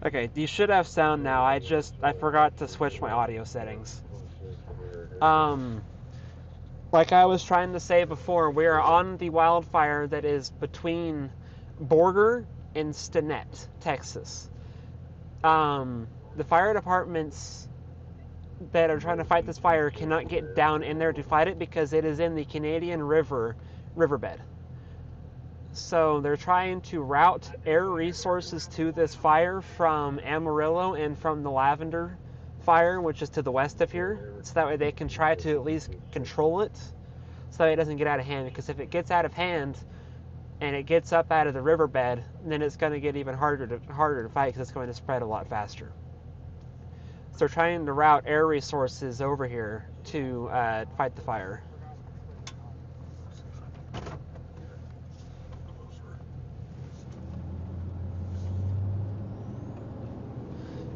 Okay, you should have sound now. I forgot to switch my audio settings. Um, like I was trying to say before, we are on the wildfire that is between Borger and Stinnett, Texas. The fire departments that are trying to fight this fire cannot get down in there to fight it because it is in the Canadian riverbed. So they're trying to route air resources to this fire from Amarillo and from the Lavender fire, which is to the west of here, so that way they can try to at least control it, so that it doesn't get out of hand. Because if it gets out of hand and it gets up out of the riverbed, then it's going to get even harder to fight because it's going to spread a lot faster. So they're trying to route air resources over here to fight the fire.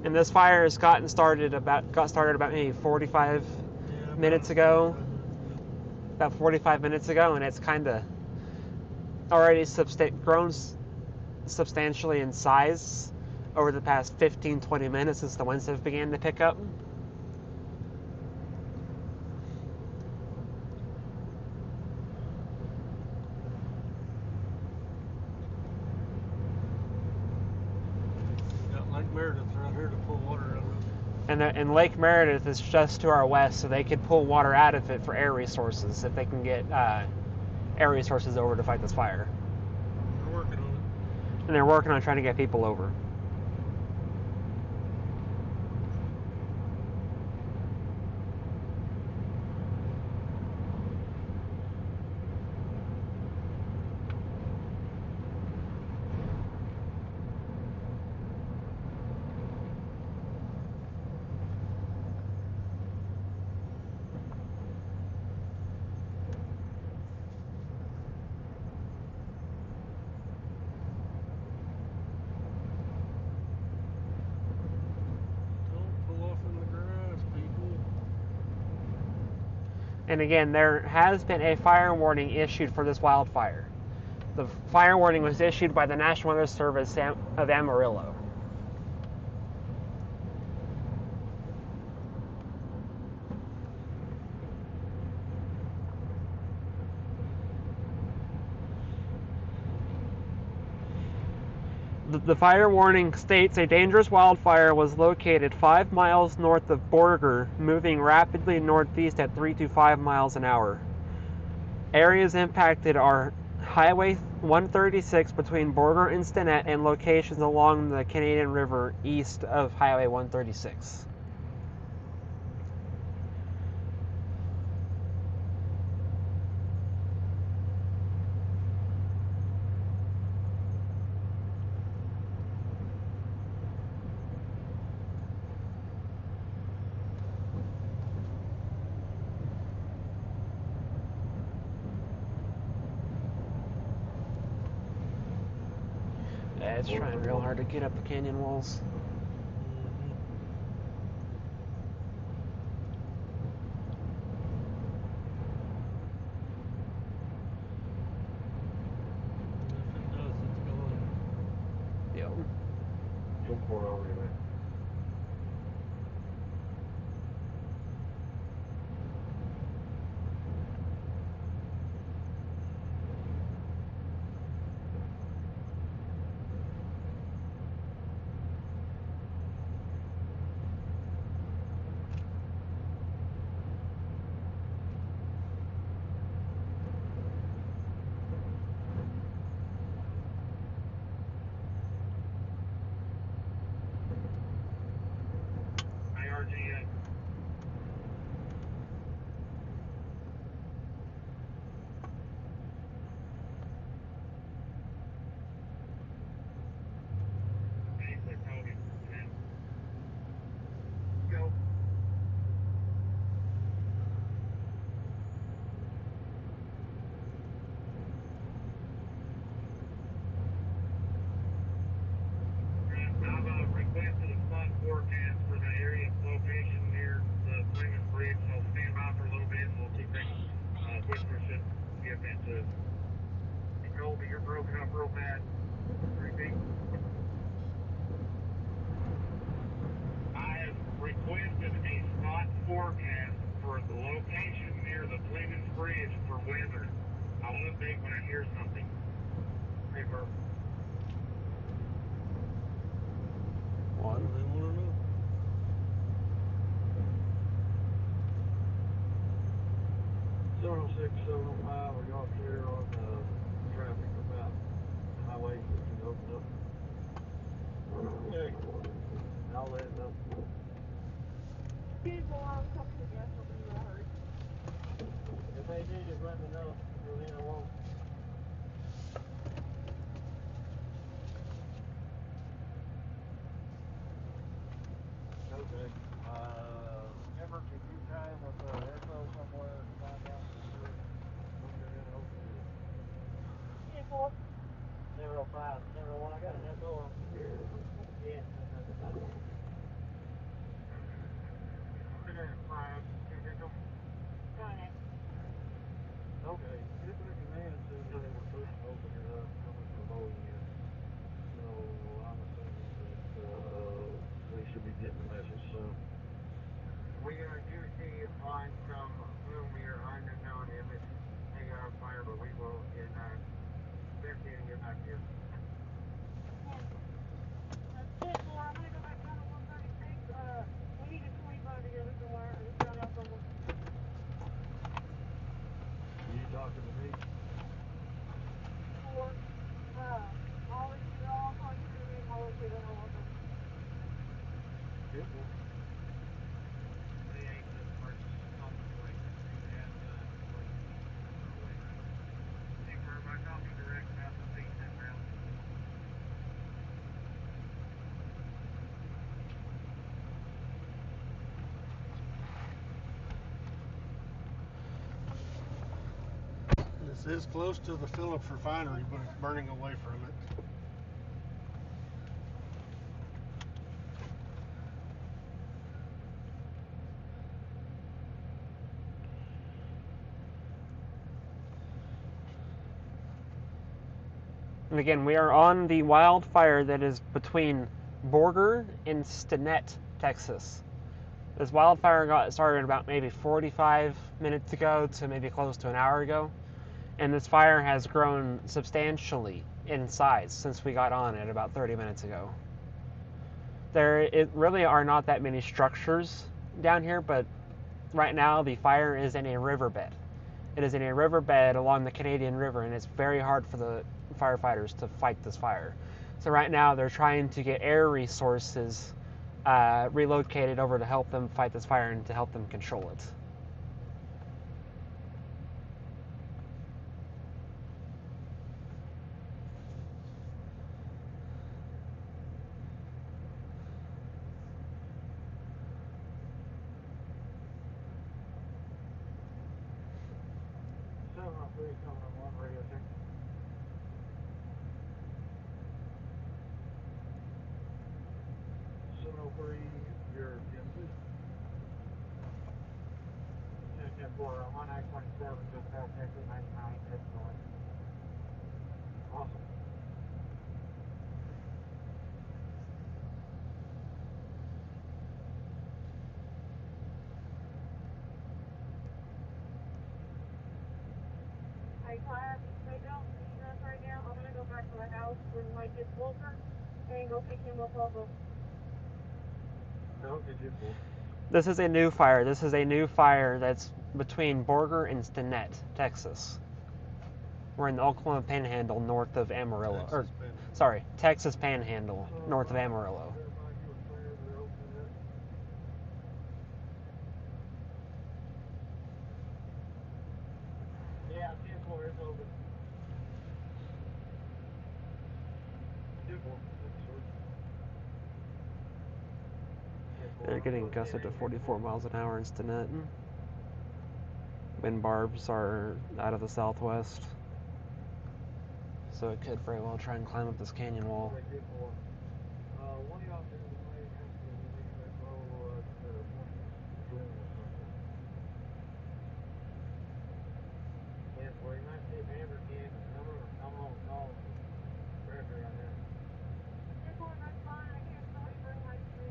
And this fire has got started about maybe 45 minutes ago. About 45 minutes ago, and it's kind of already grown substantially in size over the past 15-20 minutes since the winds have began to pick up. Lake Meredith's right here to pull water out of it. And Lake Meredith is just to our west, so they could pull water out of it for air resources if they can get air resources over to fight this fire. They're working on it. And they're working on trying to get people over. And again, there has been a fire warning issued for this wildfire. The fire warning was issued by the National Weather Service of Amarillo. The fire warning states a dangerous wildfire was located 5 miles north of Borger, moving rapidly northeast at 3 to 5 miles an hour. Areas impacted are Highway 136 between Borger and Stinnett and locations along the Canadian River east of Highway 136. Yeah, it's trying real hard to get up the canyon walls. If it does, it's going. Yep. Don't pour over there. IRG. Go. I've requested a spot forecast for the area location near the Freeman Bridge, so stand by for a little bit and we'll see if they whisper should get into us. Colby, you're broken up real bad. Repeat. requested a spot forecast for the location near the Clemens Bridge for weather. I'll update when I hear something. Paper. What? What do they want to know? Zero 06, 705, we got clear on traffic about highway that can open up. Okay. I'll let it know. If they do, just let me know. Everything I want. Okay. Remember, could you time with Echo somewhere and find out for sure when you're going to open it? 0501. I got an Echo on here. Yeah. Okay. Get the command said that they were supposed to open it up coming from Borger. So I'm assuming that they should be getting the message. So We do see a line from whom we are unknown if it's AR fire, but we will investigate and get back to you. you talking to me? It will. This is close to the Phillips refinery, but it's burning away from it. And again, we are on the wildfire that is between Borger and Stinnett, Texas. This wildfire got started about maybe 45 minutes ago to maybe close to an hour ago. And this fire has grown substantially in size since we got on it about 30 minutes ago. There really are not that many structures down here, but right now the fire is in a riverbed. It is in a riverbed along the Canadian River, and it's very hard for the firefighters to fight this fire. So right now they're trying to get air resources relocated over to help them fight this fire and to help them control it. Coming on one radio check. 703, you're Jim. 10-4, 1927, just past exit 99, heading north. Awesome. They don't need us right now. I'm gonna go back to the house with my kid Borger and go pick him up off of. Okay, Jim. This is a new fire. This is a new fire that's between Borger and Stinnett, Texas. We're in the Oklahoma Panhandle, north of Amarillo. Texas Panhandle, north of Amarillo. Yeah, 10-4, it's open. 10-4. They're getting gusted to 44 miles an hour in Stinnett. Wind barbs are out of the southwest, so it could very well try and climb up this canyon wall. One of y'all do the main house to leave that low room or something. Yes, well, you might see if Amber can. I'm on call for Gregory on that. That's fine. I can't tell you very nicely.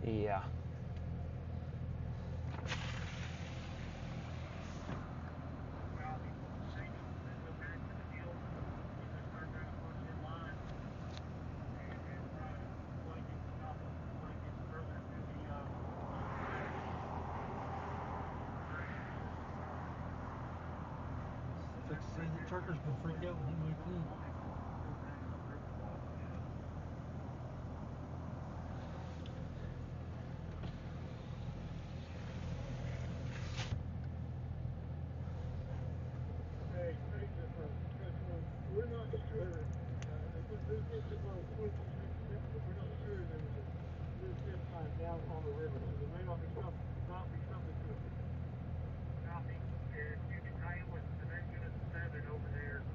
Yeah. Well, they need to go back to the deal. You just start trying to push in line and try to flank it, stop it before it gets further to the Like to say the trucker's gonna freak out when he wakes up. Hey, we're not sure. This is about 2257, but we're not sure there's a zip line down on the river, so there may not be something to it. Copy. If you can tie in with the next unit 7 over there,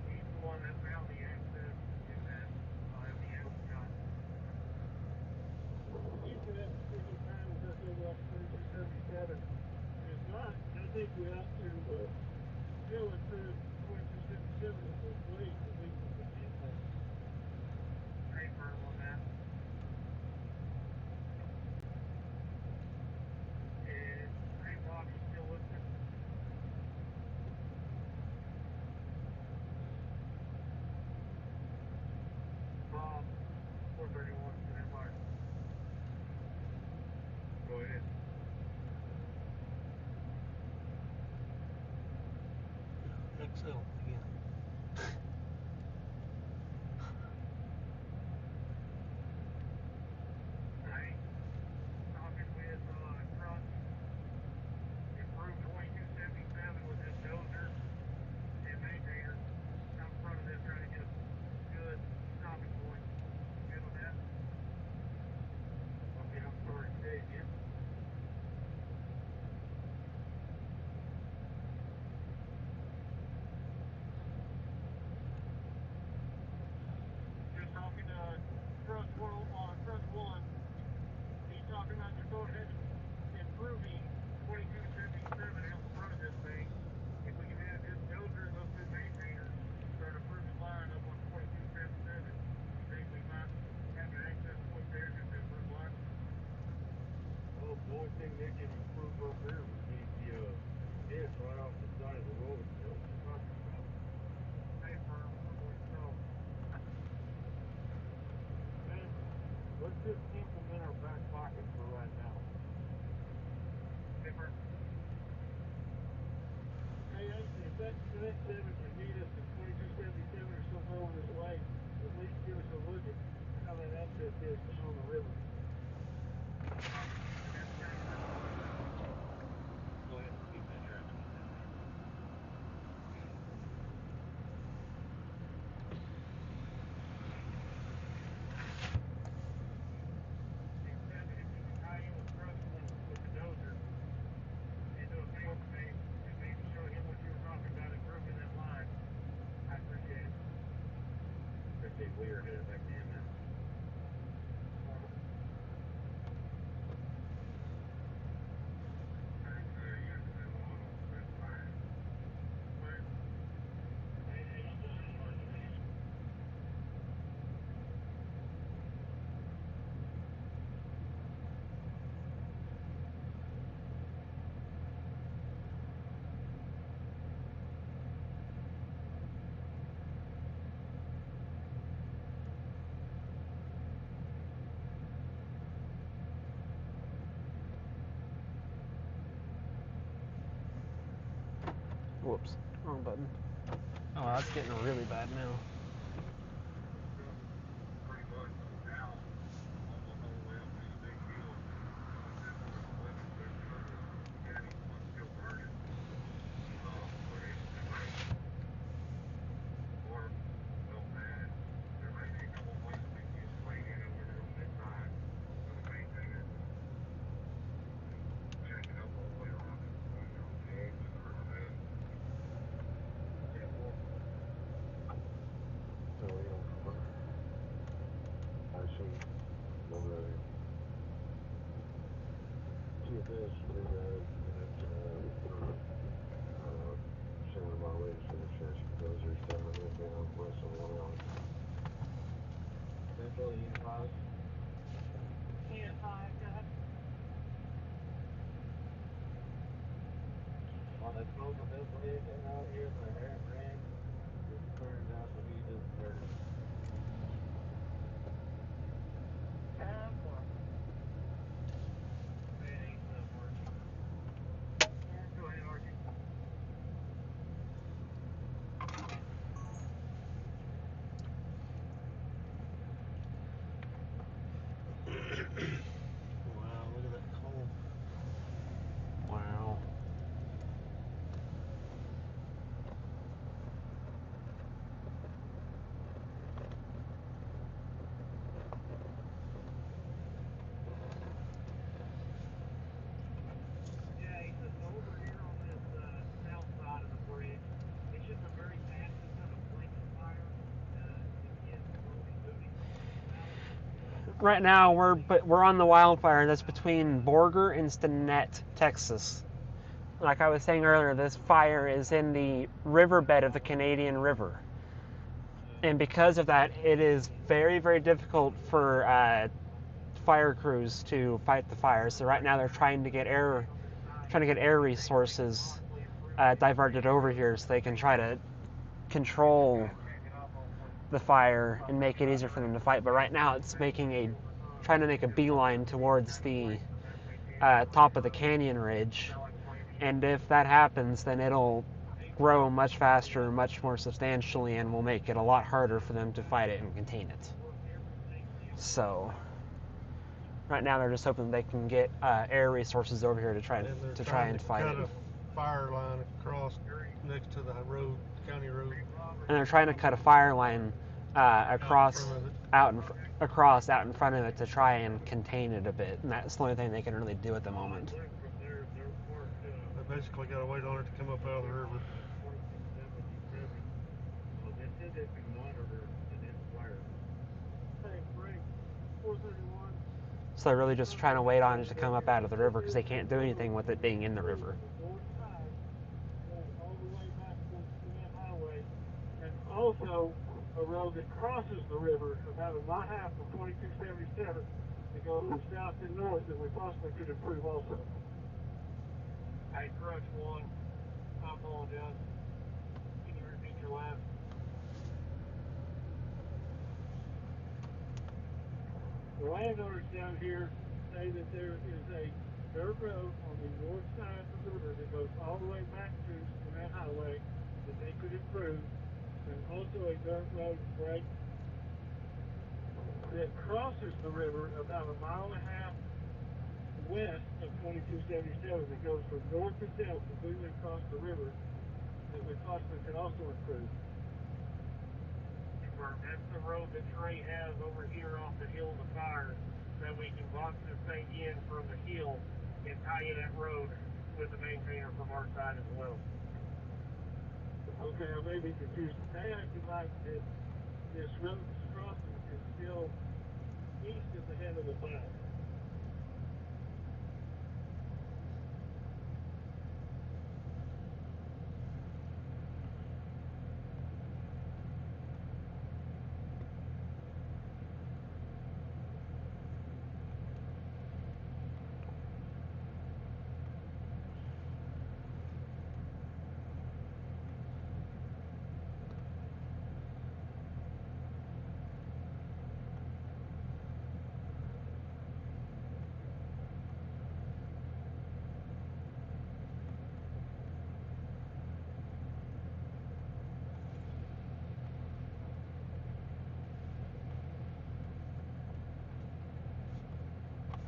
he's the one that found the access to that. I'll have the out shot. You can have to see the time with us over like 2277. And if not, I think we ought to tell it to 2277 if there's ways that we can impact. Stay firm on that. And hey, Bob, you still listening? Bob, 431, stand by. Go ahead. XL again. Hey, talking with truck, improved 2277 with this dozer and maintainer out in front of this, trying to get a good stopping point. Good with that? Okay, I'm sorry, say again. Just talking to truck one. He's talking about the code head improving 2277 out in front of this thing. If we can have his dozer and those two maintainers start improving line up on 2277, you think we might have an access point there just to improve line? Well, the only thing they can improve up there would be the ditch right off the side of the road. Pay for so. Man, let's just keep them in our back pocket for right now. Paper. Hey, actually, if that Connect 7 can meet us at 2277 or somewhere over this way, at least give us a look at how that access is down on the river. Go ahead and keep that traffic. Tie in with truck one with the dozer into a field space and maybe show him what you were talking about improving that line. I appreciate it. Okay, we are headed back to him now. Whoops, wrong button. Oh, that's getting really bad now. Pretty much now, almost all the way up through the big hill. This was 11 foot further. Daddy was still guarded. But or so bad. There may be a couple places we can use plane in over here on this side for the maintainer. Check it up all the way around the edge of the riverbed. So, I see the TFS did that send them our latest intersection. Those are 7 inbound west on 1 alley. Central Unit 5. Yeah. Well, they pulled the new bridge in out here, the hair ran. It turned out to be just dirt. Go ahead, Archie. Wow, look at that coal. Wow. Yeah, he says over here on this south side of the bridge, it's just a very nasty kind of flaming fire. It is slowly moving south. Right now we're on the wildfire that's between Borger and Stinnett, Texas. Like I was saying earlier, this fire is in the riverbed of the Canadian River. And because of that, it is very, very difficult for fire crews to fight the fire. So right now they're trying to get air resources diverted over here so they can try to control the fire and make it easier for them to fight. But right now it's trying to make a beeline towards the top of the canyon ridge. And if that happens, then it'll grow much faster, much more substantially, and will make it a lot harder for them to fight it and contain it. So right now they're just hoping they can get air resources over here to try and fight it. Cut a fire line across next to the road, county road. And they're trying to cut a fire line across out in front of it to try and contain it a bit. And that's the only thing they can really do at the moment. They basically got to wait on it to come up out of the river. They said they can monitor the fire. Hey, Frank, 431. So they're really just trying to wait on it to come up out of the river because they can't do anything with it being in the river. North side, going all the way back to the highway, and also a road that crosses the river about a mile and a half from 2277 to go from south to north that we possibly could improve also. Hey, Crutch One, I apologize. Can you repeat your last? The landowners down here say that there is a dirt road on the north side of the river that goes all the way back to that highway that they could improve, and also a dirt road break that crosses the river about a mile and a half west of 2277 that goes from north to south completely across the river that we possibly could also improve. That's the road that Trey has over here off the hill of the fire, that we can box this thing in from the hill and tie in that road with the maintainer from our side as well. Okay, I may be confused. They acted like that this road crossing is still east of the head of the fire.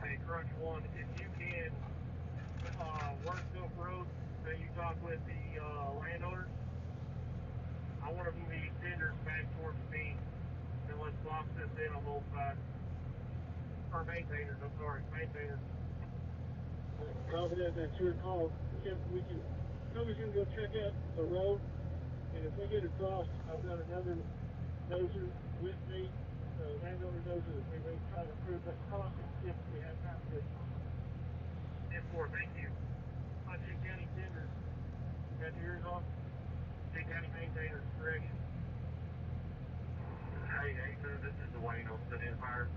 Hey, Crutch One, if you can work Silk Road that you talked with the landowners, I want to move these tenders back towards me, and let's box this in on both sides. Or maintainers, I'm sorry, maintainers. Copy that, that's your call. Toby's gonna go check out the road, and if we get across, I've got another dozer with me, landowner dozer that we may try to improve that crossing if we have time to. 10-4, thank you. Chick County tenders, got your ears off? Chick County maintainers, correction. Hey, sir, this is Dwayne on City Fire.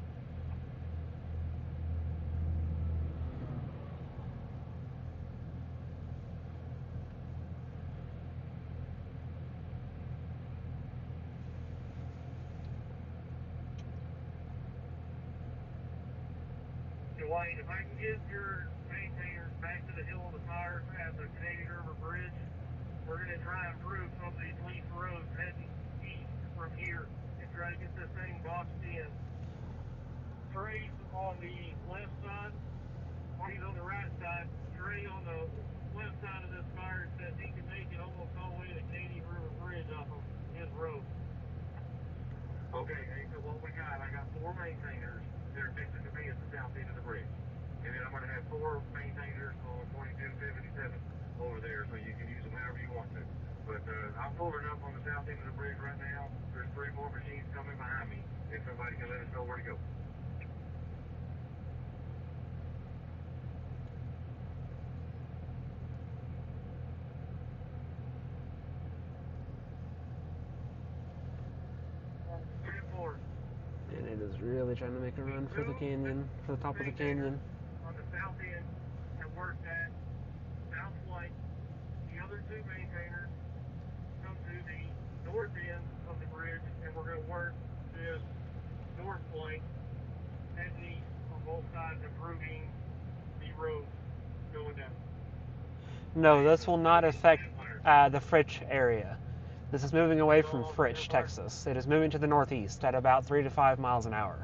Blaine, if I can get your maintainers back to the hill of the fires at the Canadian River Bridge, we're going to try and improve some of these leaf roads heading east from here and try to get this thing boxed in. Trey's on the left side, he's on the right side. Trey on the left side of this fire says he can make it almost all the way to the Canadian River Bridge off of his road. Okay, hey, so what we got, I got 4 maintainers that are fixing to be at the south end of the bridge. And then I'm going to have 4 maintainers on 2277 over there, so you can use them however you want to. But I'm pulling up on the south end of the bridge right now. There's 3 more machines coming behind me. If somebody can let us know where to go. And it is really trying to make a run for the canyon, for the top of the canyon. On the south end, that worked at south flank. The other 2 maintainers come to the north end of the bridge, and we're going to work this north flank heading east on both sides, improving the roads going down. No, this will not affect the Fritch area. This is moving away from Fritch, Texas. It is moving to the northeast at about 3 to 5 miles an hour.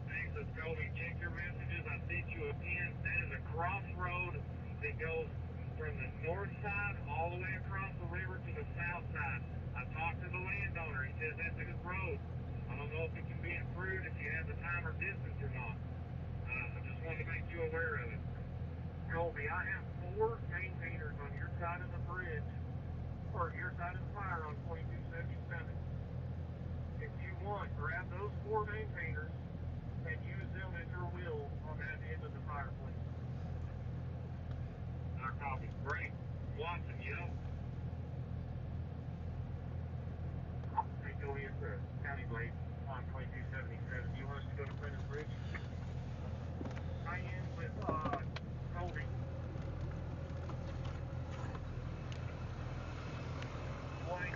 Jesus, Cody, check your messages. I sent you a pin. That is a crossroad that goes from the north side all the way across the river to the south side. I talked to the landowner. He says that's a good road. I don't know if it can be improved if you have the time or distance or not. I just wanted to make you aware of it. Colby, I have 4 maintainers on your side of the bridge, or your side of the fire on 2277. If you want, grab those 4 maintainers and use them as your wheel on that end of the fire, please. Our copy. Great. Watson, you know. Hey, Cody, it's the County Blade on 2277. You want us to go to Plymouth Bridge? I am with, Colby. Blake.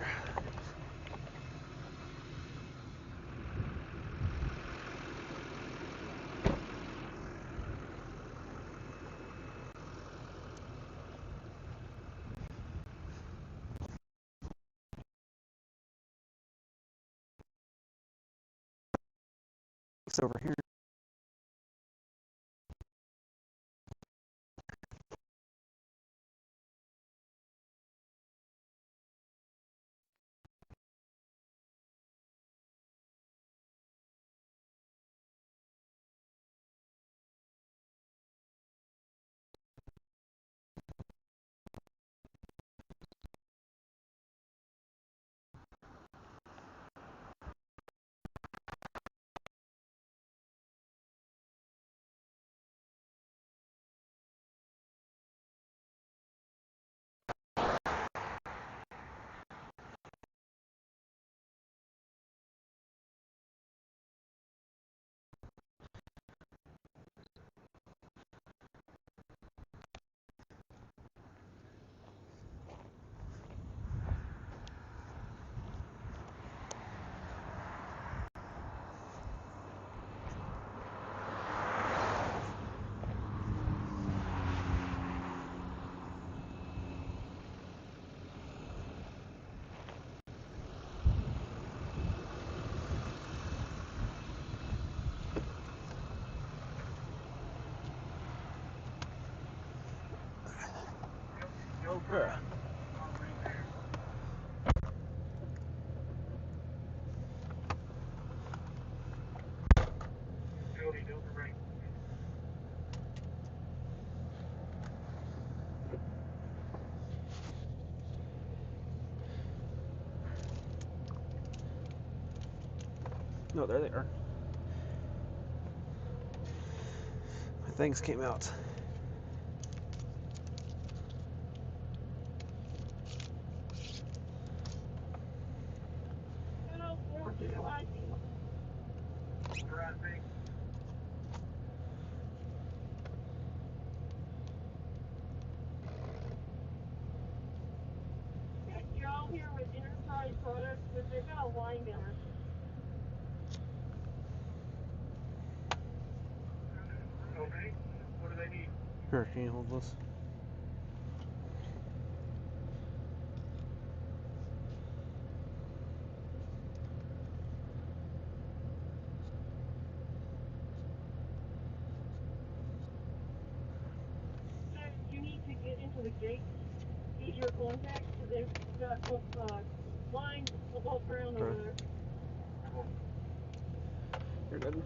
It's over here. Go for it. Cody, go for right. No, there they are. My things came out. Hello, 425. Traffic. Got Joe here with Enterprise Products, but they got a line there. Here, can you hold this? You need to get into the gate, use your contacts, because they've got lines above ground over there. You're good.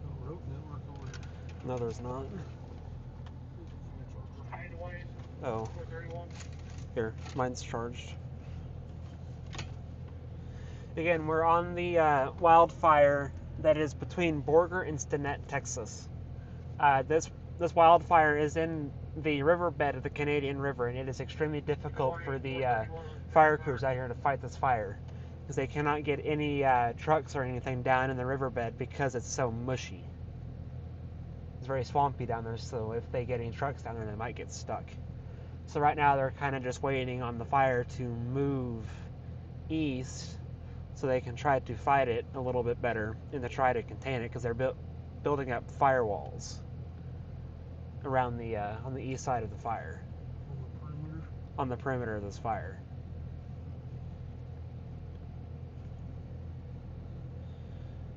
No rope network over here. No, there's not. Hey, Dwayne, Oh, 431. here. Mine's charged. Again, we're on the wildfire that is between Borger and Stinnett, Texas. This wildfire is in the riverbed of the Canadian River, and it is extremely difficult for the fire crews out here to fight this fire because they cannot get any trucks or anything down in the riverbed because it's so mushy. It's very swampy down there, so if they get any trucks down there, they might get stuck. So right now they're kind of just waiting on the fire to move east so they can try to fight it a little bit better and to try to contain it because they're building up firewalls around the on the east side of the fire. On the perimeter of this fire.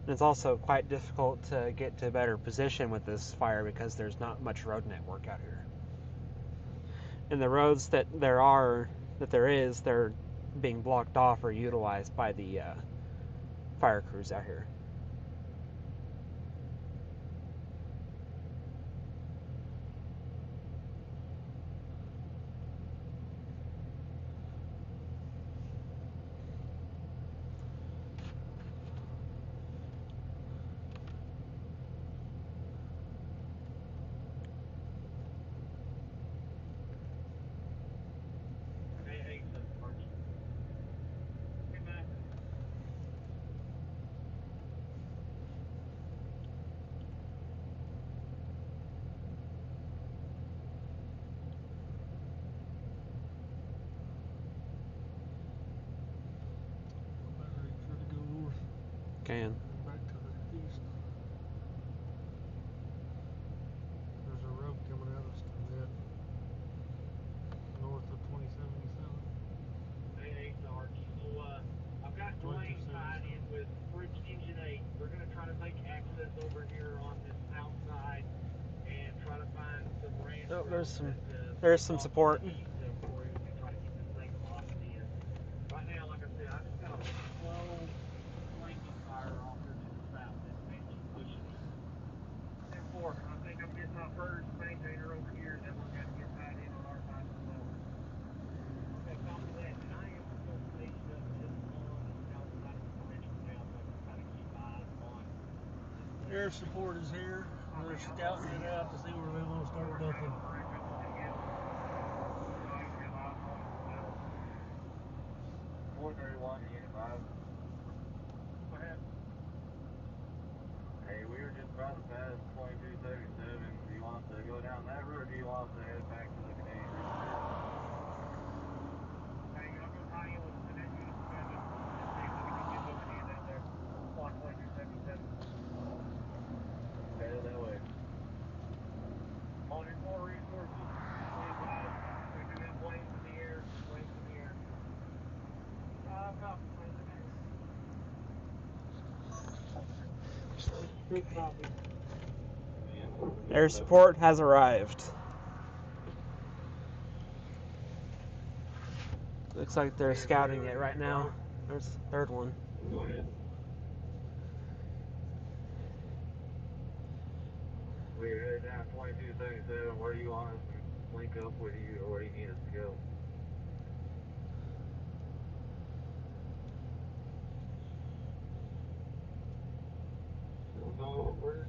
And it's also quite difficult to get to a better position with this fire because there's not much road network out here. And the roads that there is, they're being blocked off or utilized by the fire crews out here. Can. Back to the east. There's a road coming out of Stinnett, north of 2077. Hey, Sarge. So, I've got Dwayne tied in with Bridge Engine 8. We're going to try to make access over here on this south side and try to find some ranch. Oh, there's some roads support. to the east of where we can try to keep this thing velocity in. Right now, like I said, I just got a slow flanking fire off here to the south. It's basically pushing it. 10-4. I think I'm getting my first maintainer over here, and then we're going to get tied in on our side as well. Okay, copy that. And I am still stationed up just on the south side of the convention now, so I can kind of keep my eyes on this Air support is here. They're scouting it out to see where they want to start dumping. 431 Unit 5. Go ahead. Hey, we were just about to pass 2277. Do you want us to go down that road, or do you want us to head back to the Canadian River? Hey, I'll go tie in with the Unit 7 and see if we can get over here down there. Block 2277. Headed that way. Monitor 4 resources. 25. We do have planes in the air. Planes in the air. Copy. Planes in the air. Good copy. Air support has arrived. Looks like they're scouting it right now. There's the third one. Go ahead. We're headed down 2277. Where do you want us to link up with you, or where do you need us to go?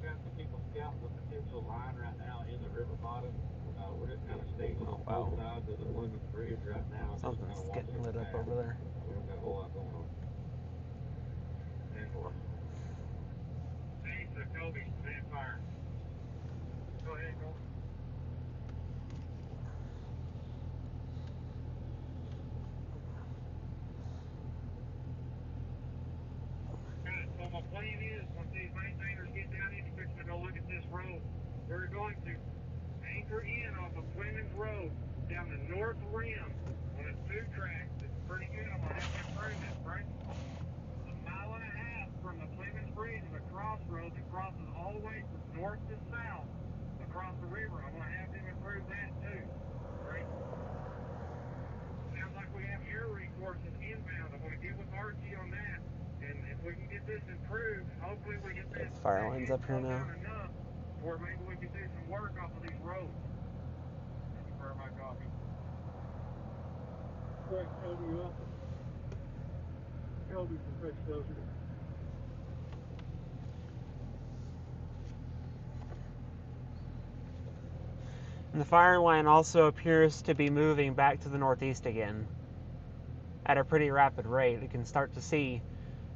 got some people scouting the potential line right now in the river bottom. We're just kind of stationed on both sides of the Plymouth Bridge right now. Something's getting lit up over there. We don't got a whole lot going on. Angela. Hey, so Kobe, man fire. Go ahead, Kobe. Good. So my plan is, once these maintainers get down in, you're fixing to go look at this road. We're going to anchor in off of Clemens Road down the north rim on a 2-track. It's pretty good. I'm going to have to improve this, right? 1.5 miles from the Clemens Bridge is a crossroad that crosses all the way from north to south across the river. I'm going to have them improve that too, right? Sounds like we have air resources inbound. I'm going to get with Archie on that. And if we can get this improved, hopefully we get this Fire lines up here now. enough where maybe we can do some work off of these roads. Thank you for my coffee. Great, Kobe, you up? Kobe's the fish dozer. And the fire line also appears to be moving back to the northeast again at a pretty rapid rate. You can start to see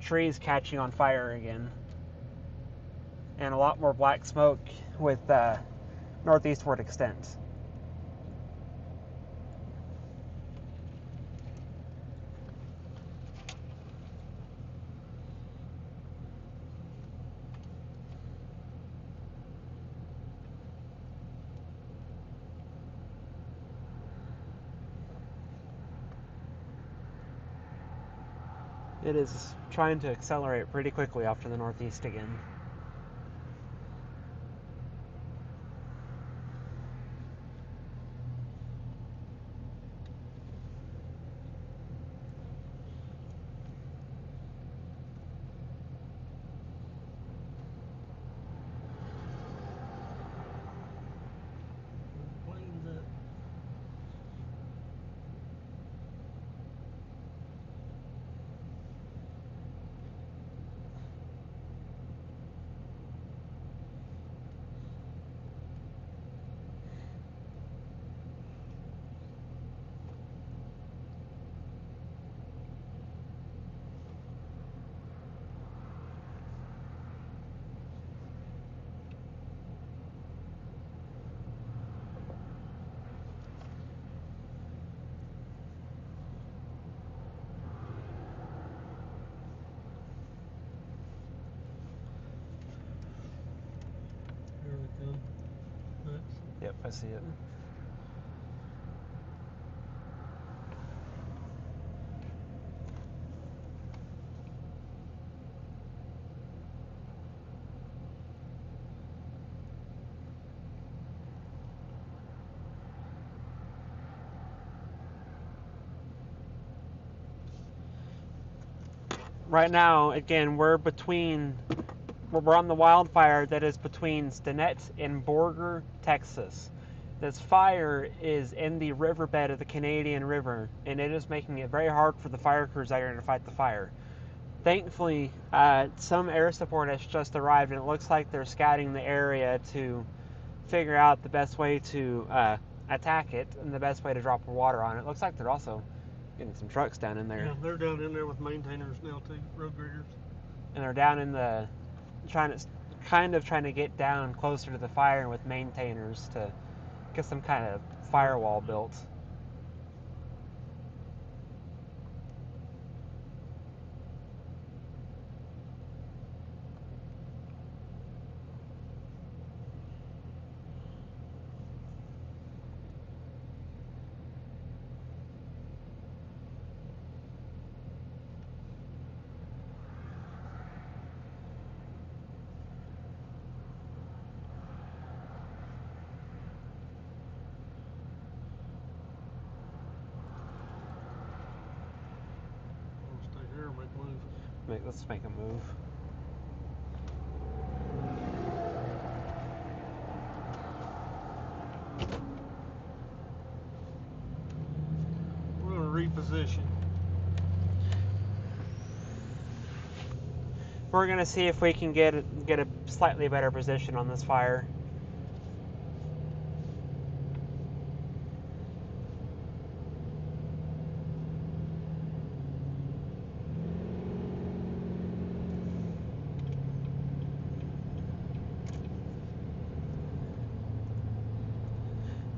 trees catching on fire again, and a lot more black smoke with northeastward extent. It is trying to accelerate pretty quickly off to the northeast again. Yep, I see it. Right now, again, we're on the wildfire that is between Stinnett and Borger, Texas. This fire is in the riverbed of the Canadian River, and it is making it very hard for the fire crews out here to fight the fire. Thankfully, some air support has just arrived, and it looks like they're scouting the area to figure out the best way to attack it and the best way to drop water on it. It looks like they're also getting some trucks down in there. Yeah, they're down in there with maintainers now too, road riggers. And they're down in the trying to get down closer to the fire with maintainers to get some kind of firewall built. Stay here or make a move. Let's make a move. We're going to reposition. we're gonna see if we can get a slightly better position on this fire.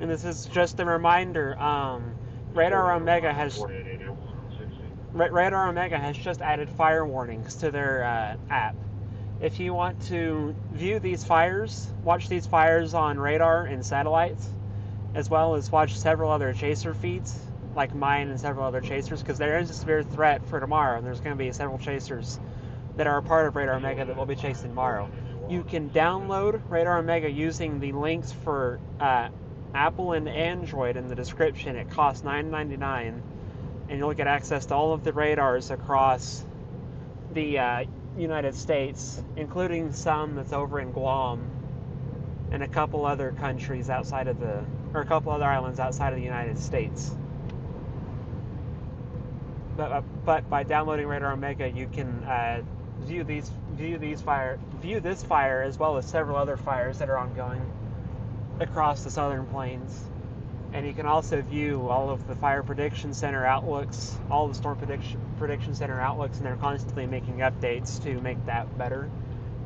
And this is just a reminder. Radar Omega has just added fire warnings to their app. If you want to view these fires, watch these fires on radar and satellites, as well as watch several other chaser feeds, like mine and several other chasers, because there is a severe threat for tomorrow, and there's going to be several chasers that are a part of Radar Omega that will be chasing tomorrow. You can download Radar Omega using the links for Apple and Android in the description. It costs $9.99, and you'll get access to all of the radars across the United States, including some that's over in Guam and a couple other countries outside of a couple other islands outside of the United States. But by downloading Radar Omega, you can view this fire as well as several other fires that are ongoing across the southern plains. And you can also view all of the fire prediction center outlooks, all the storm prediction center outlooks, and they're constantly making updates to make that better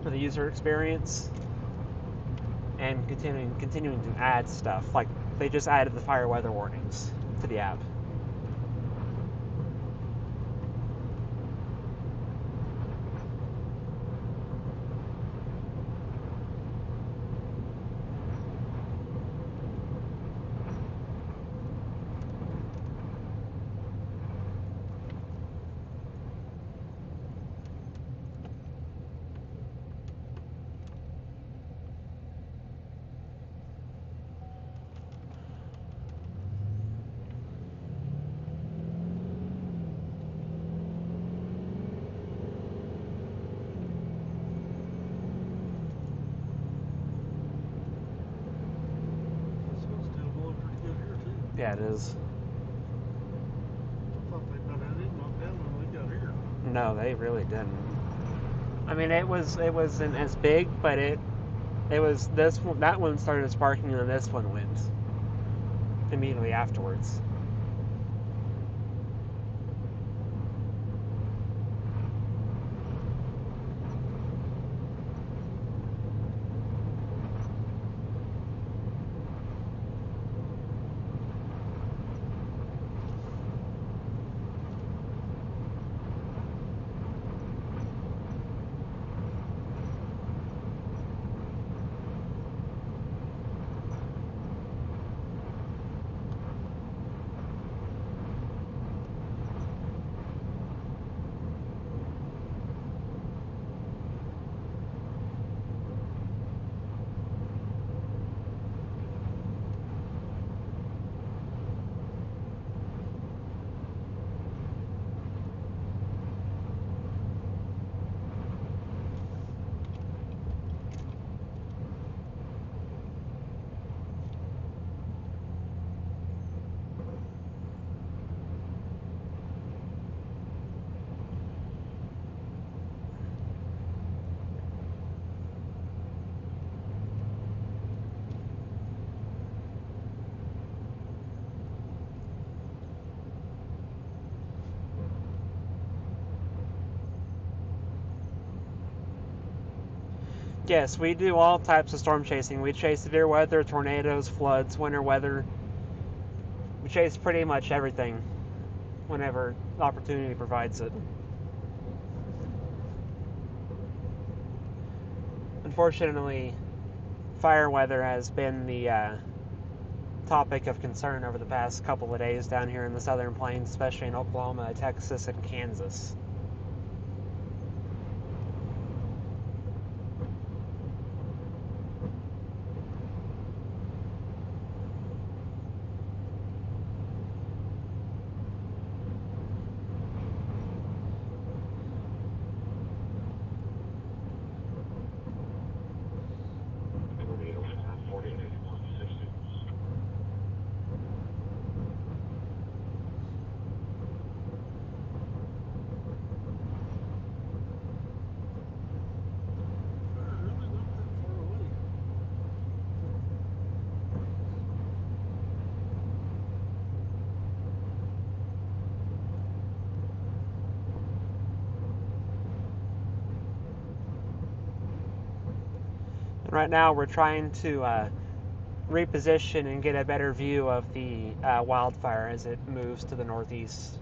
for the user experience, and continuing to add stuff. Like they just added the fire weather warnings to the app. This one's still blowing pretty good here too. Yeah, it is. I thought they about had it knocked down when we got here. No, they really didn't. I mean, it wasn't as big, but it was this one. That one started sparking, and then this one went immediately afterwards. Yes, we do all types of storm chasing. We chase severe weather, tornadoes, floods, winter weather. We chase pretty much everything whenever the opportunity provides it. Unfortunately, fire weather has been the topic of concern over the past couple of days down here in the southern plains, especially in Oklahoma, Texas, and Kansas. Right now, we're trying to reposition and get a better view of the wildfire as it moves to the northeast.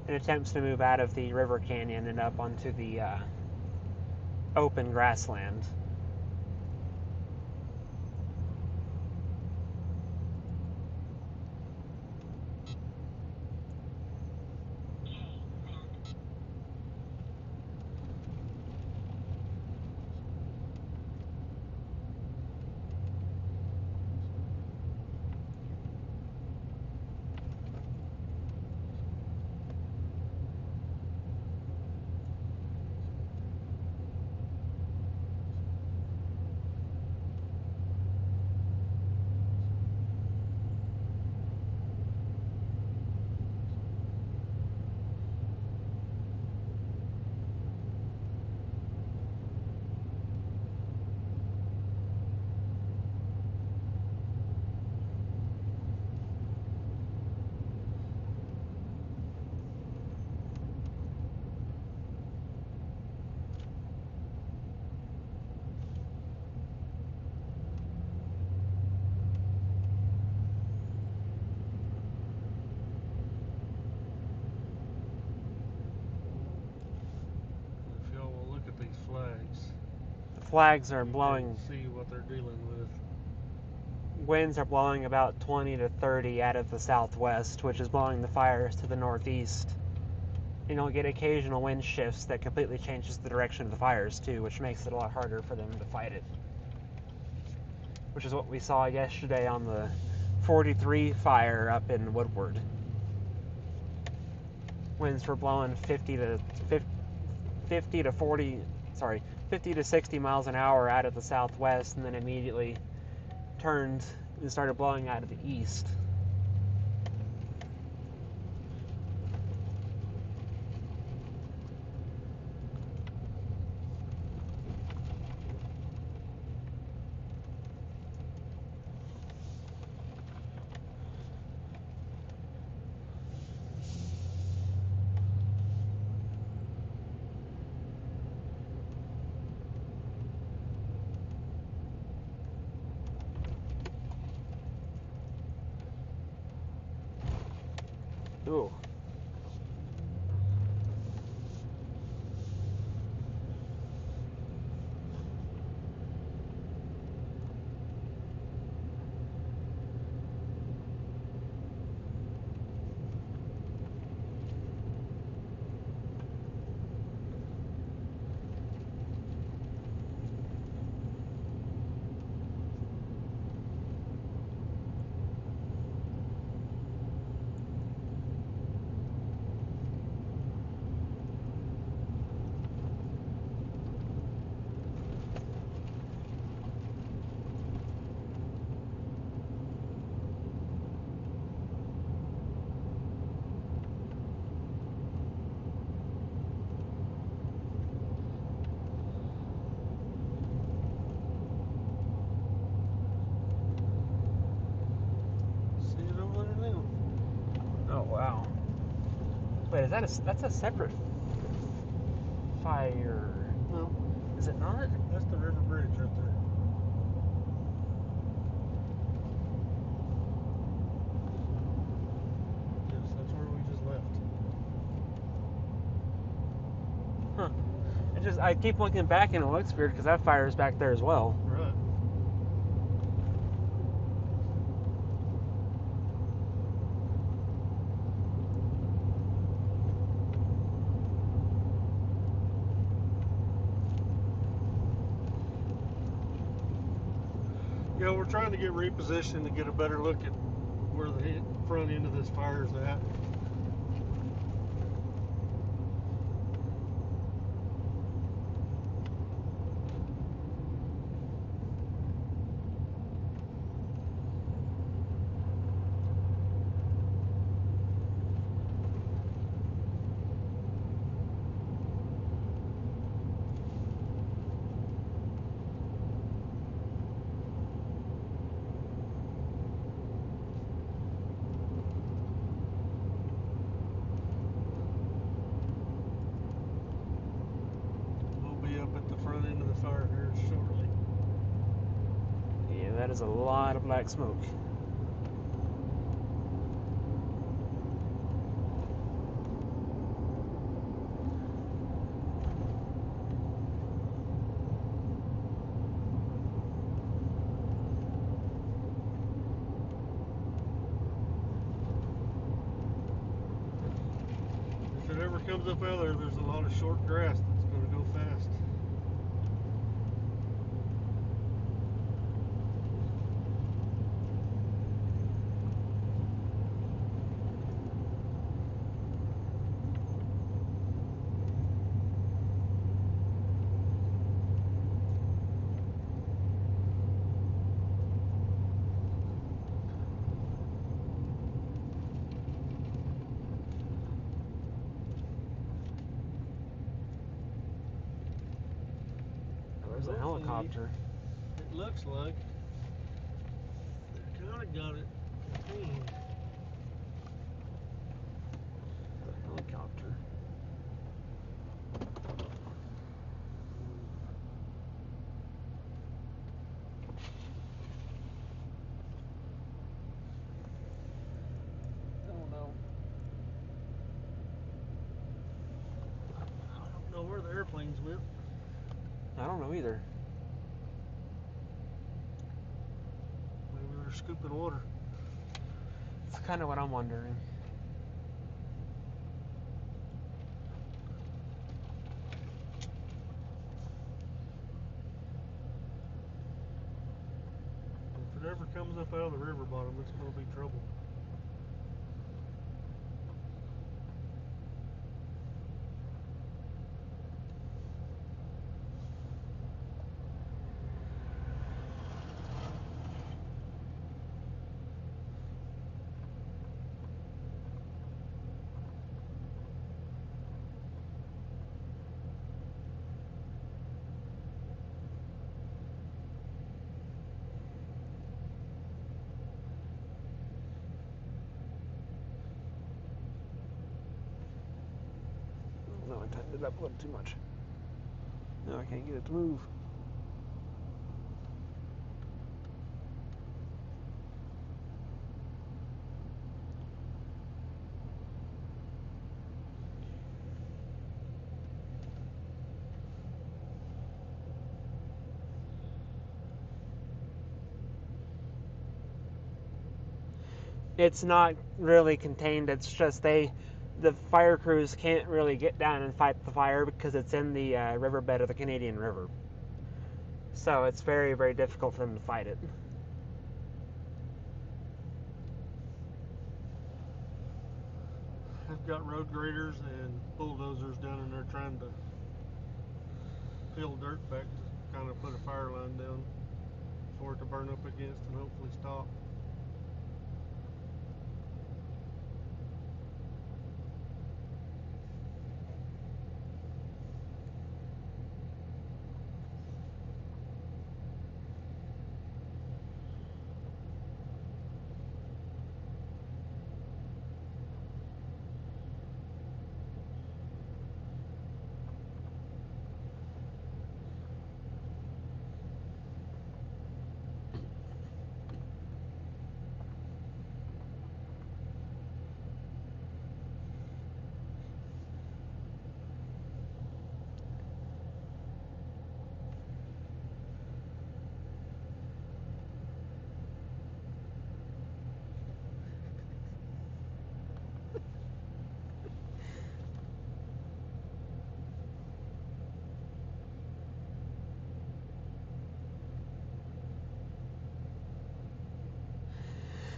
It attempts to move out of the river canyon and up onto the open grassland. If y'all will look at these flags, The flags are you blowing. can see what they're dealing with. Winds are blowing about 20 to 30 out of the southwest, which is blowing the fires to the northeast. And you'll get occasional wind shifts that completely changes the direction of the fires too, which makes it a lot harder for them to fight it. Which is what we saw yesterday on the 43 fire up in Woodward. Winds were blowing 50 to 60 miles an hour out of the southwest, and then immediately turned and started blowing out of the east. Ooh. See it over there now. Oh wow. Wait, that's a separate fire? No, Is it not? that's the river bridge right there. Yes, that's where we just left. Huh. I keep looking back and it looks weird because that fire is back there as well. Right. Yeah, we're trying to get repositioned to get a better look at where the front end of this fire is at. that is a lot of black smoke. If it ever comes up out there, there's a lot of short grass that's going to go fast. There's a helicopter. It looks like they kind of got it. The helicopter. I don't know. I don't know where the airplane's went. I don't know either. Maybe they're scooping water. It's kind of what I'm wondering. If it ever comes up out of the river bottom, it's going to be trouble. No, I tightened it up a little too much. No, I can't get it to move. It's not really contained. It's just the fire crews can't really get down and fight the fire because it's in the riverbed of the Canadian River. So it's very, very difficult for them to fight it. They've got road graders and bulldozers down in there trying to peel dirt back to kind of put a fire line down for it to burn up against and hopefully stop.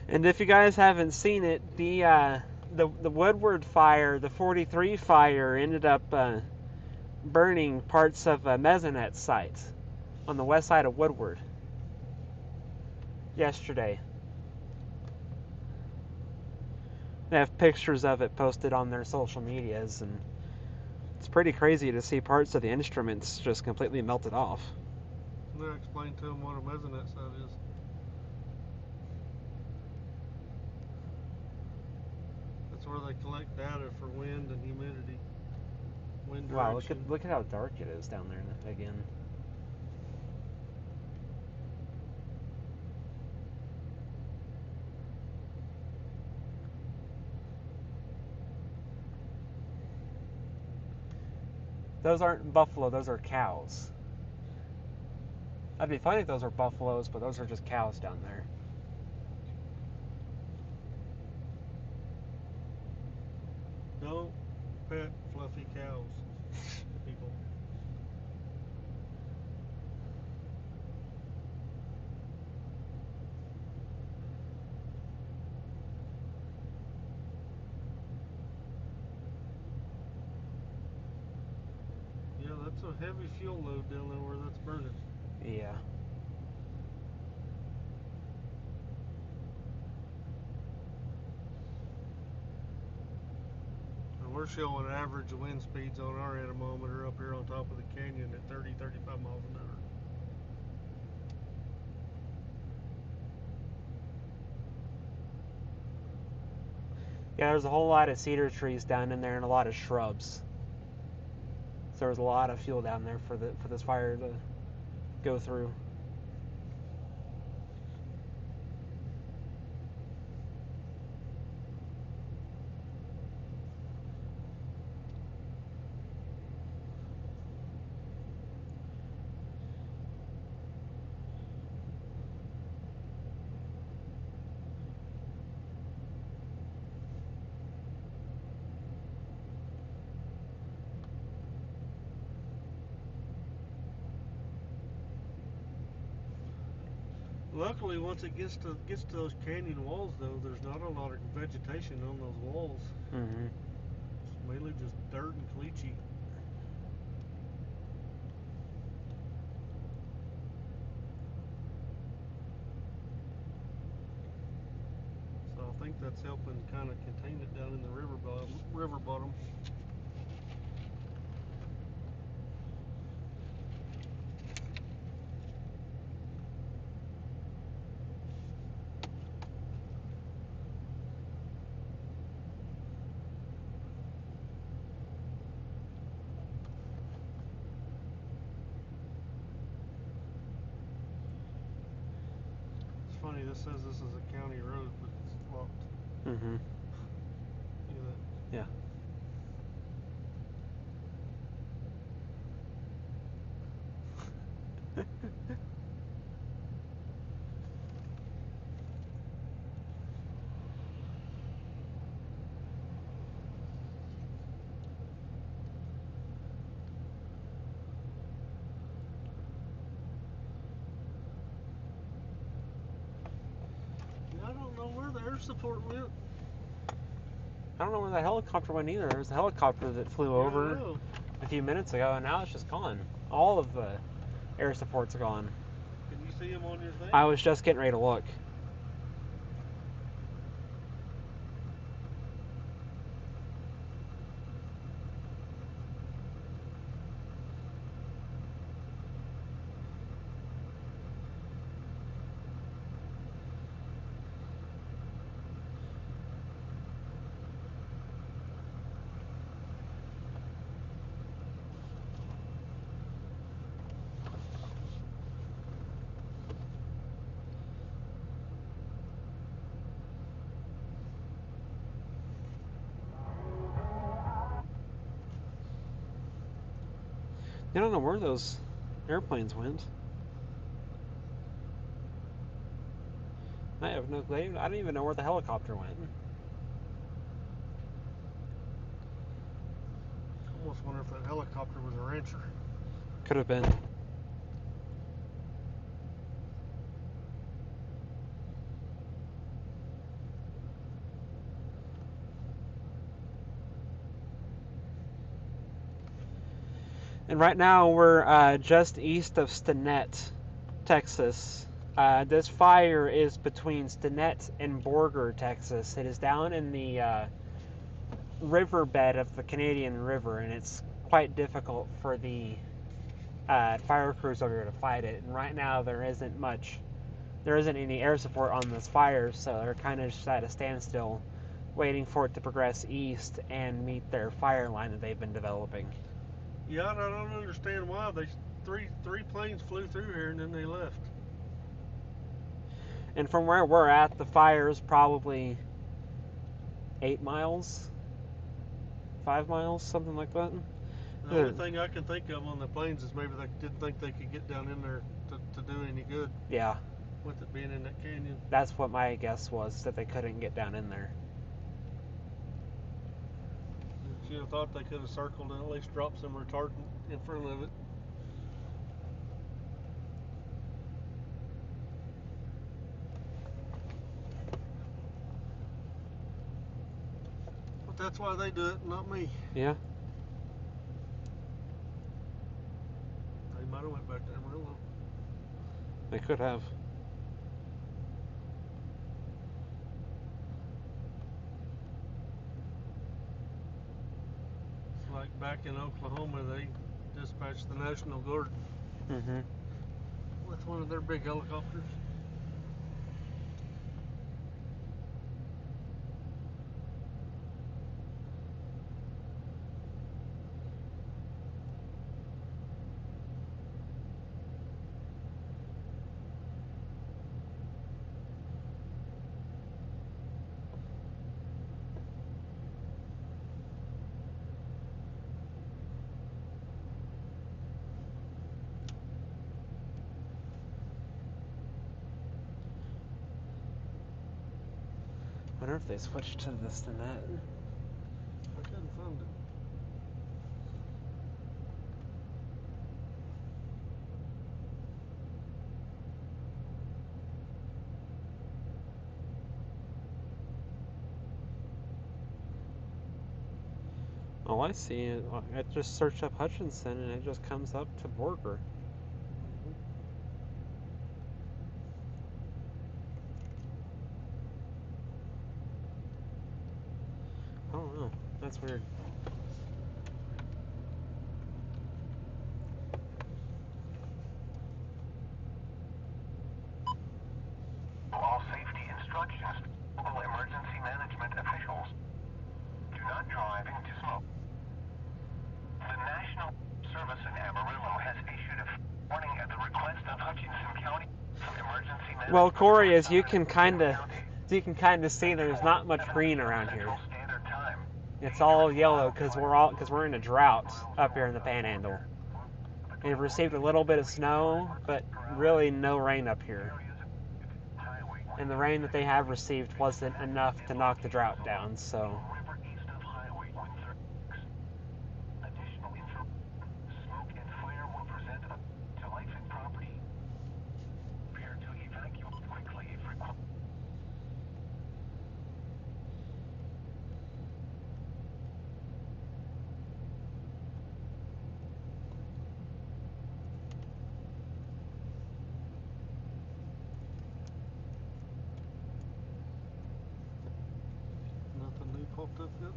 And if you guys haven't seen it, the Woodward fire, the 43 fire, ended up burning parts of a Mesonet site on the west side of Woodward yesterday. They have pictures of it posted on their social medias, and it's pretty crazy to see parts of the instruments just completely melted off. And I explained to them what a mesonet site is. That's where they collect data for wind and humidity. Wind Wow, direction. look at how dark it is down there again. Those aren't buffalo, those are cows. That'd be funny if those were buffaloes, but those are just cows down there. Don't pet fluffy cows, people. Yeah, that's a heavy fuel load down there where that's burning. Yeah. And we're showing average wind speeds on our anemometer up here on top of the canyon at 30, 35 miles an hour. Yeah, there's a whole lot of cedar trees down in there and a lot of shrubs. So there was a lot of fuel down there for this fire to go through. Luckily, once it gets to those canyon walls, though, there's not a lot of vegetation on those walls. Mm-hmm. It's mainly just dirt and caliche. So I think that's helping kind of contain it down in the river bottom. It's funny, this says this is a county road, but it's locked. Mm-hmm. Look at that. Yeah. I don't know where the air support went. I don't know where the helicopter went either. There was a helicopter that flew over a few minutes ago, and now it's just gone. All of the air support's gone. Can you see them on your thing? I was just getting ready to look. I don't know where those airplanes went. I have no clue. I don't even know where the helicopter went. I almost wonder if that helicopter was a rancher. Could have been. And right now we're just east of Stinnett, Texas. This fire is between Stinnett and Borger, Texas. It is down in the riverbed of the Canadian River, and it's quite difficult for the fire crews over here to fight it. And right now there isn't any air support on this fire, so they're kind of just at a standstill, waiting for it to progress east and meet their fire line that they've been developing. Yeah, I don't understand why three planes flew through here and then they left. And from where we're at, the fire is probably 8 miles, 5 miles, something like that. The only thing I can think of on the plains is maybe they didn't think they could get down in there to do any good. Yeah. With it being in that canyon. That's what my guess was, that they couldn't get down in there. You'd have thought they could have circled and at least dropped some retardant in front of it. But that's why they do it, not me. Yeah. They might have went back to Amarillo. They could have. It's like back in Oklahoma, they dispatched the National Guard with one of their big helicopters. I wonder if they switched to this and that. I couldn't find it. Oh, I see it. I just searched up Hutchinson and it just comes up to Borger. I don't know. That's weird. All safety instructions, local emergency management officials. Do not drive into smoke. The National Service in Amarillo has issued a warning at the request of Hutchinson County Emergency Management. Well, Corey, as you can kind of see, there's not much green around here. It's all yellow because we're in a drought up here in the Panhandle. We've received a little bit of snow, but really no rain up here. And the rain that they have received wasn't enough to knock the drought down, so. Nothing new popped up yet.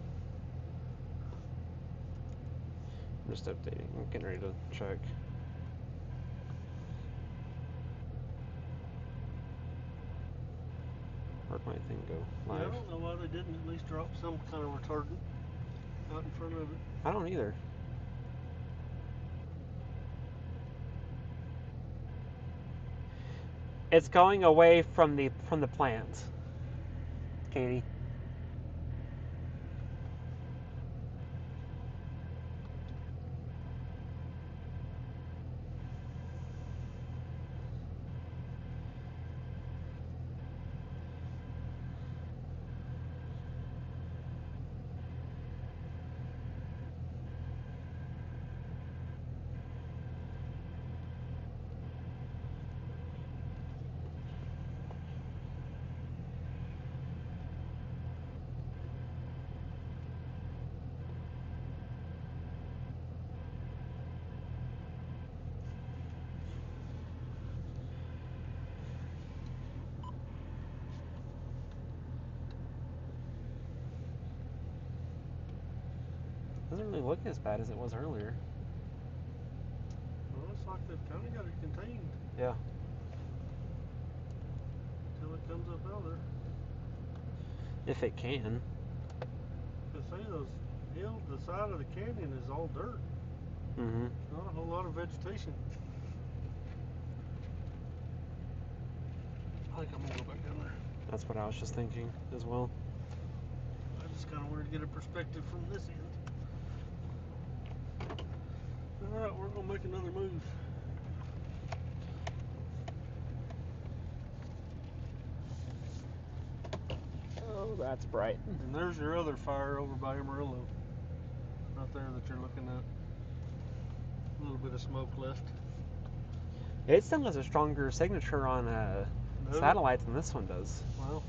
I'm just updating. I'm getting ready to check. Where'd my thing go? Live. Yeah, I don't know why they didn't at least drop some kind of retardant out in front of it. I don't either. It's going away from the plant, Katie. Doesn't really look as bad as it was earlier. Well, it's like they've kind of got it contained. Yeah. Until it comes up out there. If it can. Because say those hills, the side of the canyon is all dirt. Mm-hmm. Not a whole lot of vegetation. I think I'm gonna go back down there. That's what I was just thinking as well. I just kind of wanted to get a perspective from this end. gonna make another move. Oh, that's bright. And there's your other fire over by Amarillo. Right there that you're looking at. A little bit of smoke left. It still has a stronger signature on Does it? satellites than this one does. Well,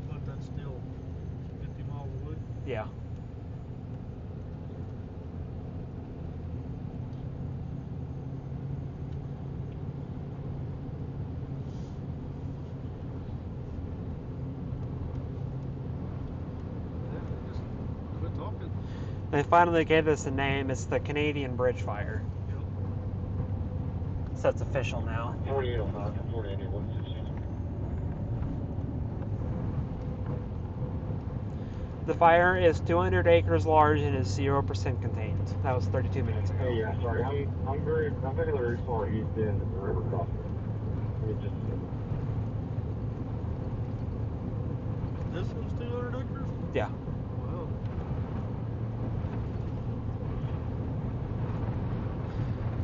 but that's still 50 miles away. Yeah. Just quit talking. They finally gave this a name. It's the Canadian Bridge Fire. Yep. So it's official now. 4805 from 4881. The fire is 200 acres large and is 0% contained. That was 32 minutes ago. Hey, yeah, sorry. I'm very far east end of the river crossing. Let me just. This one's 200 acres? Yeah. Wow.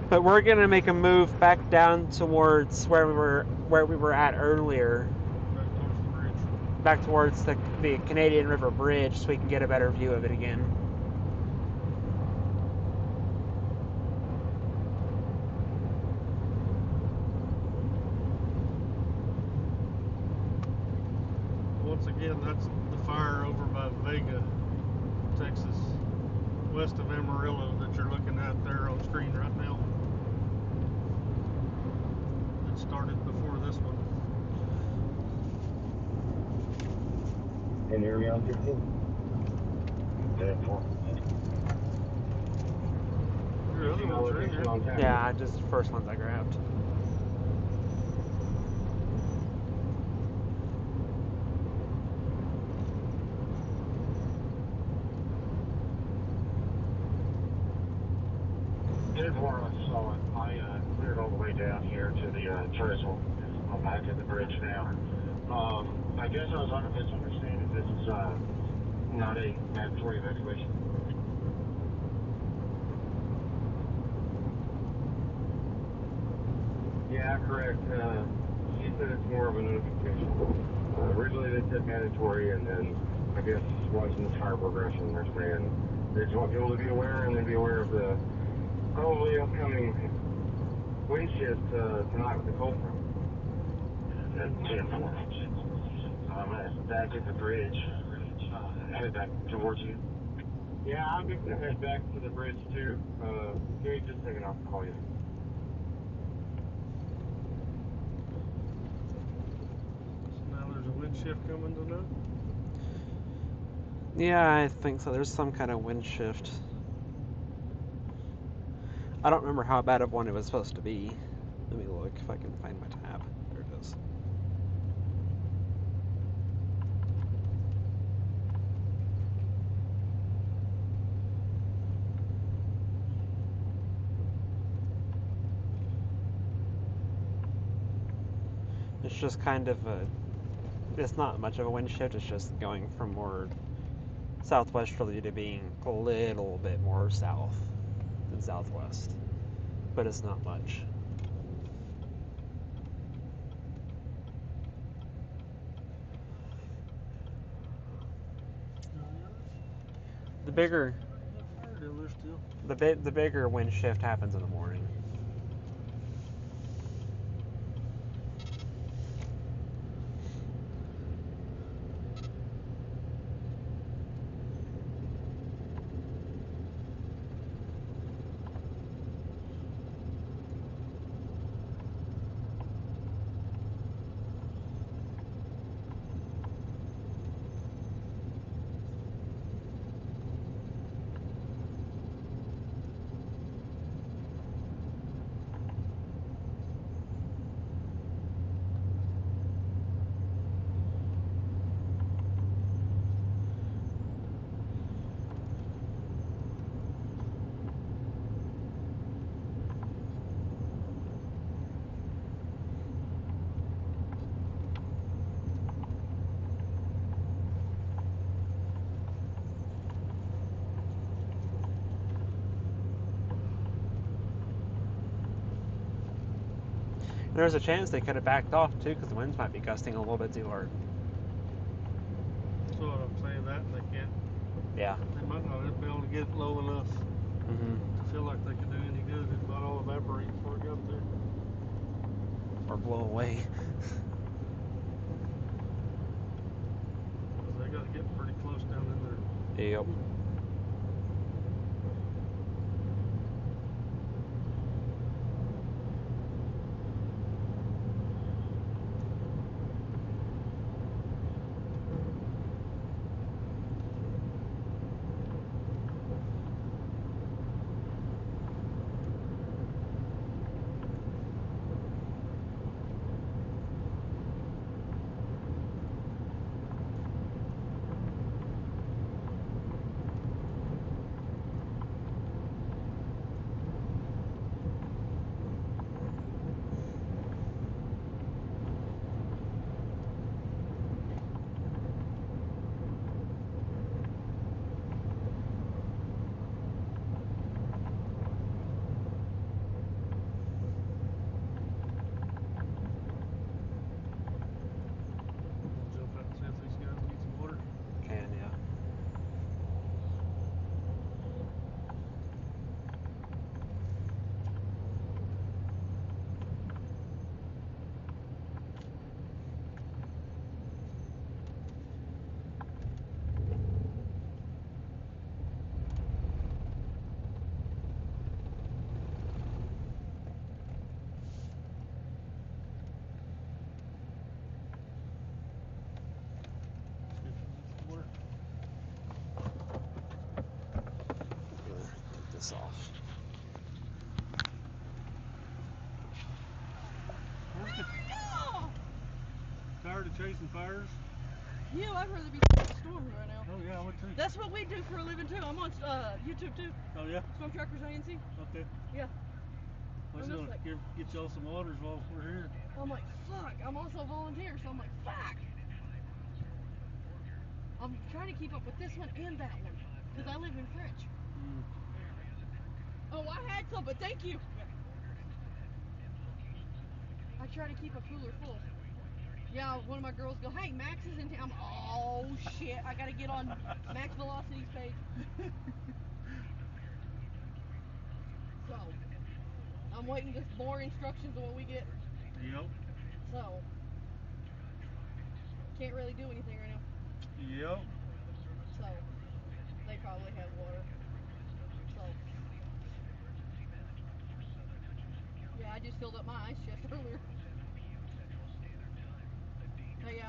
But we're gonna make a move back down towards where we were at earlier, Back towards the bridge. back towards the Canadian River Bridge, so we can get a better view of it again. Once again, that's the fire over by Vega, Texas, west of Amarillo that you're looking at there on screen right now. It started before this one. Can you hear me on 15? Yeah, 4. Your other ones are in there. Yeah, just the first ones I grabbed. Here's where I saw it. I cleared all the way down here to the trestle. I'm back at the bridge now. I guess I was under misunderstanding. This is not a mandatory evacuation. Yeah, correct. She said it's more of a notification. Originally they said mandatory, and then I guess watching this fire progression, they're saying they just want people to be aware and then be aware of the probably upcoming wind shift tonight with the cold front. At 10-4. I'm back at the bridge. Head back towards you. Yeah, I'm just gonna head back to the bridge too. Give me just a second, I'll call you. So now there's a wind shift coming tonight. Yeah, I think so. There's some kind of wind shift. I don't remember how bad of one it was supposed to be. Let me look if I can find my tab. There it is. It's just kind of it's not much of a wind shift, it's just going from more southwesterly to being a little bit more south than southwest. But it's not much. The bigger the bigger wind shift happens in the morning. There's a chance they could have backed off too, because the winds might be gusting a little bit too hard. That's what I'm saying. That and they can't. Yeah. They might not be able to get it low enough Mm-hmm. to feel like they could do any good. It might all evaporate before it got there. Or blow away. Because they got to get pretty close down in there. Yep. We'll jump out and see if these guys need some water. Can, yeah. See if they need some water. Get this off. Tired of chasing fires? Yeah, I'd rather be chasing storms right now. Oh yeah, I would too. That's what we do for a living too. I'm on YouTube too. Oh yeah? Storm Trackers ANC. Okay. Yeah. Let's I'm just like- get y'all some waters while we're here. I'm like, fuck. I'm also a volunteer, so I'm like, fuck. I'm trying to keep up with this one and that one because I live in French. Mm. Oh, I had some, but thank you. I try to keep a cooler full. Yeah, one of my girls go, hey, Max is in town. Oh shit, I gotta get on Max Velocity's page. So, I'm waiting just more instructions on what we get. Yep. So, can't really do anything right now. Yep. So, they probably have water. So, yeah, I just filled up my ice chest earlier. Hey,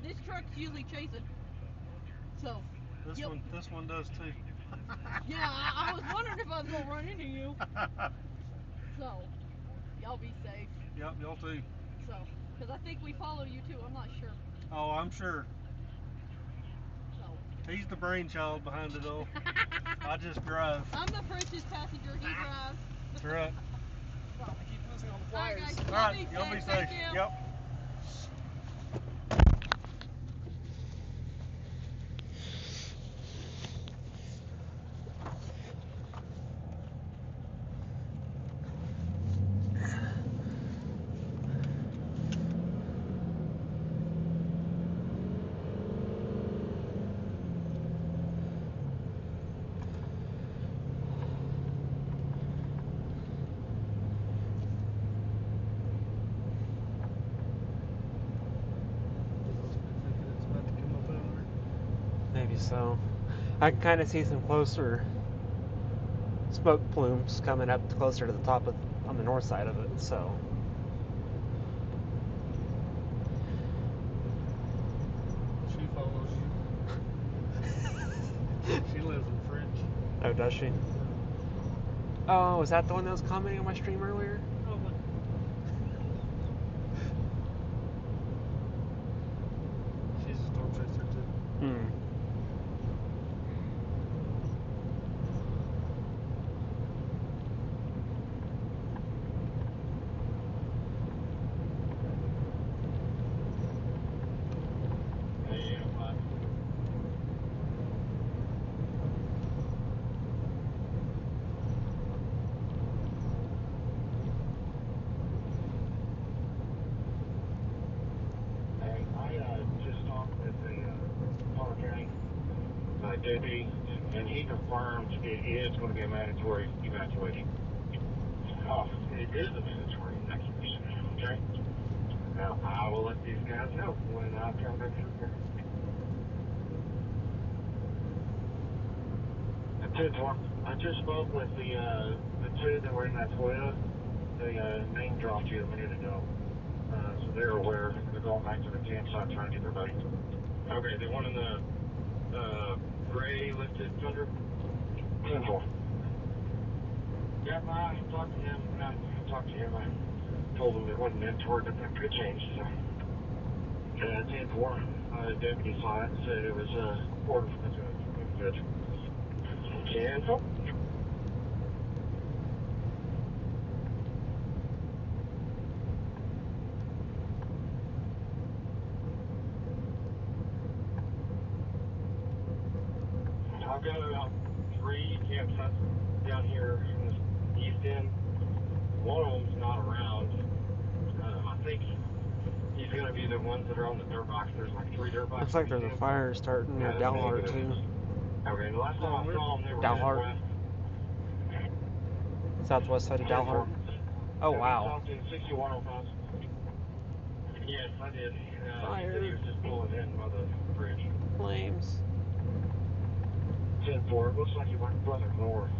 this truck's usually chasing. So, This one does too. yeah, I was wondering if I was gonna run into you. So, y'all be safe. Yep, y'all too. So, because I think we follow you too. I'm not sure. Oh, I'm sure. So, He's the brainchild behind it all. I just drive. I'm the French's passenger. He drives. That's right. So, Keep losing on the all right, guys. All right, y'all be safe. Thank you. Yep. Thinking it's about to come up out there. Maybe so. I can kind of see some closer smoke plumes coming up closer to the top of on the north side of it. So She follows you. She lives in French. oh, does she? Oh, is that the one that was commenting on my stream earlier? Probably. She's a storm chaser too. Hmm. confirmed it is going to be a mandatory evacuation. Oh, it is a mandatory evacuation. Okay? Now, I will let these guys know when I come back through here. I just spoke with the two that were in that Toyota. They name dropped you a minute ago. So they're aware. They're going back to the campsite trying to get their buddy. Okay, the one in the gray lifted Thunder? 10-4. Yeah, I talked to him. I told him it wasn't mandatory, but that could change. So. 10-4. Deputy saw it, said it was order from the judge. 10-4. I've got about 3 campsites down here in the east end. One of them's not around. I think he's going to be the ones that are on the dirt box. There's like 3 dirt boxes. Looks like there's a fire starting near Dalhart too. Okay, the last time I saw them, they were Dalhart. west. Southwest side of Dalhart. Oh wow. Talked in 6105. Yes, I did. Fire. He said he was just pulling in by the bridge. Flames. 10-4. Looks like he went further north.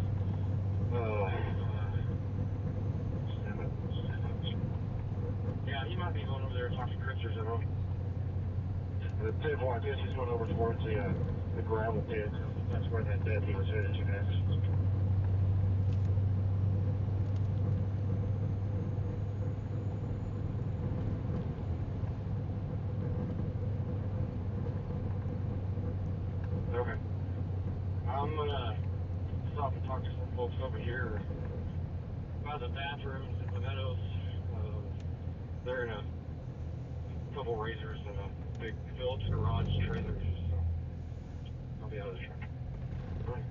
Yeah, he might be going over there to talk to Critters, I don't know. The 10-4, I guess he's going over towards the gravel pit. That's where that deputy was headed to next. Okay. I'm going to stop and talk to some folks over here by the bathrooms at the Meadows. They're in a couple razors and a big Phillips garage trailer. So I'll be out of the truck. All right.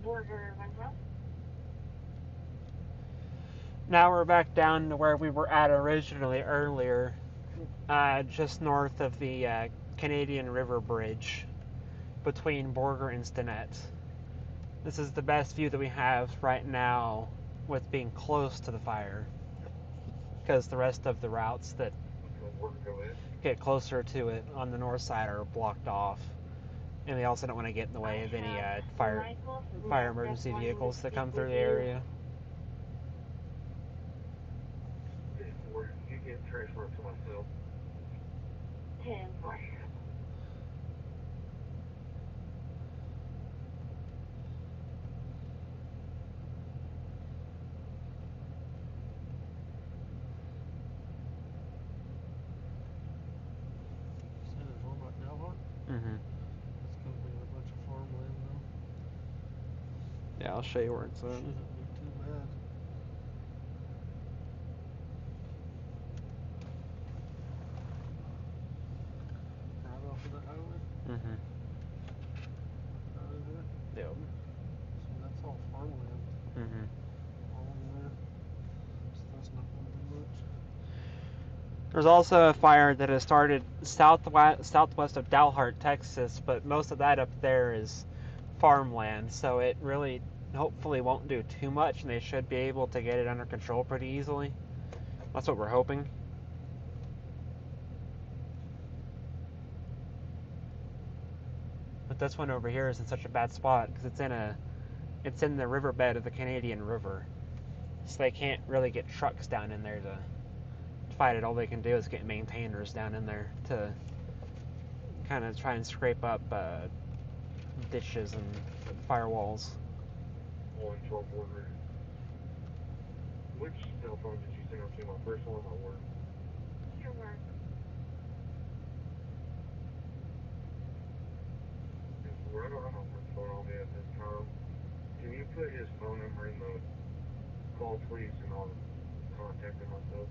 Borger, Lavender. Now we're back down to where we were at originally earlier, just north of the Canadian River Bridge between Borger and Stinnett. This is the best view that we have right now with being close to the fire, because the rest of the routes that get closer to it on the north side are blocked off. And they also don't want to get in the way of any fire emergency vehicles that come through the area. You get transferred to myself. 10-4. Said there's one about Dalhart. Mm-hmm. It's gonna be a bunch of farmland though. Yeah, I'll show you where it's at. Shouldn't be too bad. Right off of the highway. Mm-hmm. Right in there. Yep. So that's all farmland. Mm-hmm. All in there. So that's not gonna be much. There's also a fire that has started southwest of Dalhart, Texas, but most of that up there is farmland, so it really hopefully won't do too much, and they should be able to get it under control pretty easily. That's what we're hoping. But this one over here is in such a bad spot because it's in the riverbed of the Canadian River, so they can't really get trucks down in there to fight it. All they can do is get maintainers down in there to kind of try and scrape up ditches and firewalls. Which cell phone did you send them to? My personal or my work? Your work. And I don't have my work phone on me at this time. Can you put his phone number in the call, please, and I'll contact him myself?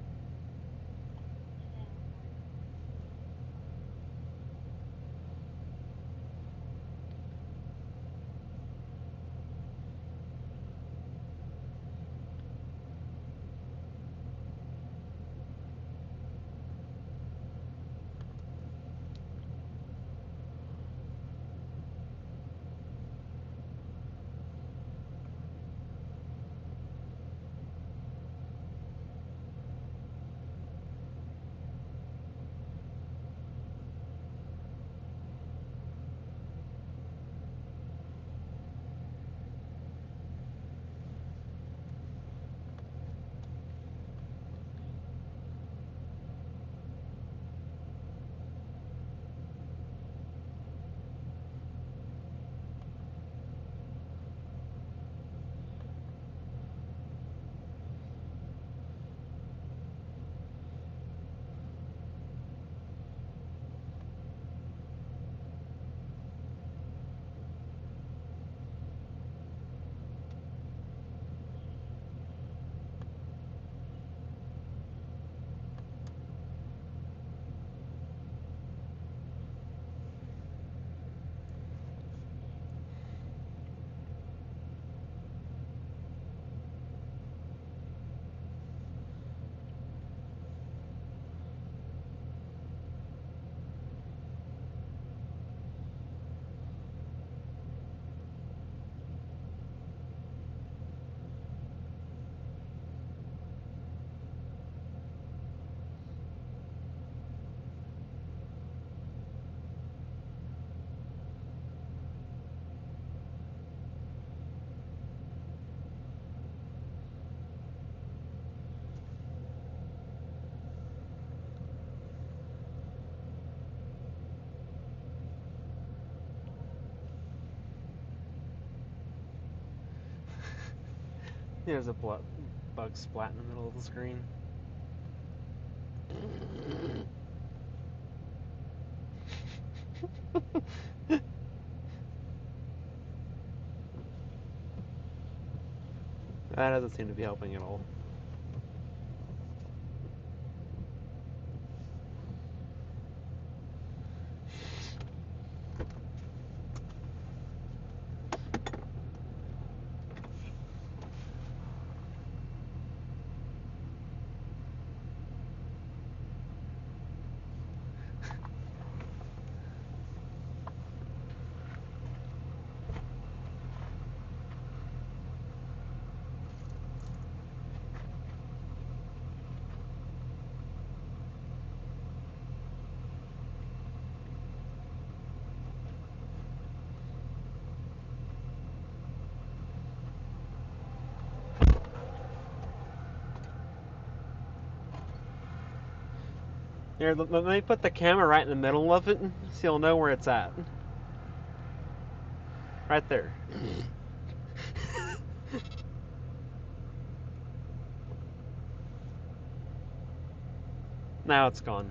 There's a bug splat in the middle of the screen. That doesn't seem to be helping at all. Here, let me put the camera right in the middle of it, so you'll know where it's at. Right there. Now it's gone.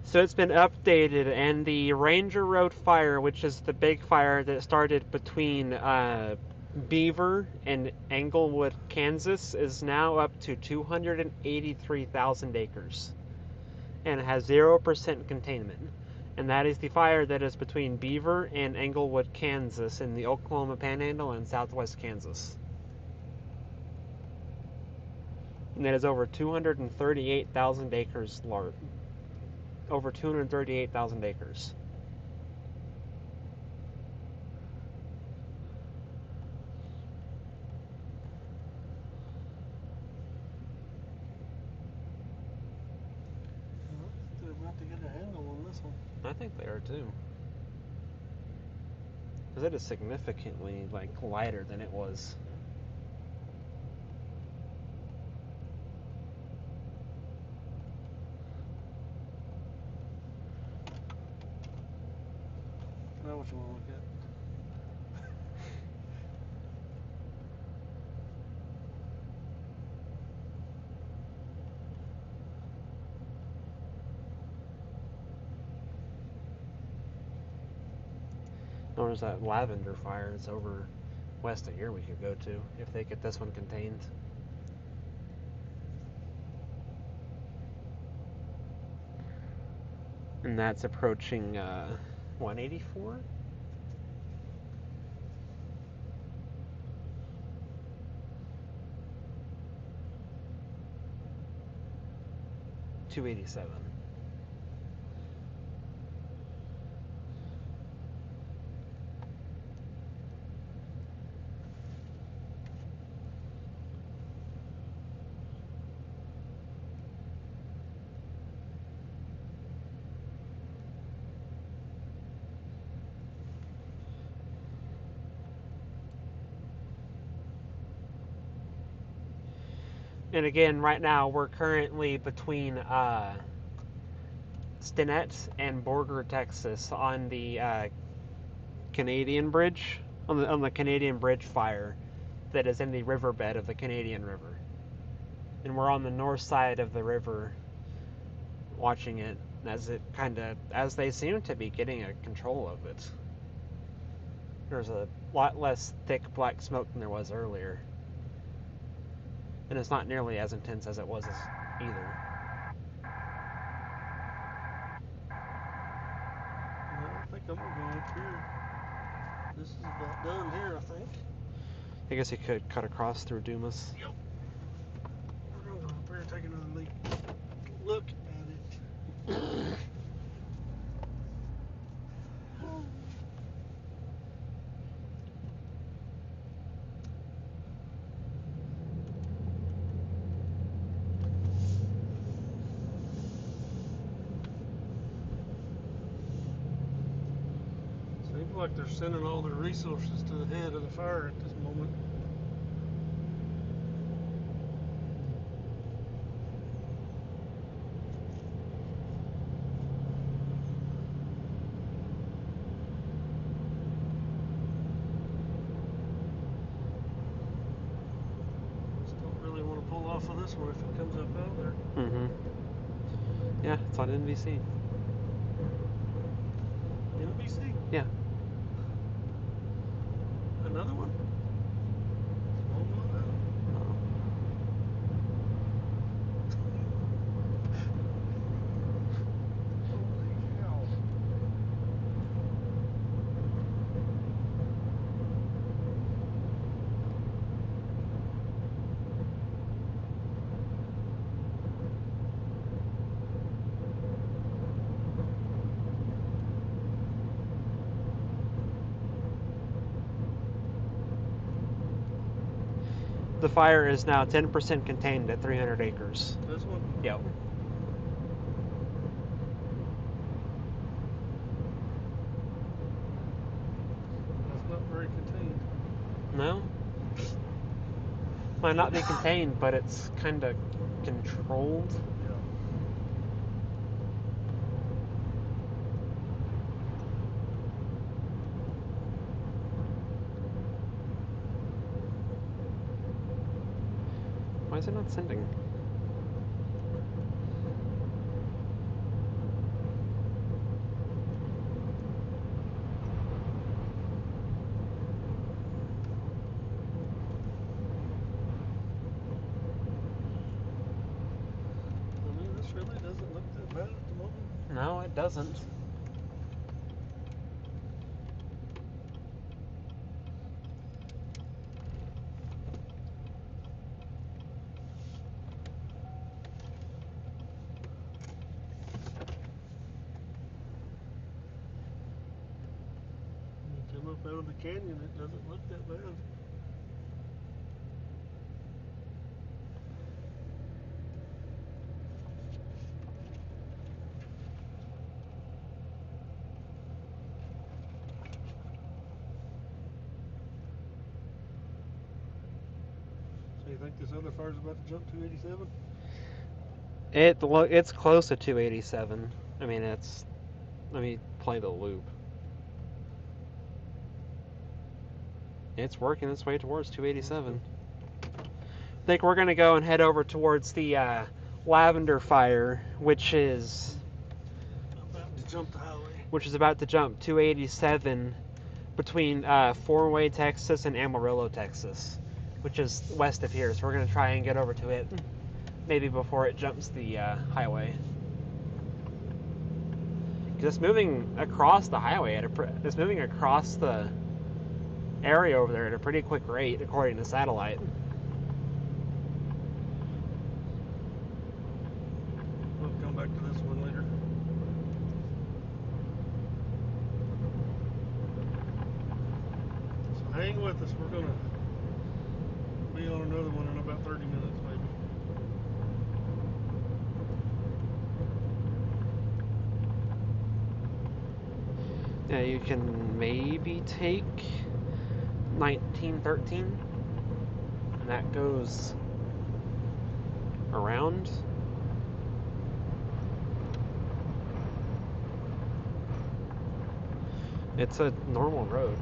So it's been updated, and the Ranger Road fire, which is the big fire that started between Beaver and Englewood, Kansas, is now up to 283,000 acres, and it has 0% containment. And that is the fire that is between Beaver and Englewood, Kansas, in the Oklahoma Panhandle and southwest Kansas. And that is over 238,000 acres large. over 238,000 acres. They're about to get a handle on this one. I think they are too. Because it is significantly lighter than it was. Now what you want to look at? There's that Lavender fire that's over west of here we could go to if they get this one contained. And that's approaching 184? $287. And again, right now we're currently between Stinnett and Borger, Texas, on the Canadian Bridge, on the Canadian Bridge fire that is in the riverbed of the Canadian River. And we're on the north side of the river watching it as they seem to be getting a control of it. There's a lot less thick black smoke than there was earlier. And it's not nearly as intense as it was either. I think I'm gonna go up here. This is about done here, I think. I guess you could cut across through Dumas. Yep. We're gonna go up here and take another look at it. Seems like they're sending all their resources to the head of the fire at this moment. Just don't really want to pull off of this one if it comes up out there. Mm-hmm. Yeah, it's on NBC. NBC? Yeah. Another one? Oh, no. Holy cow. The fire is now 10% contained at 300 acres. This one? Yep. That's not very contained. No? Might not be contained, but it's kind of controlled. Yeah. Why is it not sending? I mean, this really doesn't look that bad at the moment. No, it doesn't. out of the canyon, it doesn't look that bad. So you think this other fire's about to jump 287? It's close to 287. I mean, it's. Let me play the loop. It's working its way towards 287. I think we're gonna go and head over towards the Lavender fire, which is About to jump the highway. about to jump 287 between Four-Way, Texas, and Amarillo, Texas, which is west of here. So we're gonna try and get over to it, maybe before it jumps the highway. It's moving across the highway it's moving across the area over there at a pretty quick rate, according to satellite. We'll come back to this one later. So hang with us. We're gonna be on another one in about 30 minutes, maybe. Yeah, you can maybe take 1913, and that goes around. It's a normal road.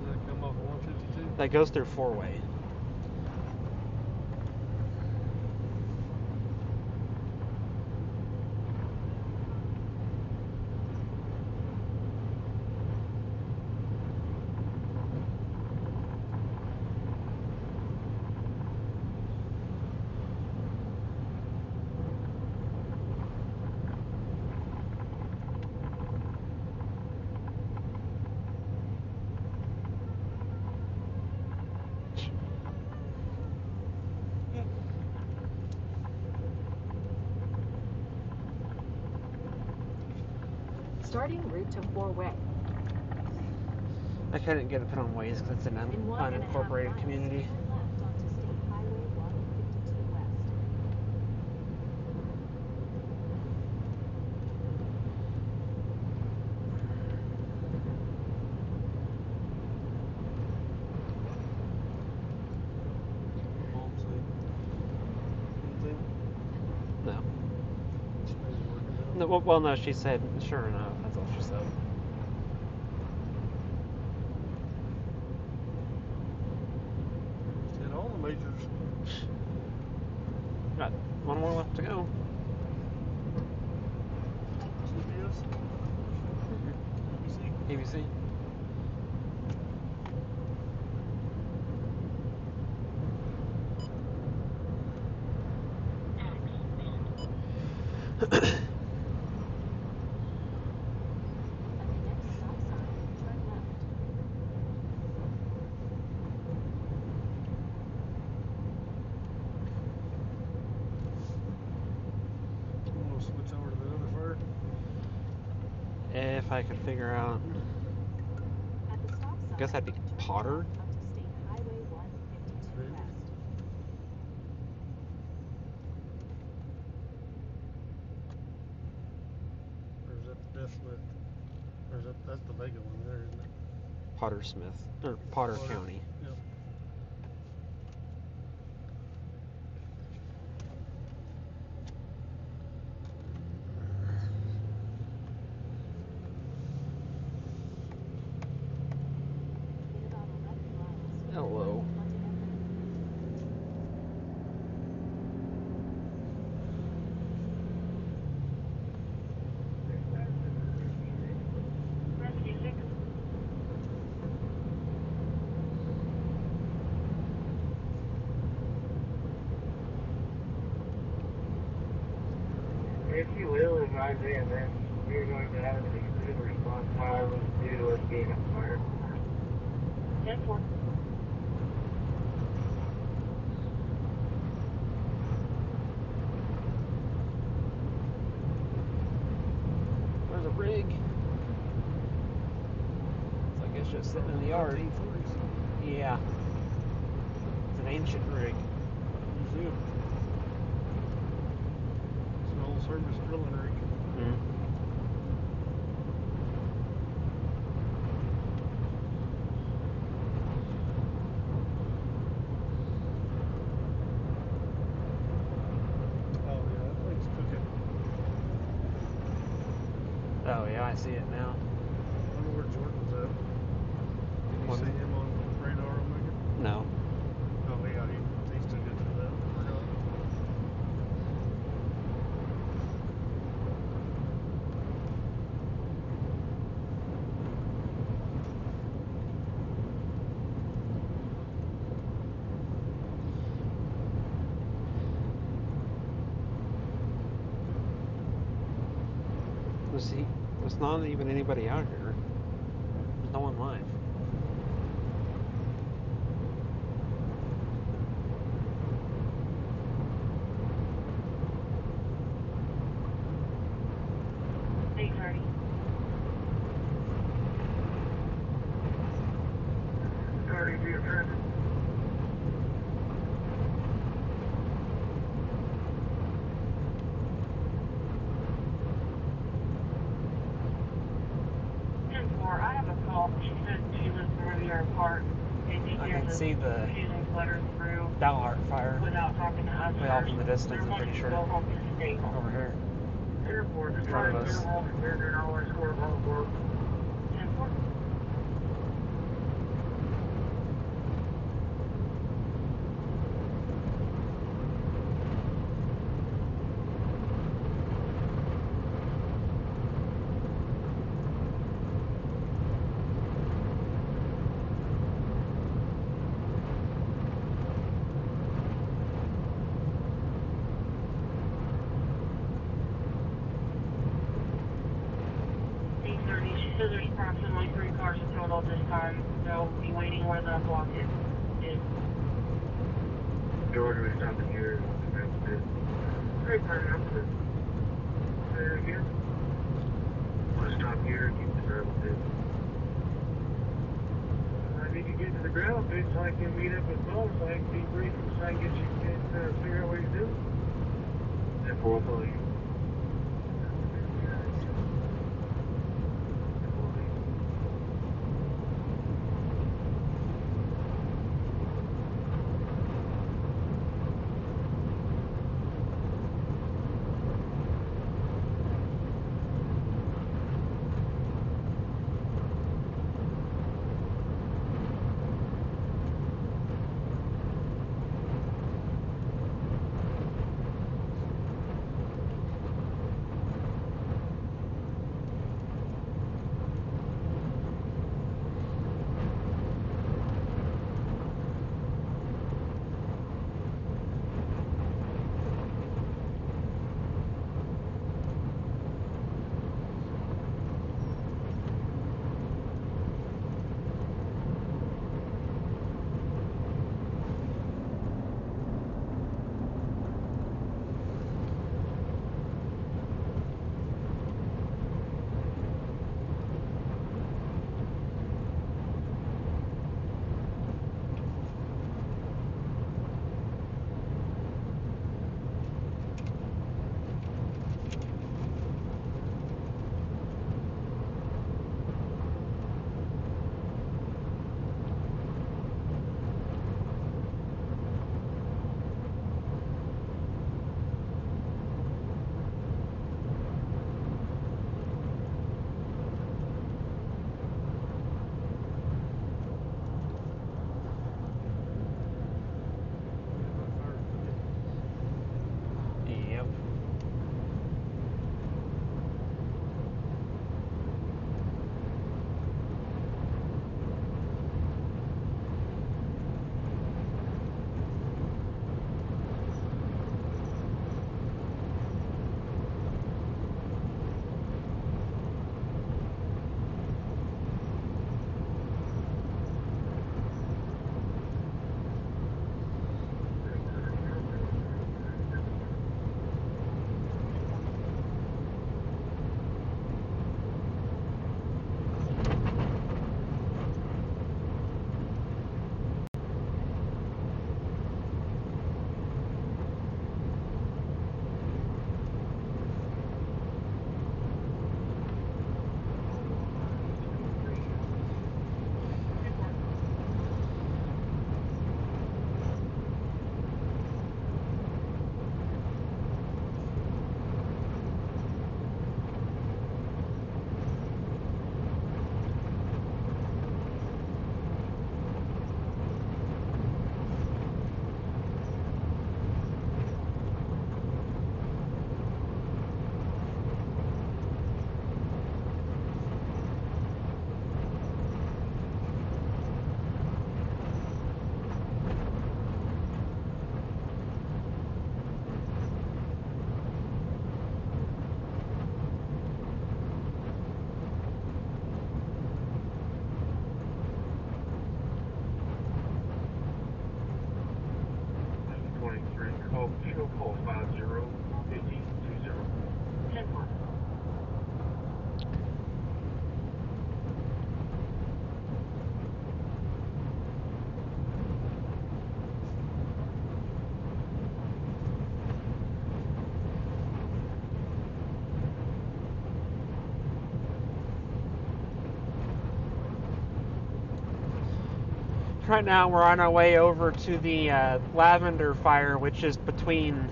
Does that come off of 152? That goes through Four-Way. Starting route to Four-Way. I couldn't get it put on Waze because it's an In 1.5 unincorporated miles, community. turn left onto State Highway 152 West. Mom say anything? No. Maybe working out. No, well, no, she said, sure enough. That's all she said. Hit all the majors. Got one more left to go. CBS. ABC. ABC. At the next stop sign, turn left. I'm gonna switch over to the other fire. If I could figure out. At the stop sign, Guess that'd be turn Potter. left onto State Highway 152 Maybe. West. Or is that the Death Smith? Or is that's the Vega one there, isn't it? Potter Smith. Or Potter Potter. County. Yep. In about 11 miles, turn Hello. right onto Lavender. If you will, advise them that we're going to have an extended response time due to us being on fire. 10-4. rig. It's like it's just sitting in the yard. 1940s. Yeah. It's an ancient rig. Museum. It's an old service drilling rig. Mm. Oh yeah, that thing's cooking. Oh yeah, I see it now. I wonder where Jordan's at. Did you What? see him on radar, Omega? No. Oh yeah, he's too good for that. I forgot. There's not even anybody out here. There's no one live. Starting to your traffic. I have a call. She said she lives in Riviera Park. I can see the letters through Dalhart fire without talking to us. way off in the distance, I'm pretty sure. Go home to state. Over here. Airport is In front of trying to us. get home and they're always score home work. Airport. She says there's approximately 3 cars in total this time. They'll be waiting where the block is. George, we stopped here. Great time, say that again. Want to stop here and keep the gravel pit. I need to get to the gravel pit so I can meet up with Paul so I can debrief him so I can get you figure out what he's doing. Therefore, I'll call you. Right now, we're on our way over to the Lavender fire, which is between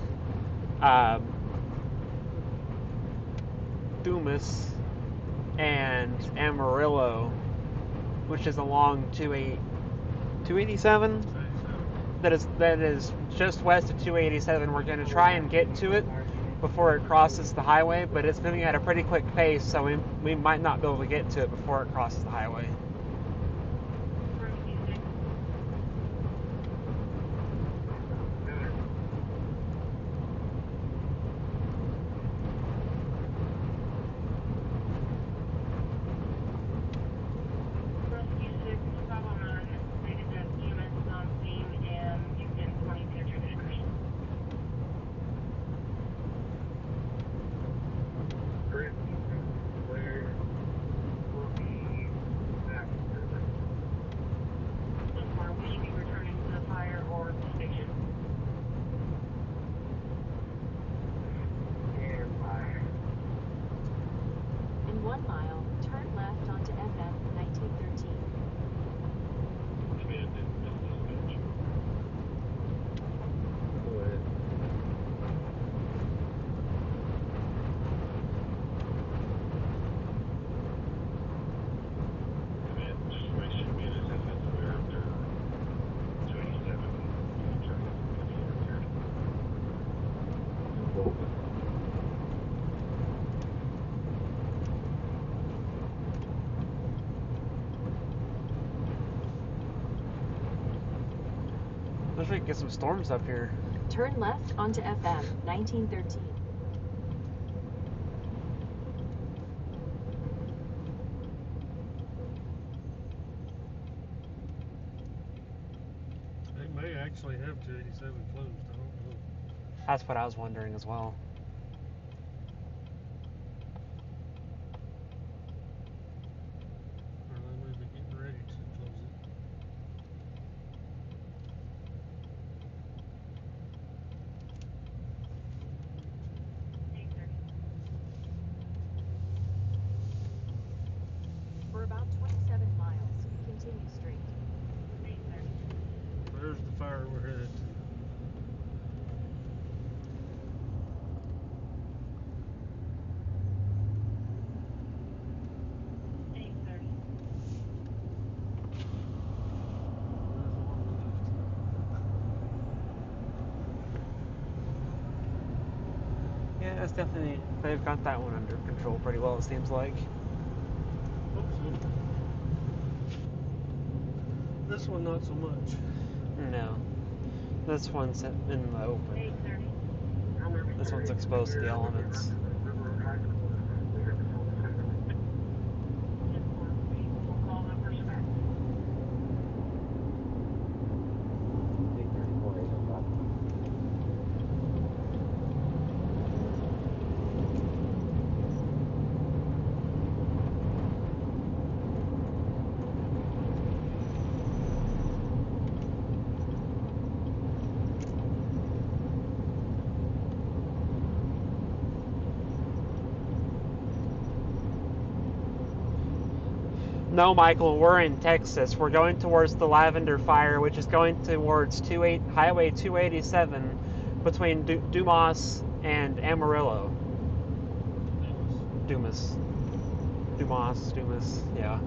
Dumas and Amarillo, which is along 287. That is just west of 287. We're going to try and get to it before it crosses the highway, but it's moving at a pretty quick pace, so we might not be able to get to it before it crosses the highway. In 1 mile, turn left onto FM 1913. Go ahead. Wish we could get some storms up here. Turn left onto FM 1913. They may actually have 287 closed. I don't know. That's what I was wondering as well. Or they may be getting ready to close it. For about 27 miles, continue straight. There's the fire we're headed to. Yeah, it's definitely, they've got that one under control pretty well, it seems like. Hope so. This one, not so much. No. This one's in the open. This one's exposed to the elements. No, Michael, we're in Texas. We're going towards the Lavender fire, which is going towards Highway 287 between Dumas and Amarillo. Dumas, yeah.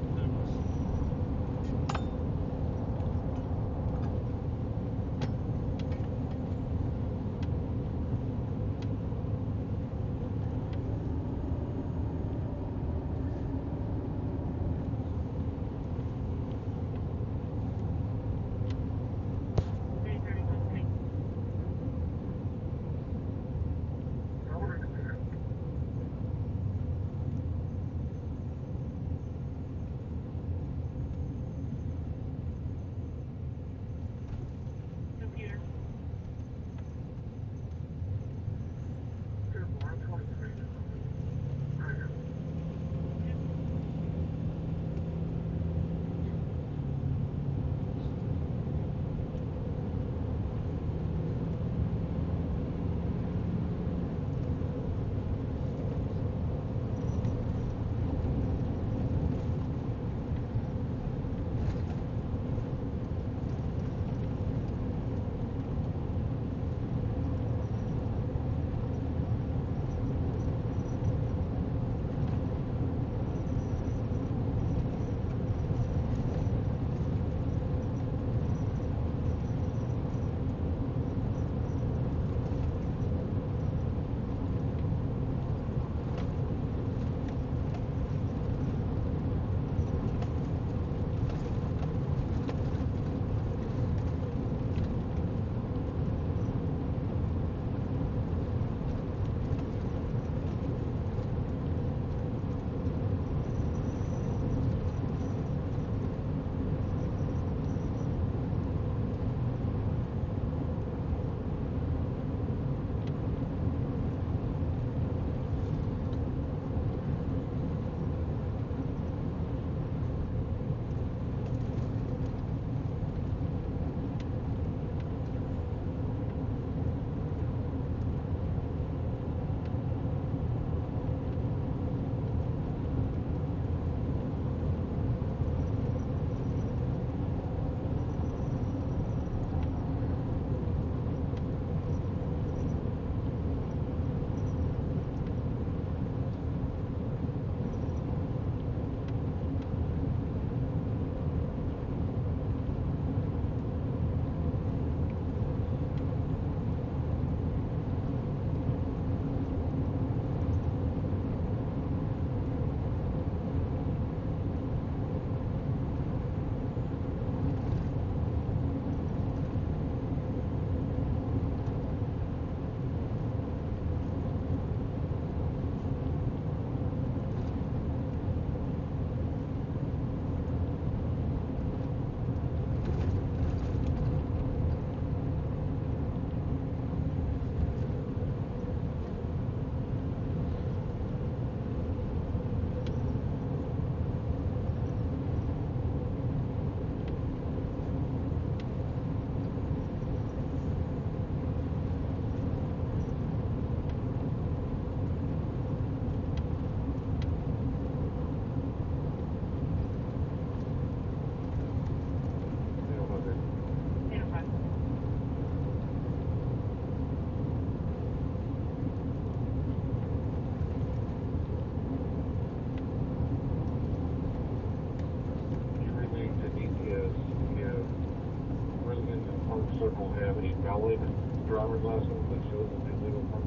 valid driver's license that shows an illegal person.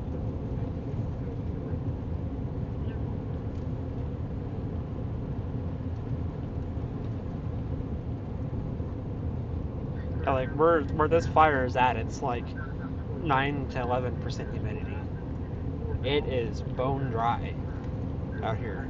Like where this fire is at, it's like 9 to 11% humidity. It is bone dry out here.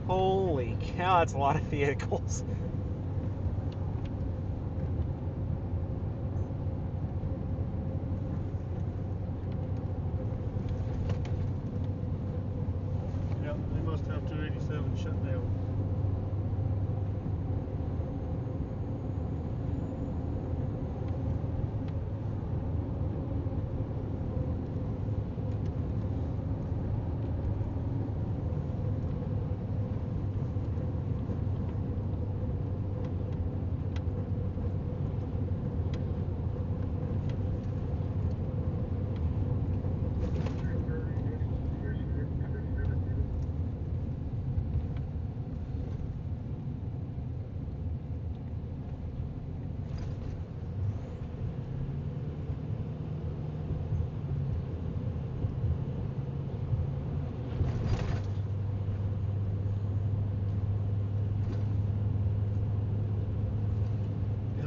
Holy cow, that's a lot of vehicles. Yep, they must have 287 shut down.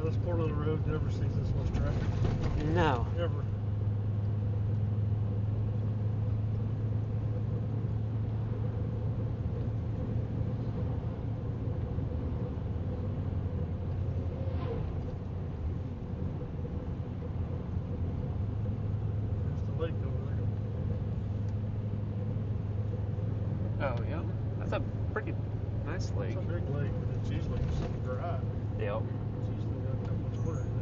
This part of the road never sees this much traffic. No. Ever. There's the lake over there. Oh, yeah. That's a pretty nice lake. It's a big lake, but it's usually dry. Yep. It's usually not that much water in it.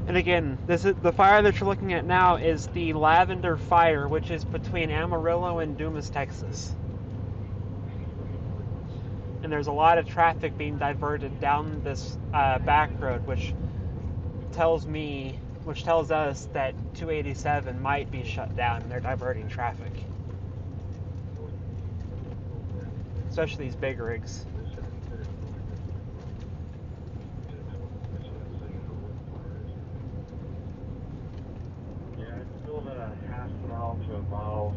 And again, this is the fire that you're looking at now is the Lavender fire, which is between Amarillo and Dumas, Texas. And there's a lot of traffic being diverted down this back road, which tells us that 287 might be shut down, and they're diverting traffic. Especially these big rigs. Yeah, it's still a half mile to a mile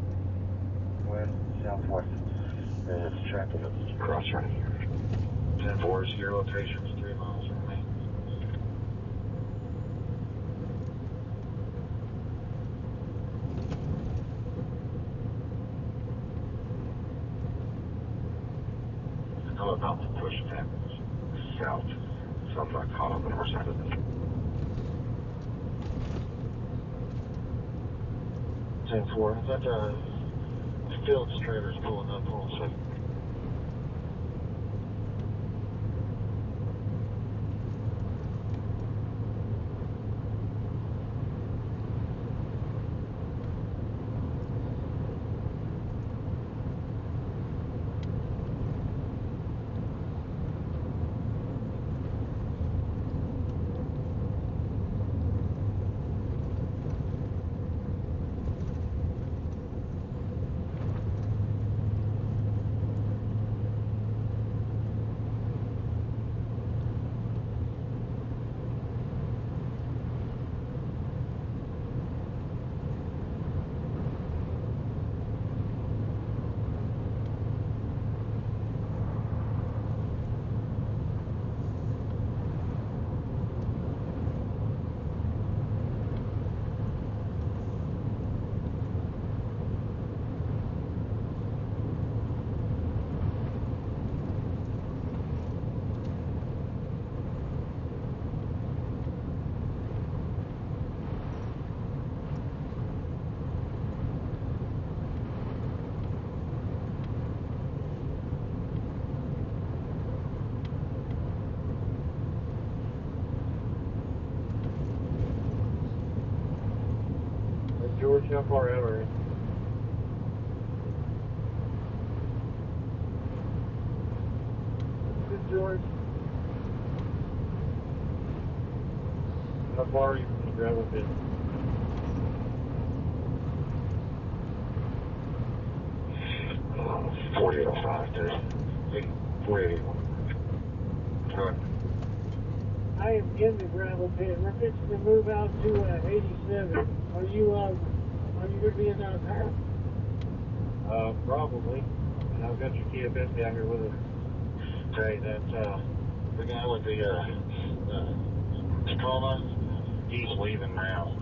west southwest. And it's tracking at the crossroad. 10-4 is your location is 3 miles from me. I'm about to push that south, so I'm not caught on the north side of it. 10-4, I thought Phillips trailer's pulling up also. George, how far out are you? Good, George. How far are you from the gravel pit? Oh, 4805 to 4881. Good. I am in the gravel pit. We're fixing to move out to 87. Are you going to be in that path? Probably. And I've got your TFS down here with us. Okay, that's the guy with the Tacoma. He's leaving now.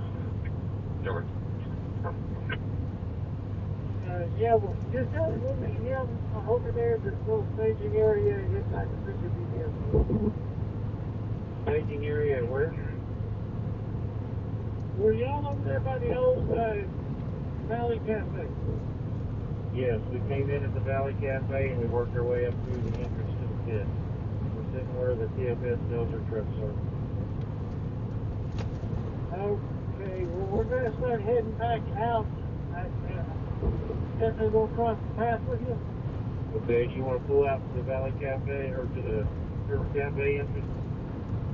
George. Yeah, well, just we'll meet him over there at this little staging area inside the Fisher Museum. Staging area where? Were y'all over there by the old Valley Cafe? Yes, we came in at the Valley Cafe and we worked our way up through the entrance to the pit. We're sitting where the TFS dozer trucks are. Okay, well, we're going to start heading back out. Definitely going to cross the path with you. Okay, do you want to pull out to the Valley Cafe or to the River Cafe entrance?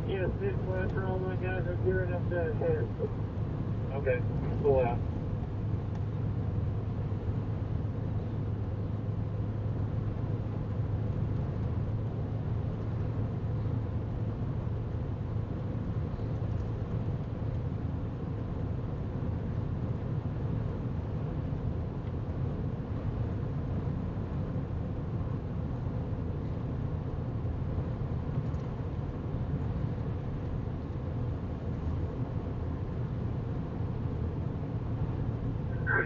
Yes, this one for all my guys are gearing up to head. Okay, pull out.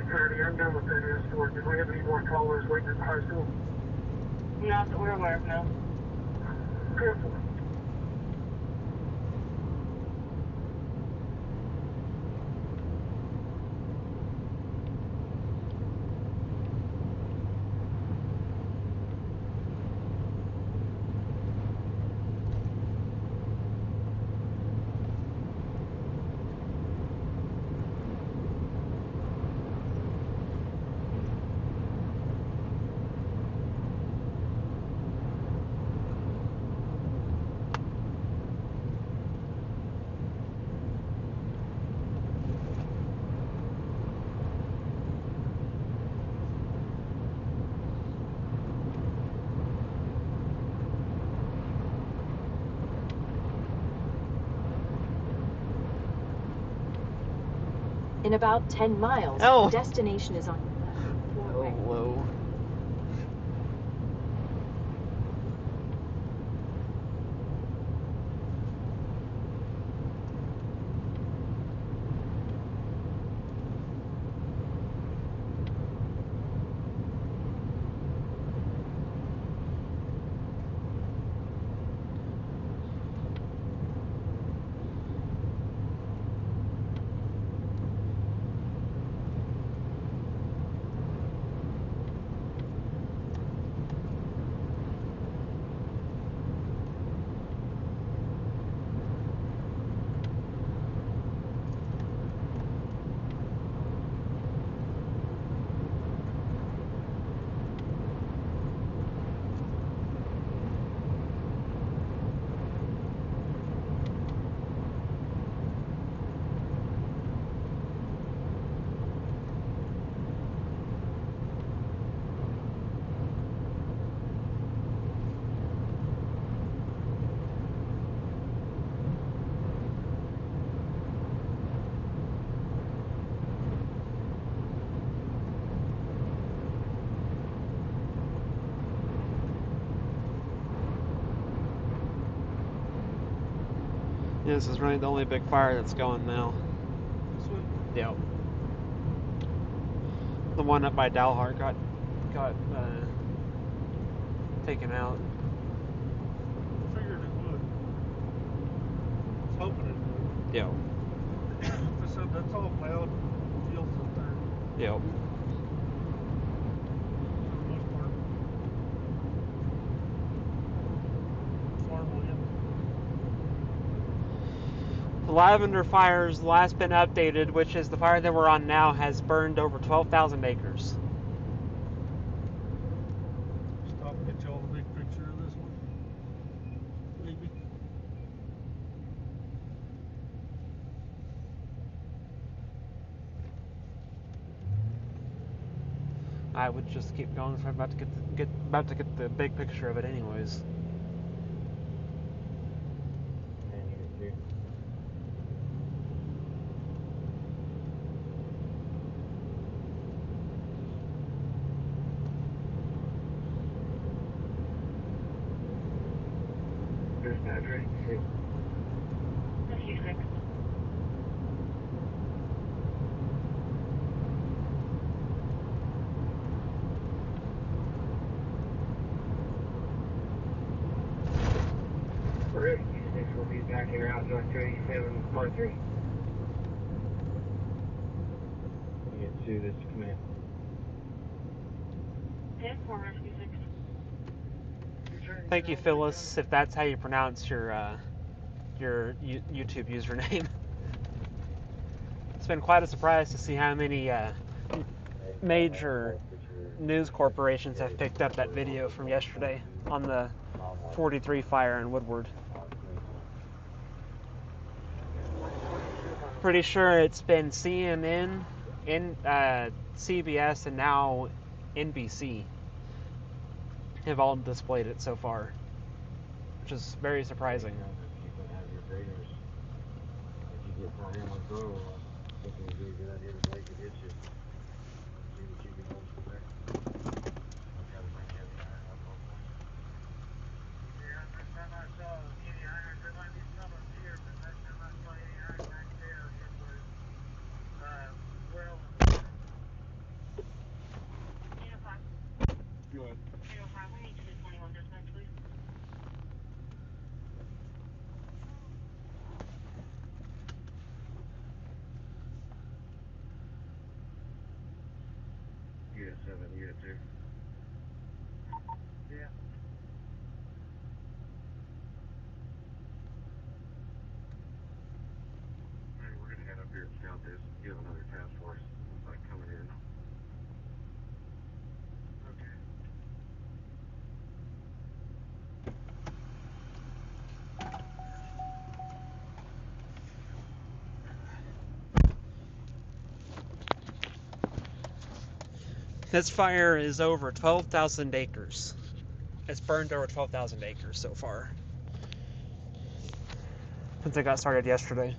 Patty, I'm done with that escort. Did we have any more callers waiting at the high school? Not that we're aware of, no. Careful. In about 10 miles, Oh. destination is on your left. Oh, Four-way. whoa. Yeah, this is really the only big fire that's going now. This one, Yep. The one up by Dalhart got taken out. I figured it would. I was hoping it would. Yep. I said that's all cloud fields up there. Yep. For the most part. Farmland. The Lavender fire's last been updated, which is the fire that we're on now, has burned over 12,000 acres. Stop and get y'all a big picture of this one. Maybe. I would just keep going, so I'm about to get the big picture of it anyways. Dispatcher, 86. 56. Rick, 86 will be back here out North 287, part 3. Unit 2, this is command. 10 for rescue 6. Thank you, Phyllis, if that's how you pronounce your YouTube username. It's been quite a surprise to see how many major news corporations have picked up that video from yesterday on the 43 fire in Woodward. Pretty sure it's been CNN, CBS, and now NBC have all displayed it so far, which is very surprising. You can have your graders. If you get down here on the road, I think it would be a good idea to break the ditches. See what you can hold from there. I've got to bring heavy iron up on that. Yeah, next time I saw any iron, there might be some up here, but next time I saw any iron back there, it was well in the water. 805. Go ahead. 805, we need to do 21 dispatch, please. Unit 7, Unit 2. Yeah. Alright, we're gonna head up here and scout this. You have another task force, looks like coming in. Okay. This fire is over 12,000 acres. It's burned over 12,000 acres so far since it got started yesterday.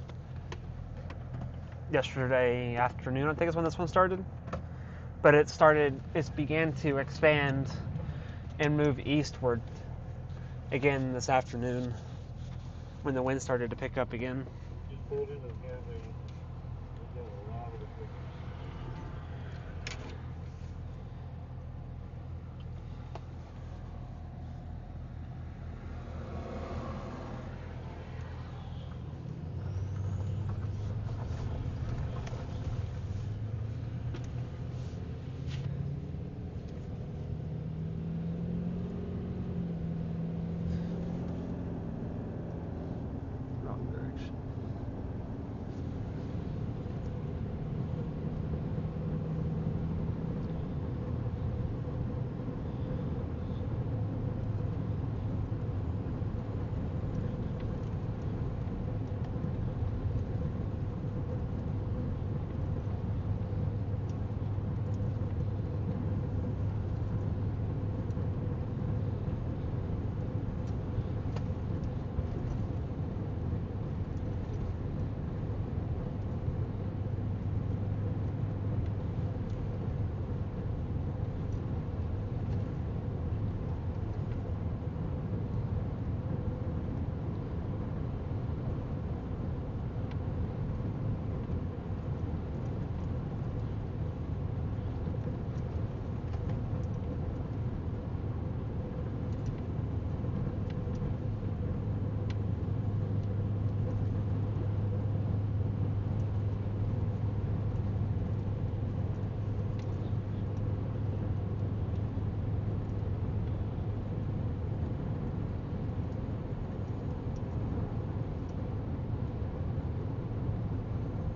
yesterday afternoon, I think is when this one started. But it began to expand and move eastward again this afternoon when the wind started to pick up again. This building has got a lot of equipment. Wrong direction.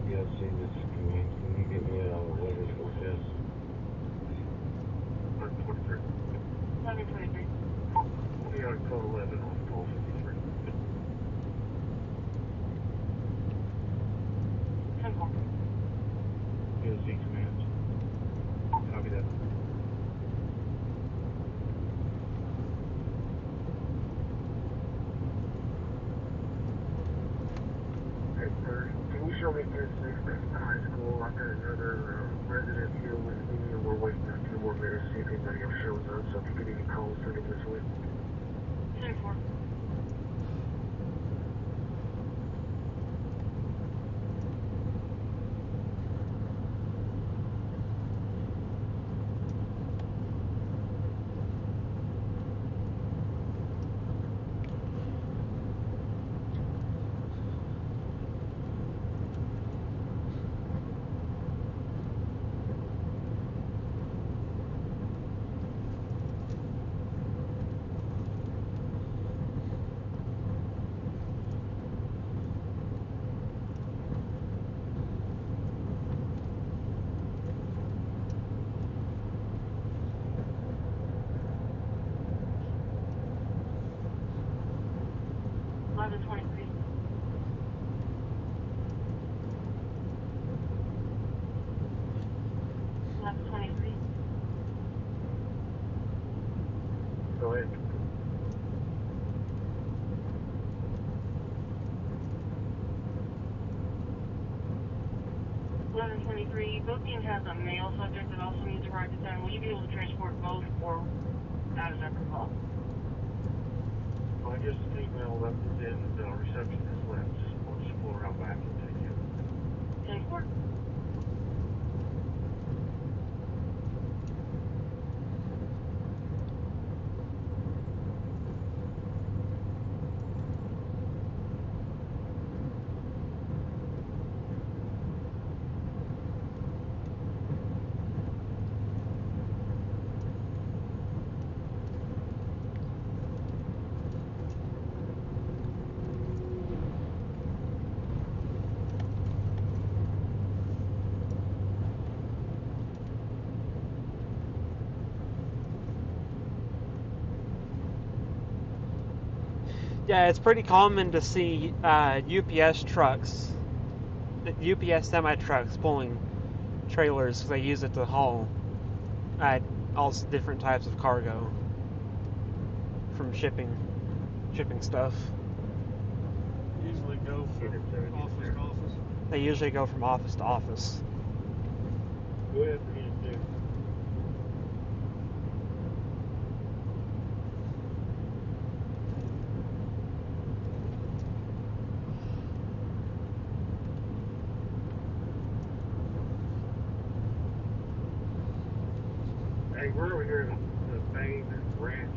Yeah, see this, can you get me a weather forecast? 123. 11:23. We are code 11 on 1253. 10-4. POC command. Copy that. Hey, sir, can you show me 10-6 back to high school? I've got another resident here with me, and we're waiting a few more minutes to see if anybody else shows up. So if you could even call, send them this way. 10-4. Go ahead. Booking has a male subject that also needs a ride to town. Will you be able to transport both, or how does that resolve? I just emailed up in the receptionist left. I'll just pull her out back and take you. 10-4. Yeah, it's pretty common to see UPS trucks, UPS semi trucks pulling trailers because they use it to haul all different types of cargo from shipping stuff. Usually go from office to office. They usually go from office to office. Go ahead for him too. Hey, we're over here at the main ranch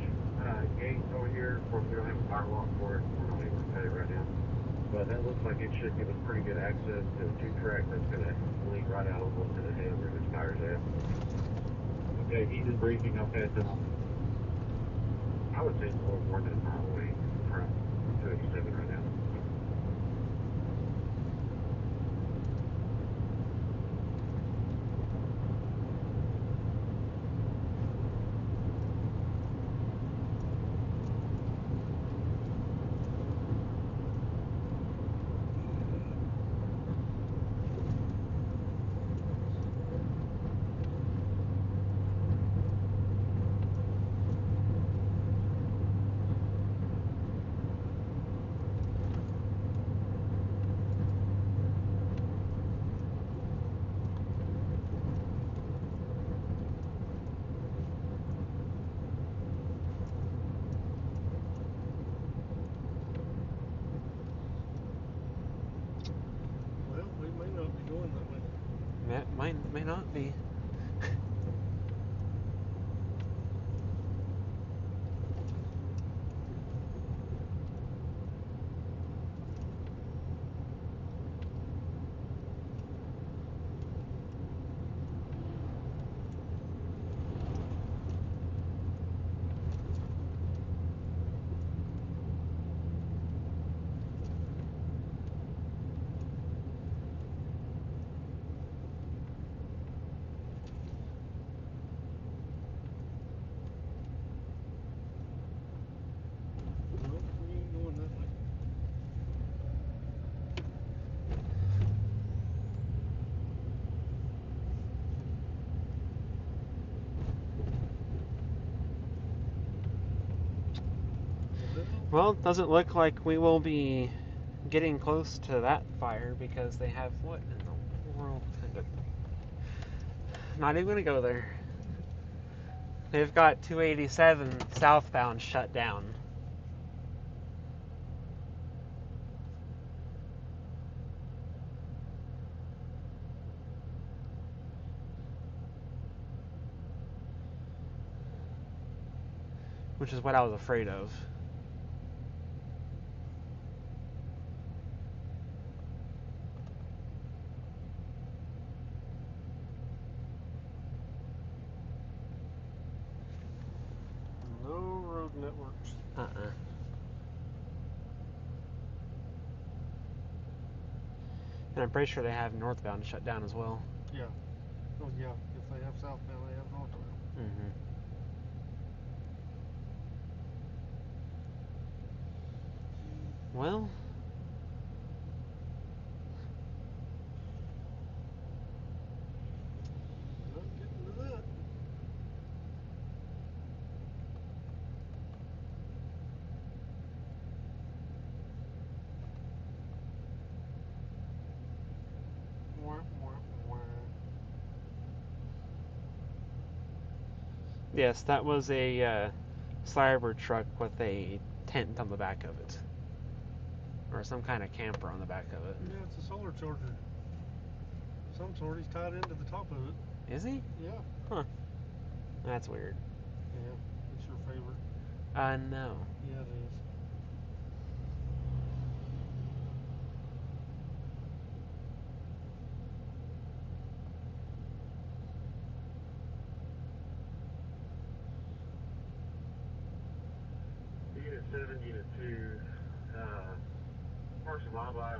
gate over here. Of course, we don't have a firewalk for it. We're not able to cut it right now. But that looks like it should give us pretty good access to the 2-track that's going to lead right out almost to the head where this tire's at. Okay, he's in briefing. I'll pass it on. I would say it's a little more than a mile away from 287 right now. Well, we may not be going that way. May not be. Nope, we ain't going that way. Well, it doesn't look like we will be getting close to that fire because they have what in the world? Not even gonna go there. They've got 287 southbound shut down. Which is what I was afraid of. No road networks. And I'm pretty sure they have northbound shut down as well. Yeah. Oh yeah, if they have southbound, they have northbound. Mm-hmm. Well, Not getting to that. Wah, wah, wah. yes, that was a Cyber truck with a tent on the back of it. Or some kind of camper on the back of it. Yeah, it's a solar charger. Some sort. He's tied into the top of it. Is he? Yeah. That's weird. Yeah. It's your favorite. No. Yeah, it is. Unit 7, Unit 2, Parks and Wildlife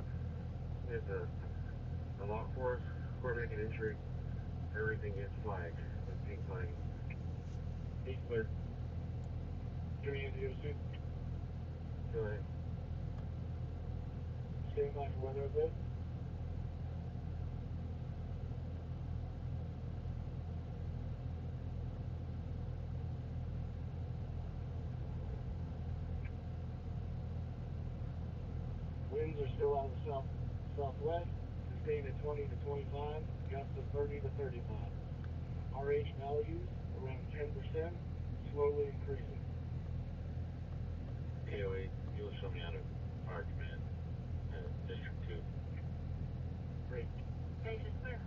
is a lot for us. We're making entry. Everything gets flagged with pink flagging. He's clear. Give me into Unit 2. Go ahead. Stand by for weather update. Winds are still out of the southwest. 15 to 20 to 25, gusts of 30 to 35. RH values around 10%, slowly increasing. KOA, you'll show me out of Fire Command, District 2. Great. Base is clear.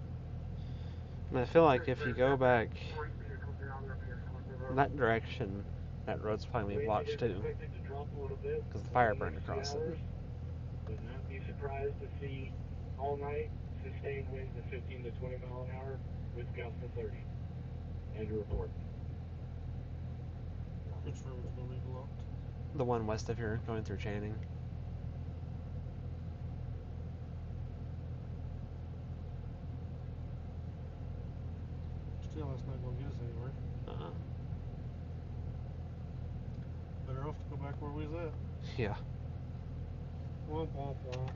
And I feel like if you go back that direction, that road's probably Wind watched is too, expected to drop a little bit because the over fire the burned next few across it. hours. Would not be surprised to see all night sustained winds of 15 to 20 mile an hour with gusts of 30. End report. Which road's gonna be blocked? The one west of here, going through Channing. Still, that's not gonna get us anywhere. Better off to go back where we was at. Yeah. Womp womp womp.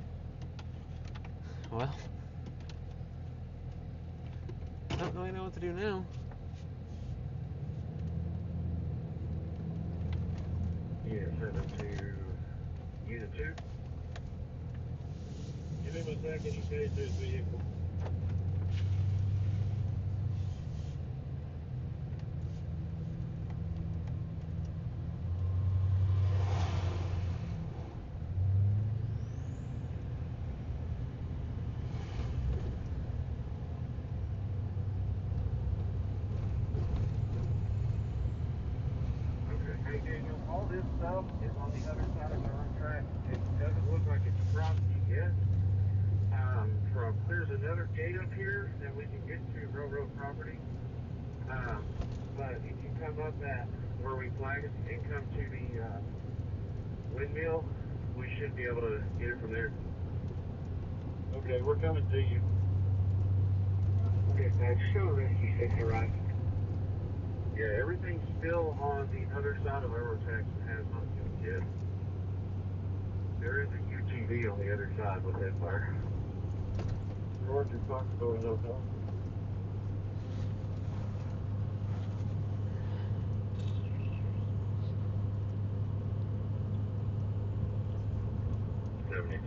Well, I don't really know what to do now. Unit 7 to Unit 2. Give him a second, he's headed to his vehicle. Okay, hey Daniel, all this stuff is on the other side of our track. It doesn't look like it's crossed yet. There's another gate up here that we can get to railroad property. But if you come up at where we flagged and come to the windmill, we should be able to get it from there. Okay, we're coming to you. Okay, that's show rescue 6 arrived. Yeah, everything's still on the other side of railroad tracks and has not moved yet. There is a UTV on the other side with that fire. Roger, Fox going local.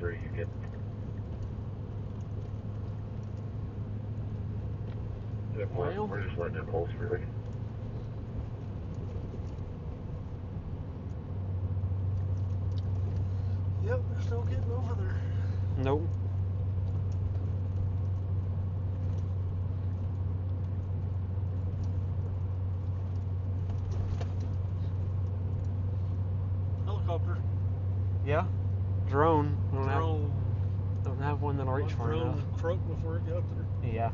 You get. Well. We're just letting it pulse really. Yep, they're still getting over there. Nope. Helicopter. Yeah. Drone. Drone. Don't have one that'll reach far enough. Drone croaked before it got there. Yeah.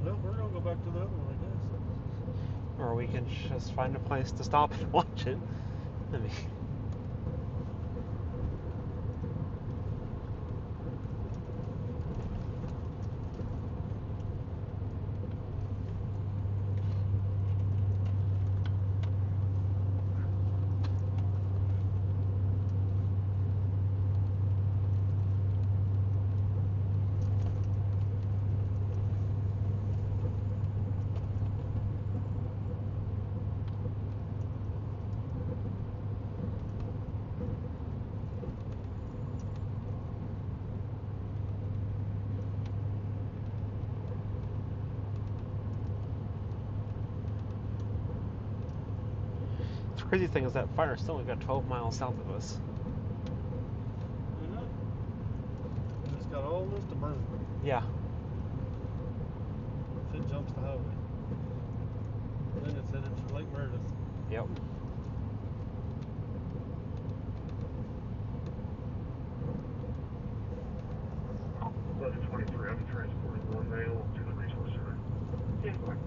Well, we're gonna go back to the other one, I guess. Or we can just find a place to stop and watch it. I mean, the crazy thing is that fire still only got 12 miles south of us. And it's got all this to burn. Yeah. If it jumps the highway. Then it's headed for Lake Meredith. Yep. Level 23, I'm transporting one male to the resource center. Ten four.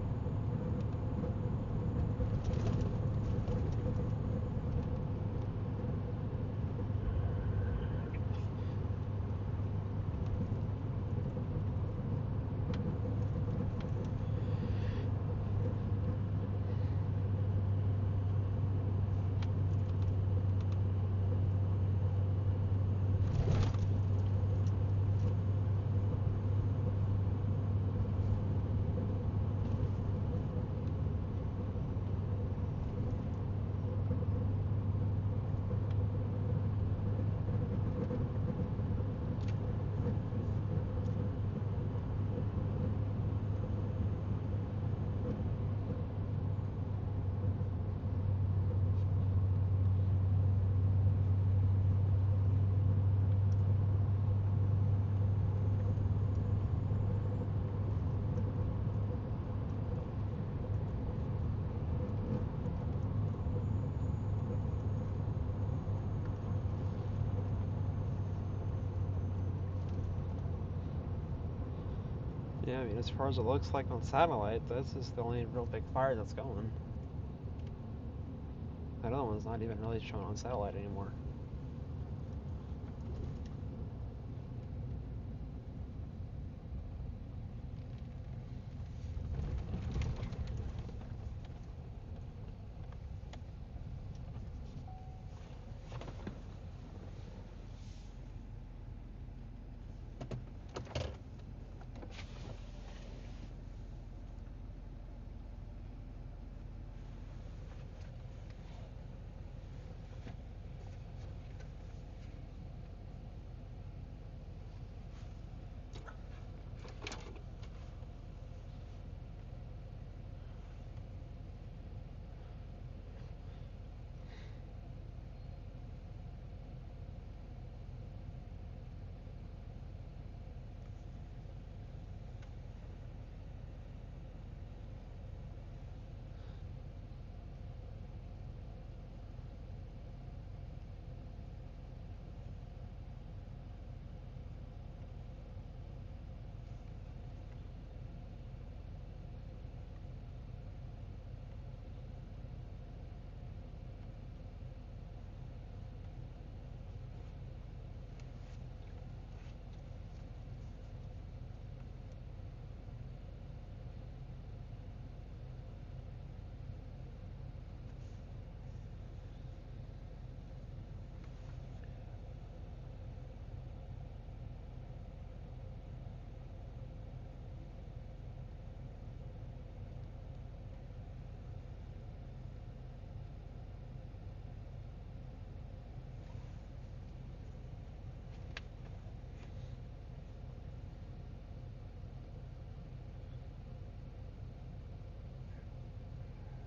Yeah, I mean, as far as it looks like on satellite, this is the only real big fire that's going. That other one's not even really shown on satellite anymore.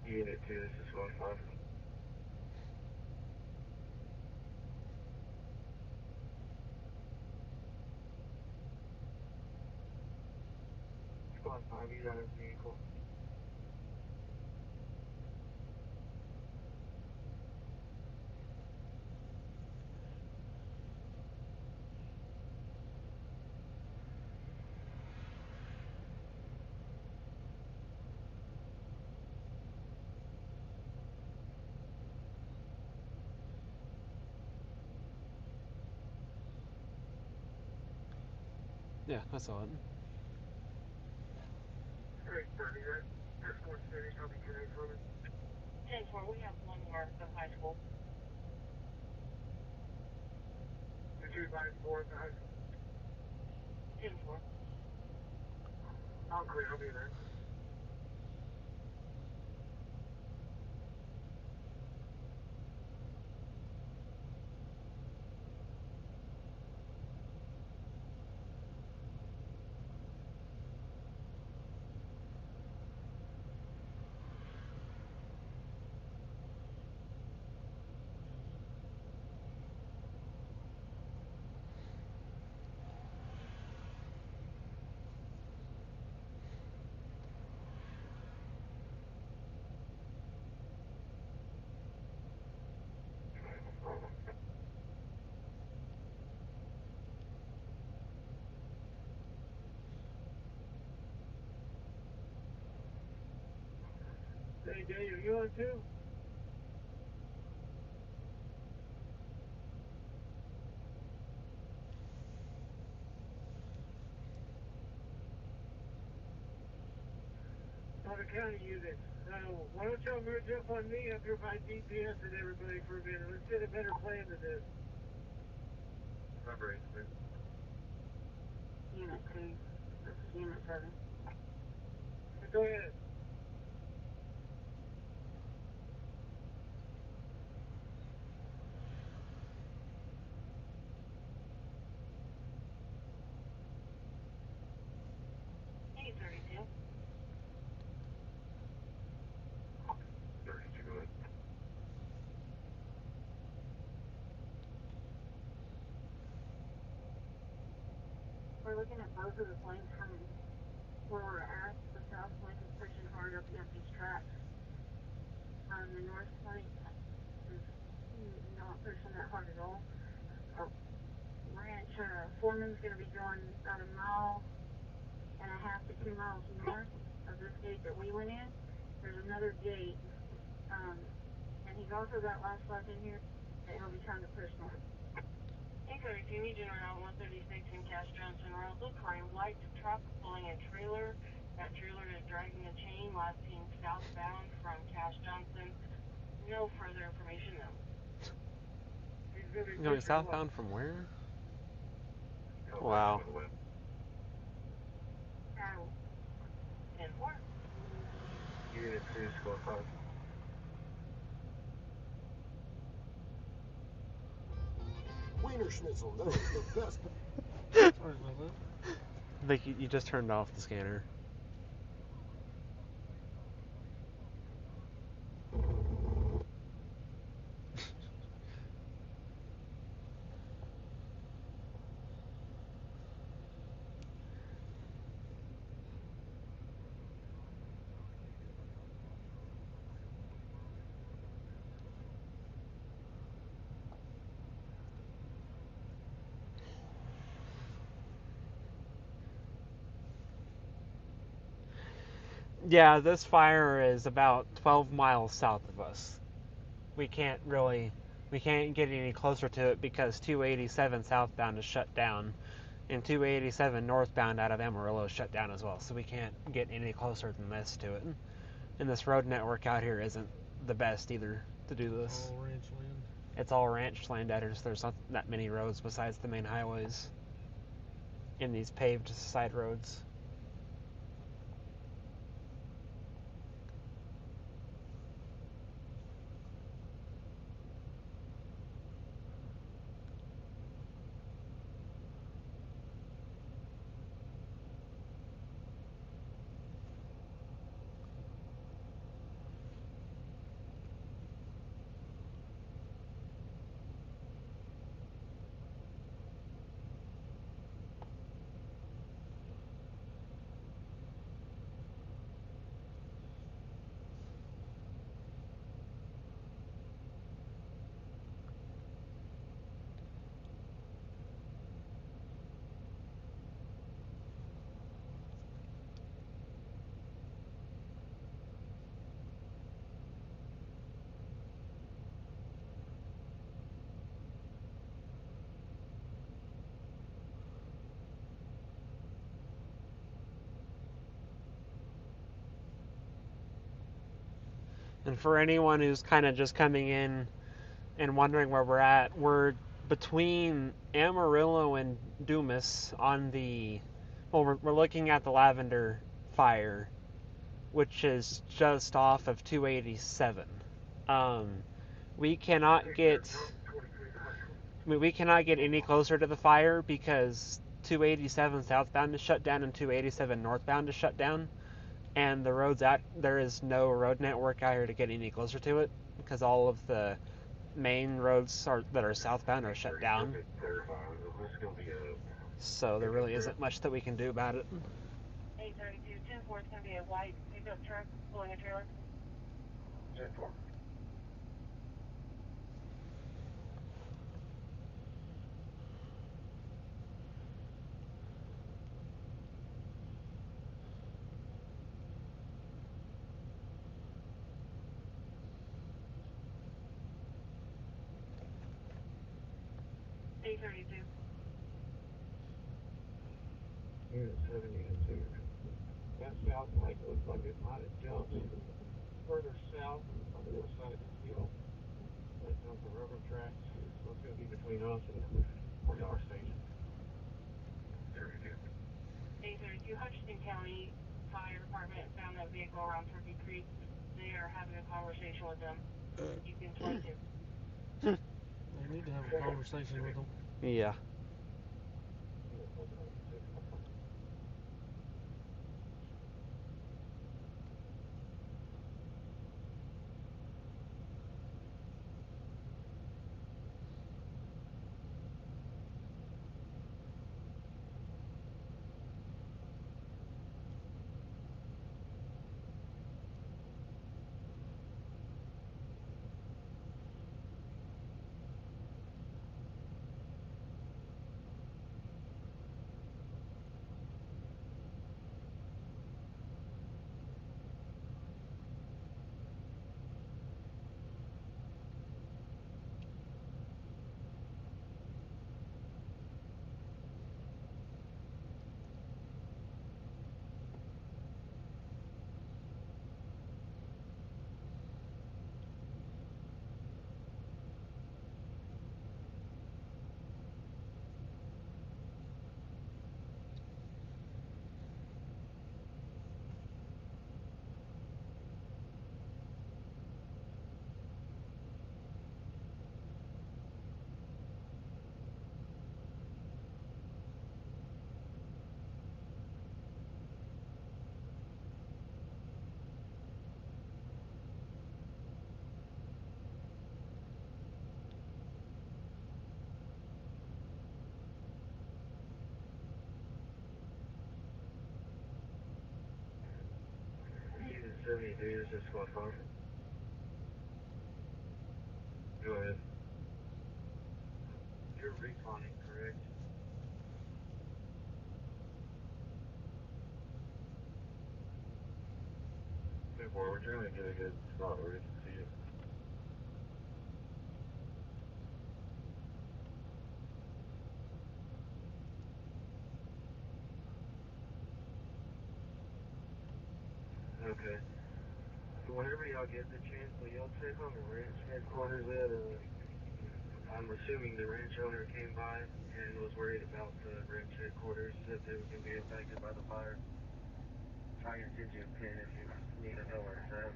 Unit 2, this is 1-5. Squad 5, he's out of his vehicle. Yeah, I saw it. Great, Bernie. That's going steady. Copy 10 for me. 10-4, we have one more at the high school. The 294 at the high school. 10-4. I'll clear. I'll be there. Hey, Daniel, you on too? Powder County units. Why don't y'all merge up on me up here by DPS and everybody for a minute? Let's get a better plan to this. Operates, man. Unit 2. This is Unit 7. Go ahead. Hey, 32. 32, go ahead. We're looking at both of the flames from where we're at. The south flank is pushing hard up against these tracks. The north flank is not pushing that hard at all. Our ranch foreman's going to be going about a mile and a half to 2 miles north of this gate that we went in. There's another gate, and he's also got last slots in here that he'll be trying to push north. Okay, if you need to around 136 in Cass Johnson Road, look for a white truck pulling a trailer. That trailer is dragging a chain, last seen southbound from Cass Johnson. No further information though. He's gonna be Going pushing southbound from where? Wow. Cattle. 10-4. Unit 2, scorecard. Wiener Schnitzel knows the best. Sorry about that. I think you just turned off the scanner. Yeah, this fire is about 12 miles south of us. We can't get any closer to it because 287 southbound is shut down, and 287 northbound out of Amarillo is shut down as well. So we can't get any closer than this to it. And this road network out here isn't the best either to do this. All ranch land. It's all ranch land out here, so there's not that many roads besides the main highways in these paved side roads. And for anyone who's kind of just coming in and wondering where we're between Amarillo and Dumas on the, well, we're looking at the Lavender fire, which is just off of 287. We cannot get, we cannot get any closer to the fire because 287 southbound is shut down and 287 northbound is shut down. And the roads out there is no road network out here to get any closer to it because all of the main roads that are southbound are shut down. So there really isn't much that we can do about it. 832, 10-4 is going to be a white pickup truck pulling a trailer. 10-4. Unit 72. That south light looks like it might have jumped further south on the other side of this hill. That jumped the railroad tracks. So it's going to be between us and $40 station. 832, Hutchinson County Fire Department found that vehicle around Turkey Creek. They are having a conversation with them. You can 22. They need to have a conversation with them. Yeah. 173, this is squad 5. Go ahead. You're respawning, correct? 10-4, we're trying to get a good spot where we can see it. Okay. So whenever y'all get the chance, will y'all check on the ranch headquarters at, I'm assuming the ranch owner came by and was worried about the ranch headquarters, that they were going to be impacted by the fire. I can send you a pin if you need to know where it's at.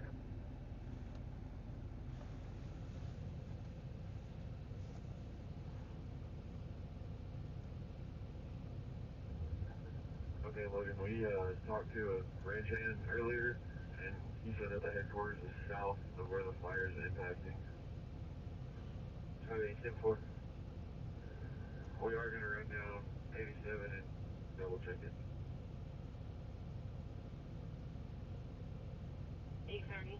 Okay, Logan, we talked to a ranch hand earlier, and he said that the headquarters is south of where the fire is impacting. Okay, 10-4. We are going to run down 87 and double check it. 8:30.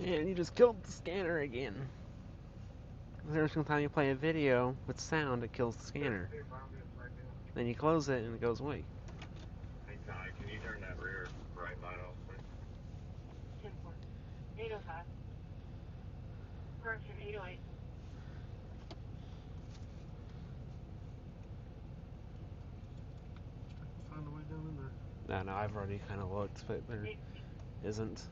And you just killed the scanner again. Every single time you play a video with sound, it kills the scanner. Then you close it and it goes away. Hey, Ty, can you turn that rear right light off, please? 10-4. 8:05. Correction, 8:08. Find a way down in there. No, I've already kind of looked, but there isn't.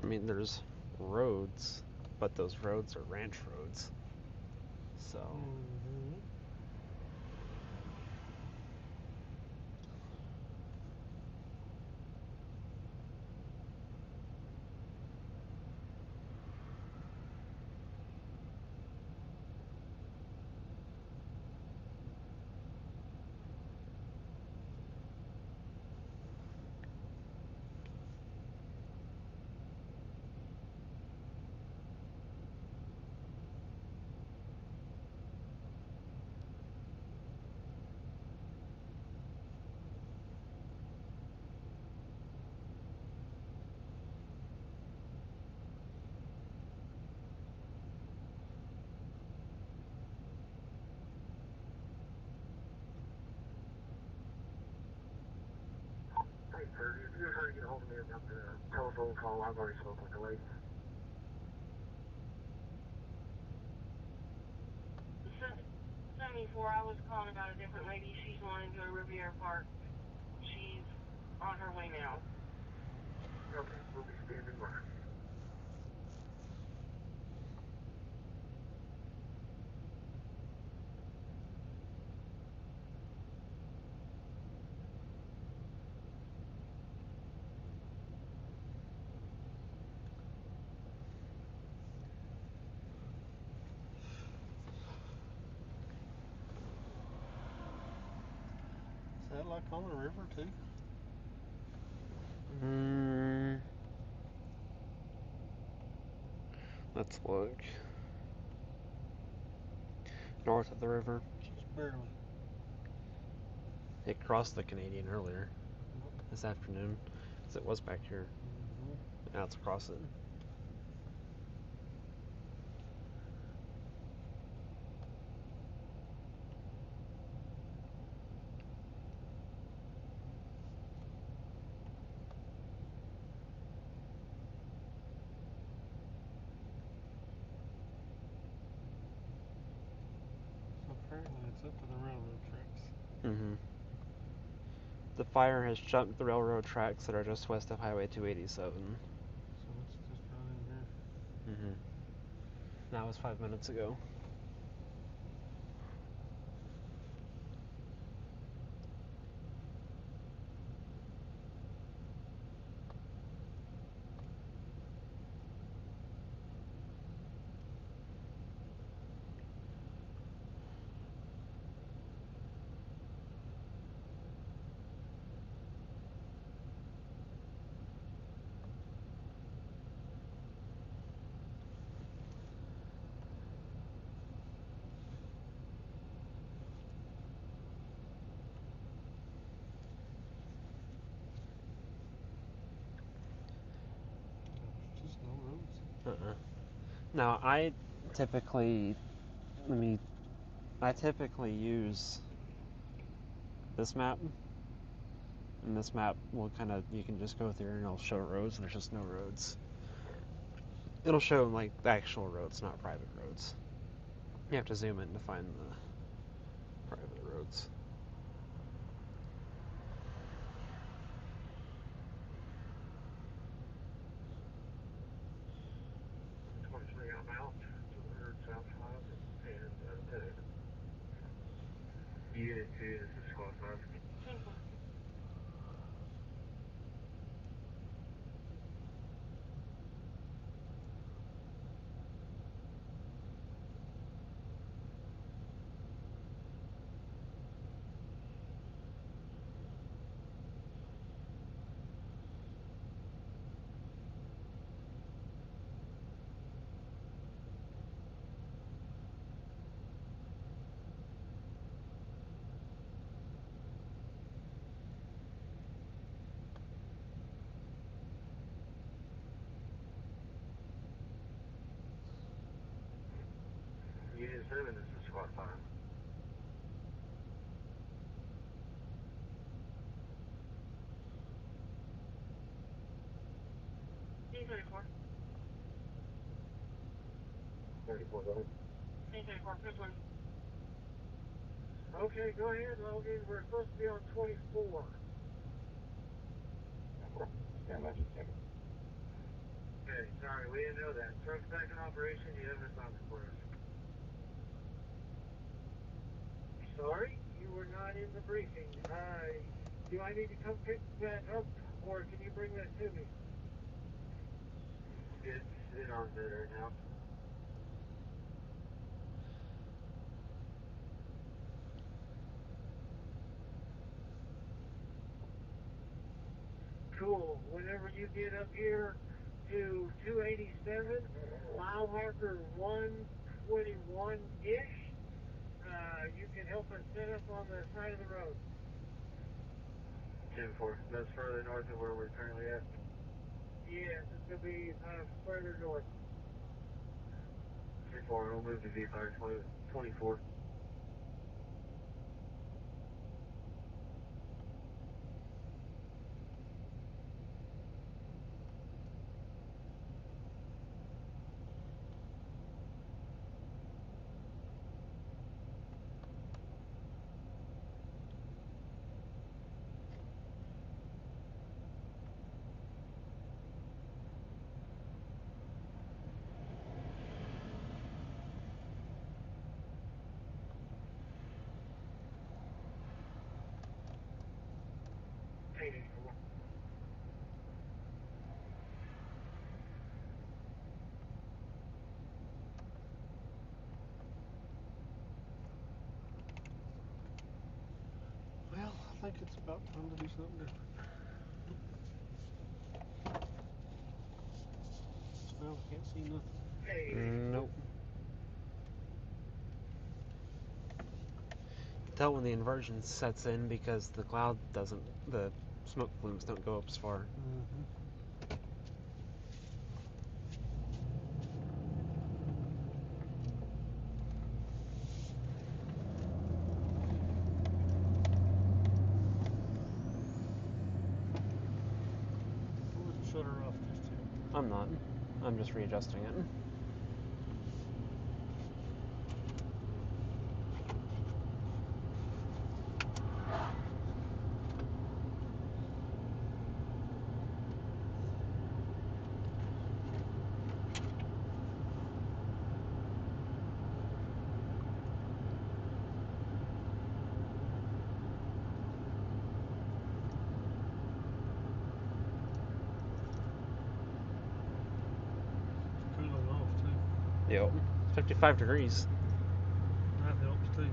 I mean, there's roads, but those roads are ranch roads. So, Hey, sir, if you're trying to get a hold of me about the telephone call, I've already spoken with the lady. 74, I was calling about a different lady. She's wanting to go to Riviera Park. She's on her way now. Okay, we'll be standing by. Is that like on the river too? let's look. north of the river. Just barely. It crossed the Canadian earlier this afternoon, because it was back here. Mm-hmm. Now it's across it. So apparently it's up to the railroad tracks. Mm-hmm. The fire has jumped the railroad tracks that are just west of Highway 287. So it's just right in here. Mm-hmm. That was 5 minutes ago. There's just no roads. Now, I typically use this map, and this map will you can just go through and it'll show roads, and there's just no roads. It'll show like the actual roads, not private roads. You have to zoom in to find the private roads. Unfortunately, I'm out to the herd south 5 and dead. Unit 2, this is squad 5. Unit 7, this is squad 5. D34. 34, go ahead. D34, good one. Okay, go ahead, Logan. We're supposed to be on 24. Yeah, that's a second. Okay, sorry, we didn't know that. Truck's back in operation. Do you have an assignment for us? Sorry, you were not in the briefing. Do I need to come pick that up, or can you bring that to me? It's in our bed right now. Cool. Whenever you get up here to 287, mile marker 121-ish, you can help us set up on the side of the road. 10-4. That's further north of where we're currently at? Yes, it's going to be further north. 10-4, we'll move to V5 24. Well, I think it's about time to do something different. Well, I can't see nothing. Nope. tell when the inversion sets in because the smoke plumes don't go up as far. Mm-hmm. Shut her off just yet. I'm not. I'm just readjusting it. Cooling off too. Yep. 55 degrees. That helps too.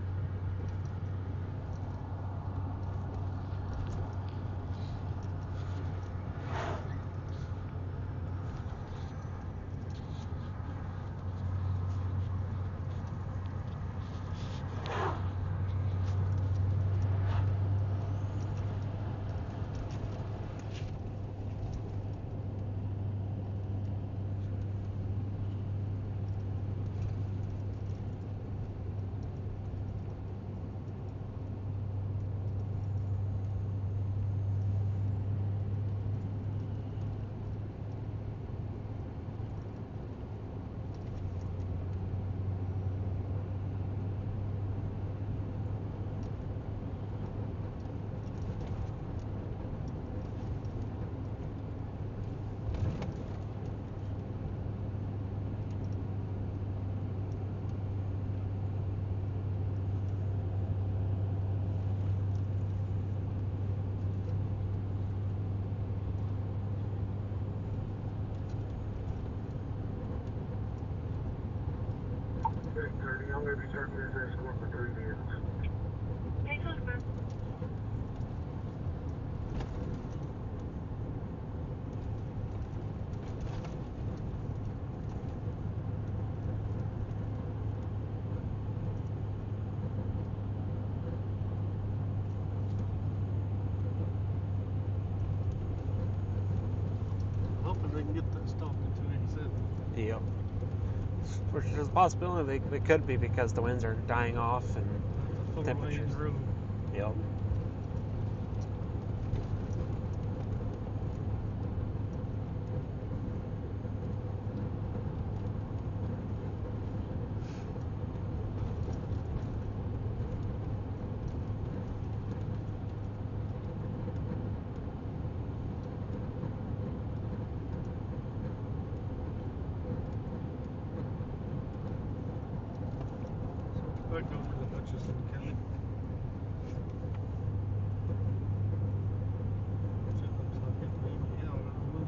I'm going to be taking this escort for 3 minutes. Hey, Susan. Hoping they can get that stopped at 287. Yep. Which is a possibility they could be because the winds are dying off and That's a 4 temperatures. lanes road. Yep. Back over to Hutchinson County. Which it looks like it may be out, I don't know.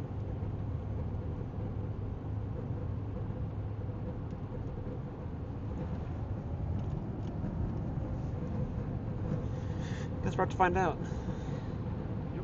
Guess we're about to find out. Yep.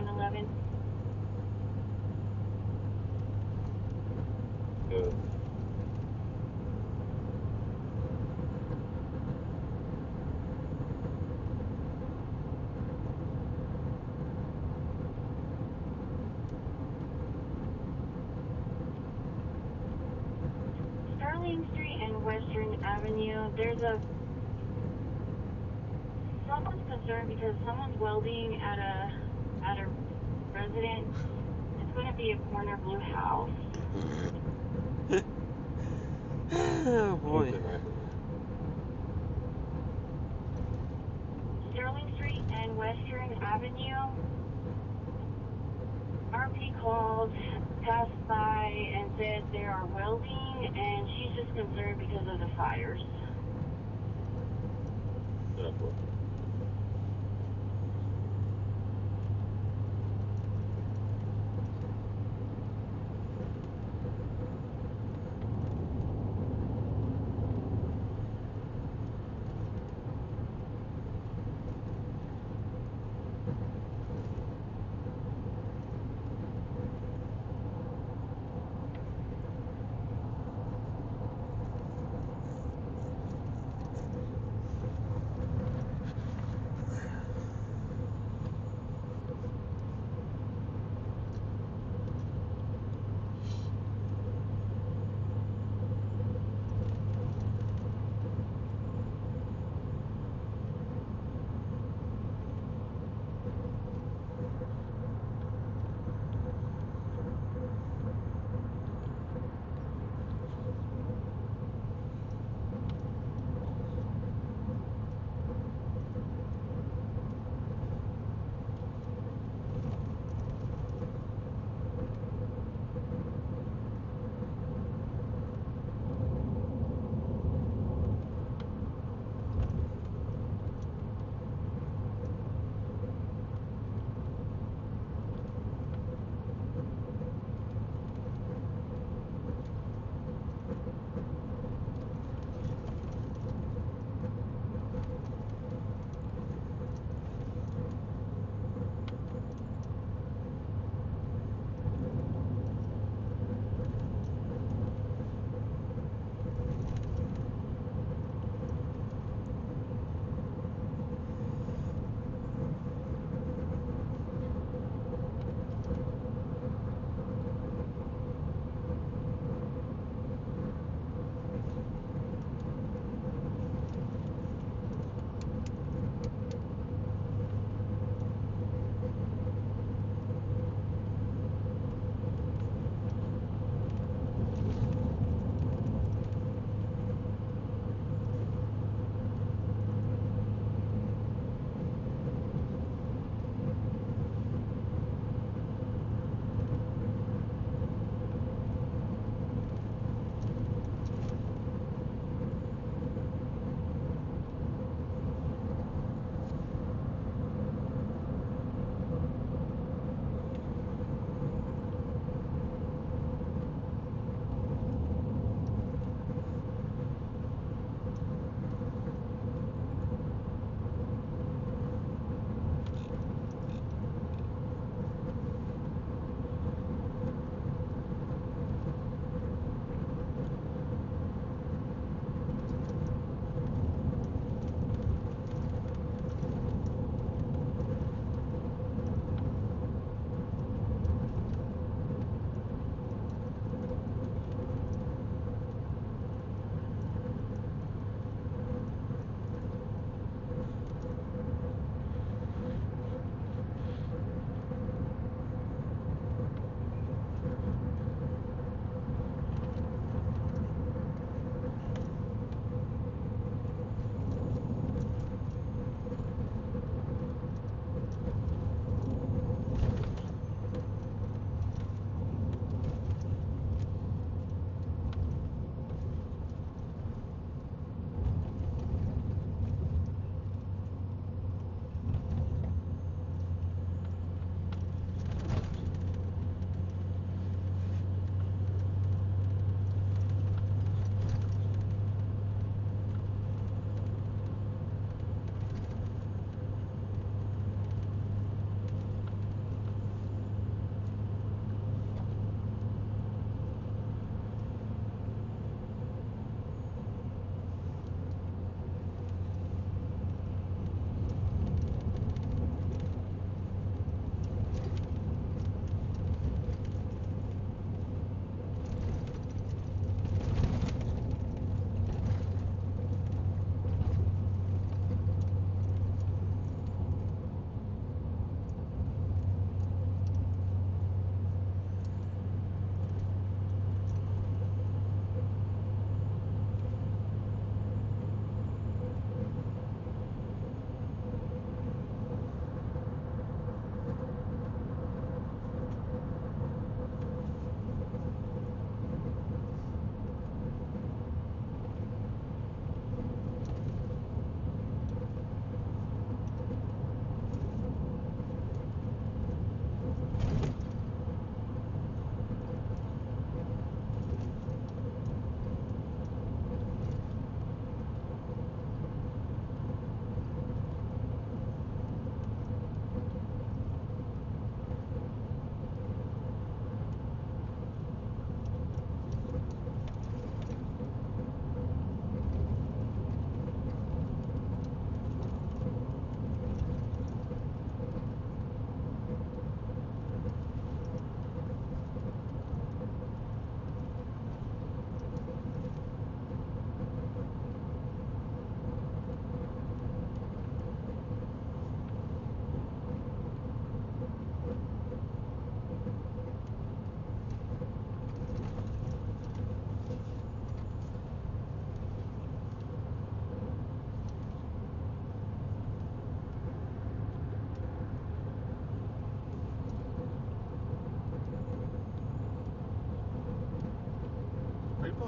111. Good. Sterling Street and Western Avenue, someone's concerned because someone's welding at a residence. It's going to be a corner blue house. Oh boy. Anything happened? Sterling Street and Western Avenue. RP called, passed by, and said they are welding, and she's just concerned because of the fires. Okay.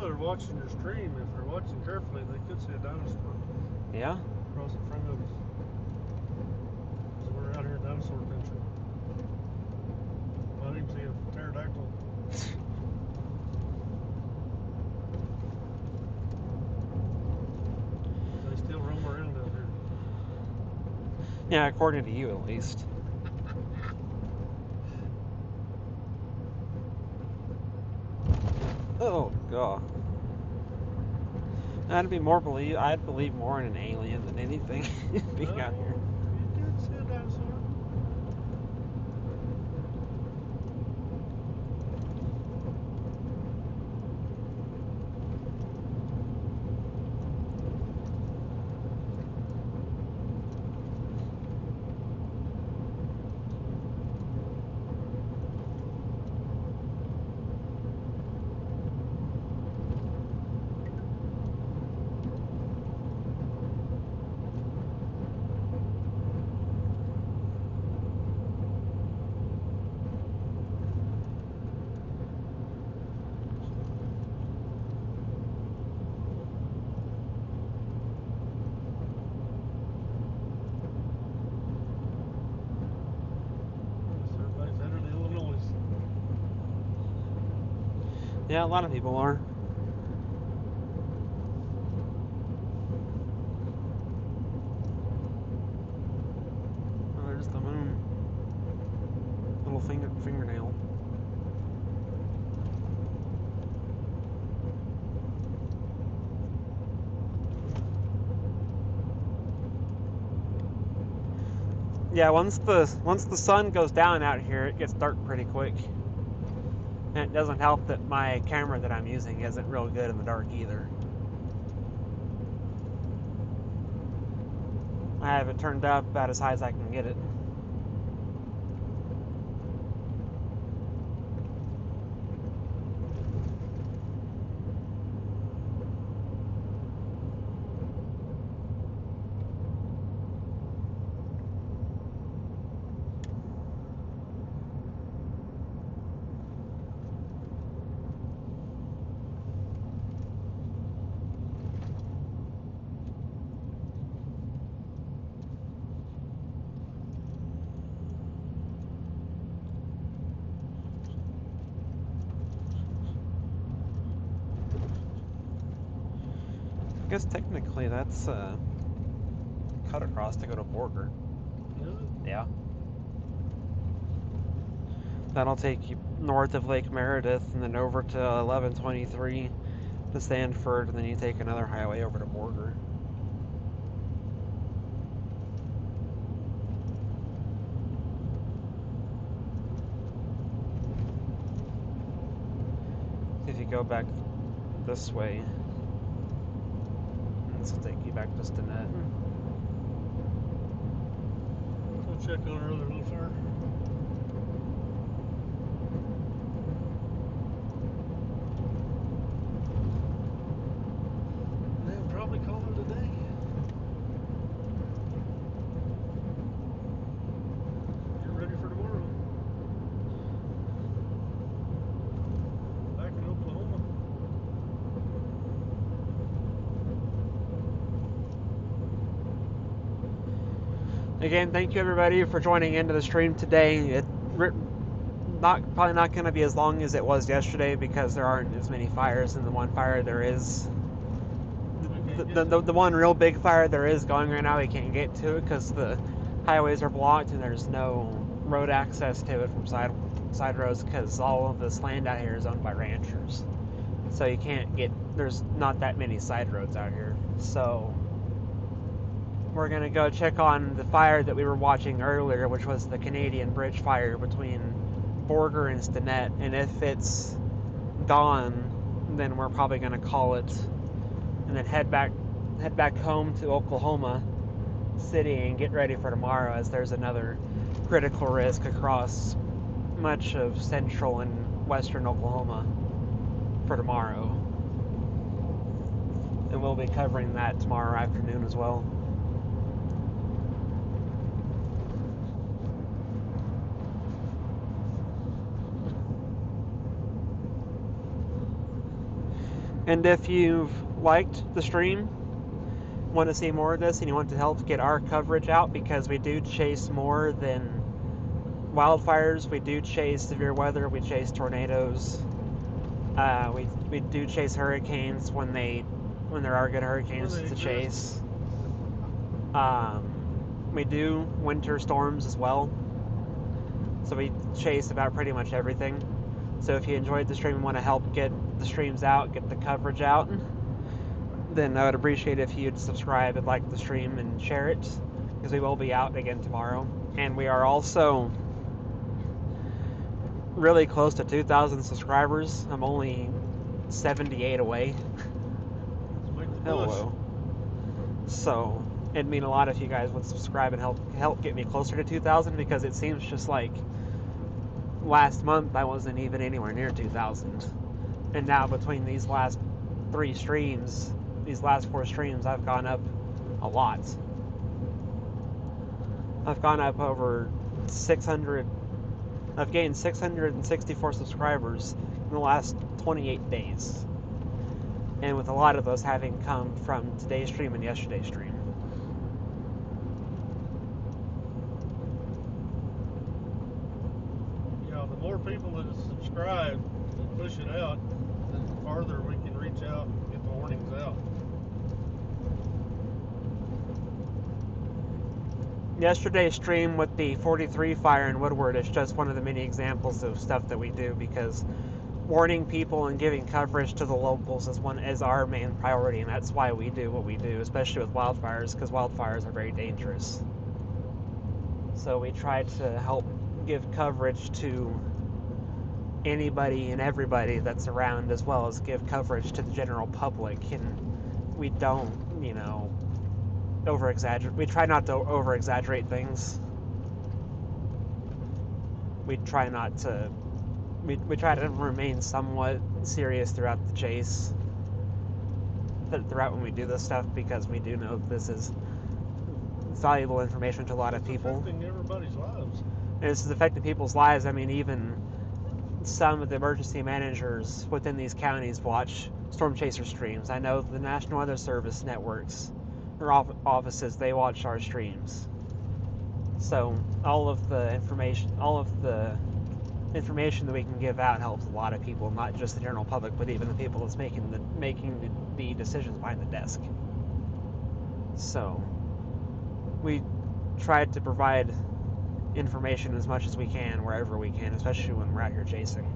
they're watching your stream. If they're watching carefully, they could see a dinosaur Yeah? across in front of us. 'Cause we're out here in dinosaur country. I didn't see a pterodactyl. They still roam around out here. Yeah, according to you at least. Oh god. I'd believe more in an alien than anything being out here. You did see a dinosaur. Everybody's headed to Illinois. Yeah, a lot of people are. Oh, there's the moon. Little fingernail. Yeah, once the sun goes down out here, it gets dark pretty quick. And it doesn't help that my camera that I'm using isn't real good in the dark either. I have it turned up about as high as I can get it. I guess technically that's cut across to go to Borger. Yeah. That'll take you north of Lake Meredith and then over to 1123 to Sanford, and then you take another highway over to Borger. If you go back this way, this will take you back to Stinnett. Go check on our other little fire. They'll probably call it a day. Get ready for tomorrow. Back in Oklahoma. Again, thank you everybody for joining into the stream today. Probably not going to be as long as it was yesterday because there aren't as many fires, and the one fire there is, the one real big fire there is going right now, we can't get to it because the highways are blocked and there's no road access to it from side roads because all of this land out here is owned by ranchers. So you can't get, there's not that many side roads out here. So we're going to go check on the fire that we were watching earlier, which was the Canadian Bridge fire between Borger and Stinnett, and if it's gone, then we're probably going to call it and then head back home to Oklahoma City and get ready for tomorrow, as there's another critical risk across much of central and western Oklahoma for tomorrow. And we'll be covering that tomorrow afternoon as well. And if you've liked the stream, want to see more of this, and you want to help get our coverage out, because we do chase more than wildfires, we do chase severe weather, we chase tornadoes, we do chase hurricanes when there are good hurricanes to chase. We do winter storms as well, so we chase about pretty much everything. So if you enjoyed the stream and want to help get the streams out, get the coverage out, then I would appreciate if you'd subscribe and like the stream and share it, because we will be out again tomorrow. And we are also really close to 2,000 subscribers. I'm only 78 away. Hello. So it'd mean a lot if you guys would subscribe and help get me closer to 2,000, because it seems just like last month I wasn't even anywhere near 2,000. And now between these last 4 streams, I've gone up a lot. I've gone up over 600. I've gained 664 subscribers in the last 28 days. And with a lot of those having come from today's stream and yesterday's stream. Yeah, the more people that subscribe and push it out, the farther we can reach out and get the warnings out. Yesterday's stream with the 43 fire in Woodward is just one of the many examples of stuff that we do, because warning people and giving coverage to the locals is our main priority, and that's why we do what we do, especially with wildfires, because wildfires are very dangerous. So we try to help give coverage to anybody and everybody that's around, as well as give coverage to the general public, and we don't, over-exaggerate. We try not to over-exaggerate things. We try not to. We try to remain somewhat serious throughout the chase, throughout when we do this stuff, because we do know this is valuable information to a lot of people. It's affecting everybody's lives. And this is affecting people's lives. I mean, even some of the emergency managers within these counties watch storm chaser streams. I know the National Weather Service networks or offices, they watch our streams. So all of the information that we can give out helps a lot of people, not just the general public, but even the people that's making the decisions behind the desk. So we try to provide information as much as we can wherever we can, especially when we're out here chasing.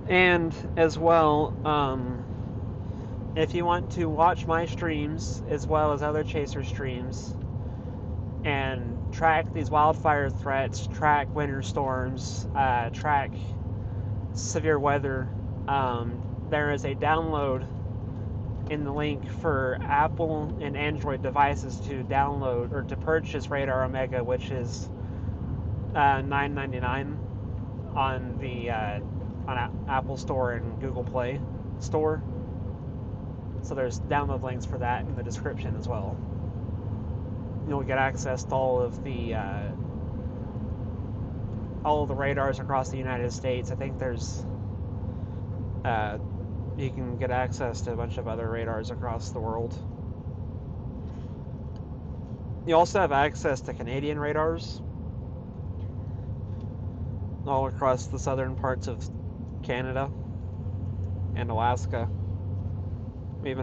And as well, if you want to watch my streams as well as other chaser streams and track these wildfire threats, track winter storms, track severe weather, there is a download in the link for Apple and Android devices to download or to purchase Radar Omega, which is $9.99 on the on Apple Store and Google Play Store. So there's download links for that in the description as well. You'll get access to all of the radars across the United States. I think there's you can get access to a bunch of other radars across the world. You also have access to Canadian radars all across the southern parts of Canada and Alaska. It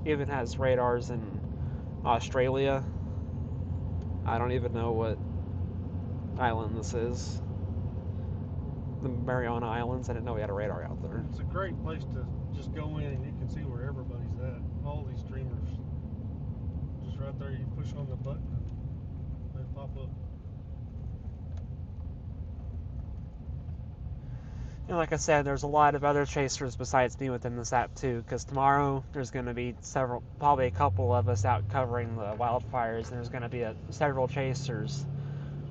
even has radars in Australia. I don't even know what island this is. The Mariana Islands. I didn't know we had a radar out there. It's a great place to just go in and you can see where everybody's at. All these streamers. Just right there, you push on the button and they pop up. And like I said, there's a lot of other chasers besides me within this app too, because tomorrow there's going to be probably a couple of us out covering the wildfires, and there's going to be several chasers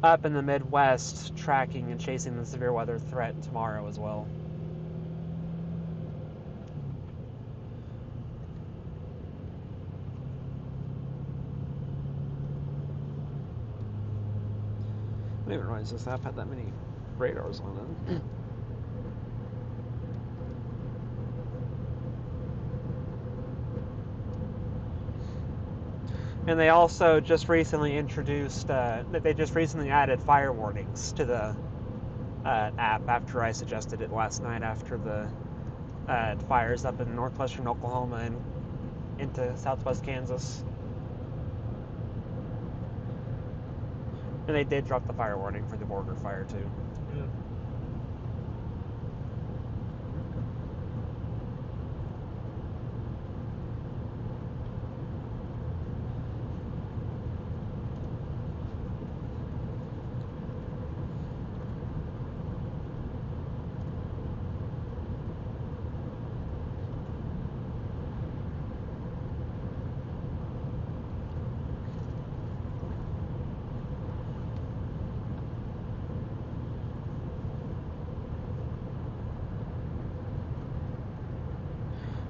up in the Midwest tracking and chasing the severe weather threat tomorrow as well. I didn't realize this app had that many radars on it. And they also just recently introduced, they just recently added fire warnings to the app after I suggested it last night after the fires up in northwestern Oklahoma and into southwest Kansas. And they did drop the fire warning for the Borger fire too. Yeah.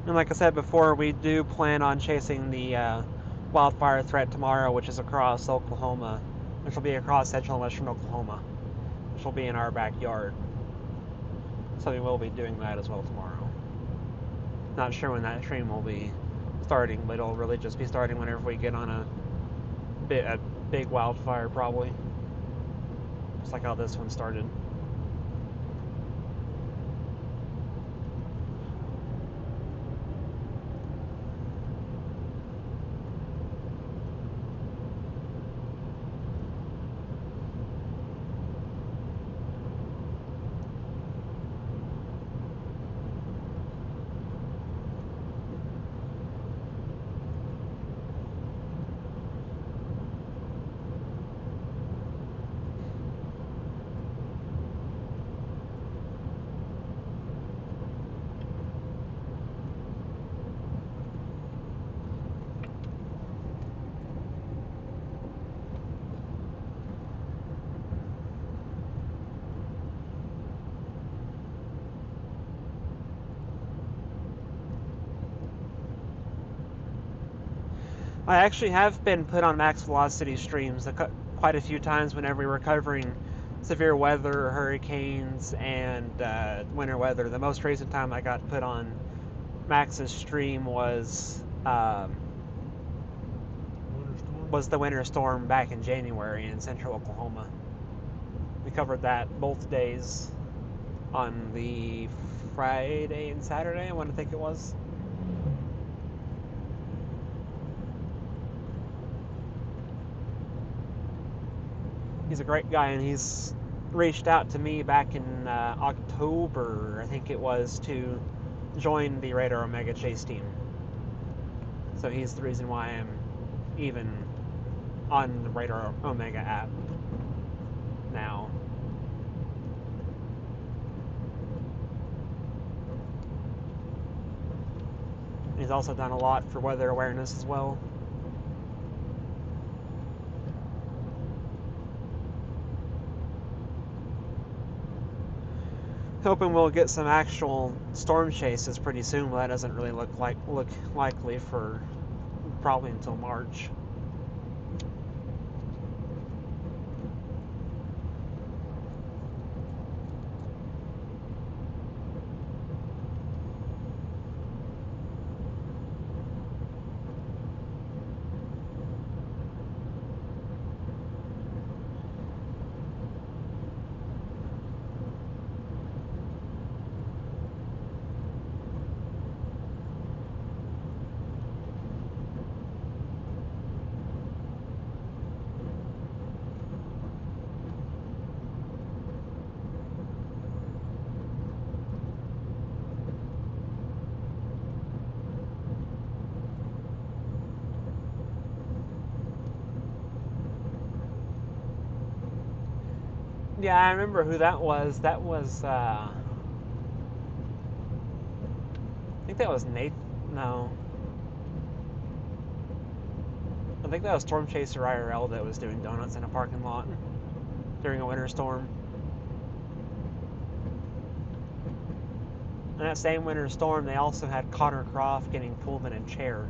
And like I said before, we do plan on chasing the wildfire threat tomorrow, which is across Oklahoma, which will be across central and western Oklahoma, which will be in our backyard. So we will be doing that as well tomorrow. Not sure when that stream will be starting, but it'll really just be starting whenever we get on a big wildfire, probably. Just like how this one started. I actually have been put on max velocity streams quite a few times whenever we were covering severe weather, hurricanes, and winter weather. The most recent time I got put on Max's stream was Winter storm. the winter storm back in January in central Oklahoma. We covered that both days on the Friday and Saturday, I want to think it was. He's a great guy, and he's reached out to me back in October, I think it was, to join the Radar Omega Chase team. So he's the reason why I'm even on the Radar Omega app now. He's also done a lot for weather awareness as well. Hoping we'll get some actual storm chases pretty soon, but that doesn't really look likely for probably until March. Yeah, I remember who that was. That was, I think that was Nate. No. I think that was Storm Chaser IRL that was doing donuts in a parking lot during a winter storm. And that same winter storm, they also had Connor Croft getting pulled in a chair.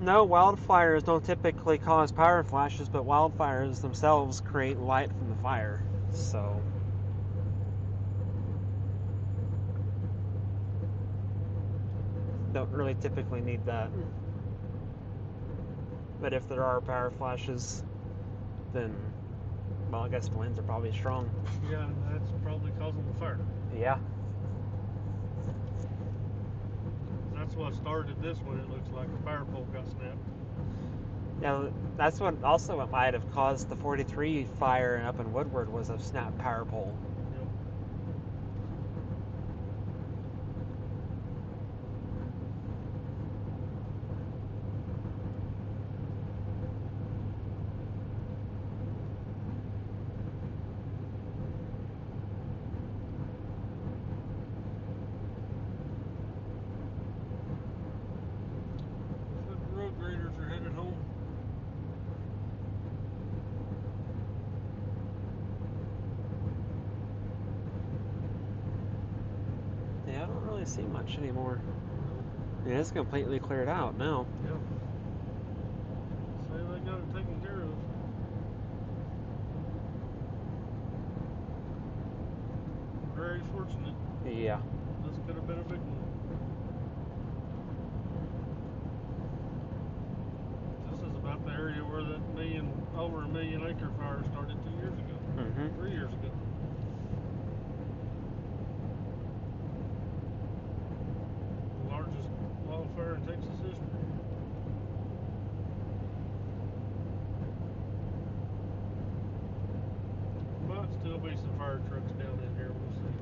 No, wildfires don't typically cause power flashes, but wildfires themselves create light from the fire. So, don't really typically need that. But if there are power flashes, then, well, I guess the winds are probably strong. Yeah, and that's probably causing the fire. Yeah. That's what started this one. It looks like the fire pole got snapped. Yeah, that's what might have caused the 43 fire up in Woodward was a snapped power pole. Yep. The road graders are headed home. Yeah, I don't really see much anymore. Yeah, it's completely cleared out now. Yep. Say they got it taken care of. Very fortunate. Yeah. This could have been a big one. This is about the area where that over a million acre fire started 2 years ago. Mm-hmm. 3 years ago. The largest wildfire in Texas history. Might still be some fire trucks down in here, we'll see.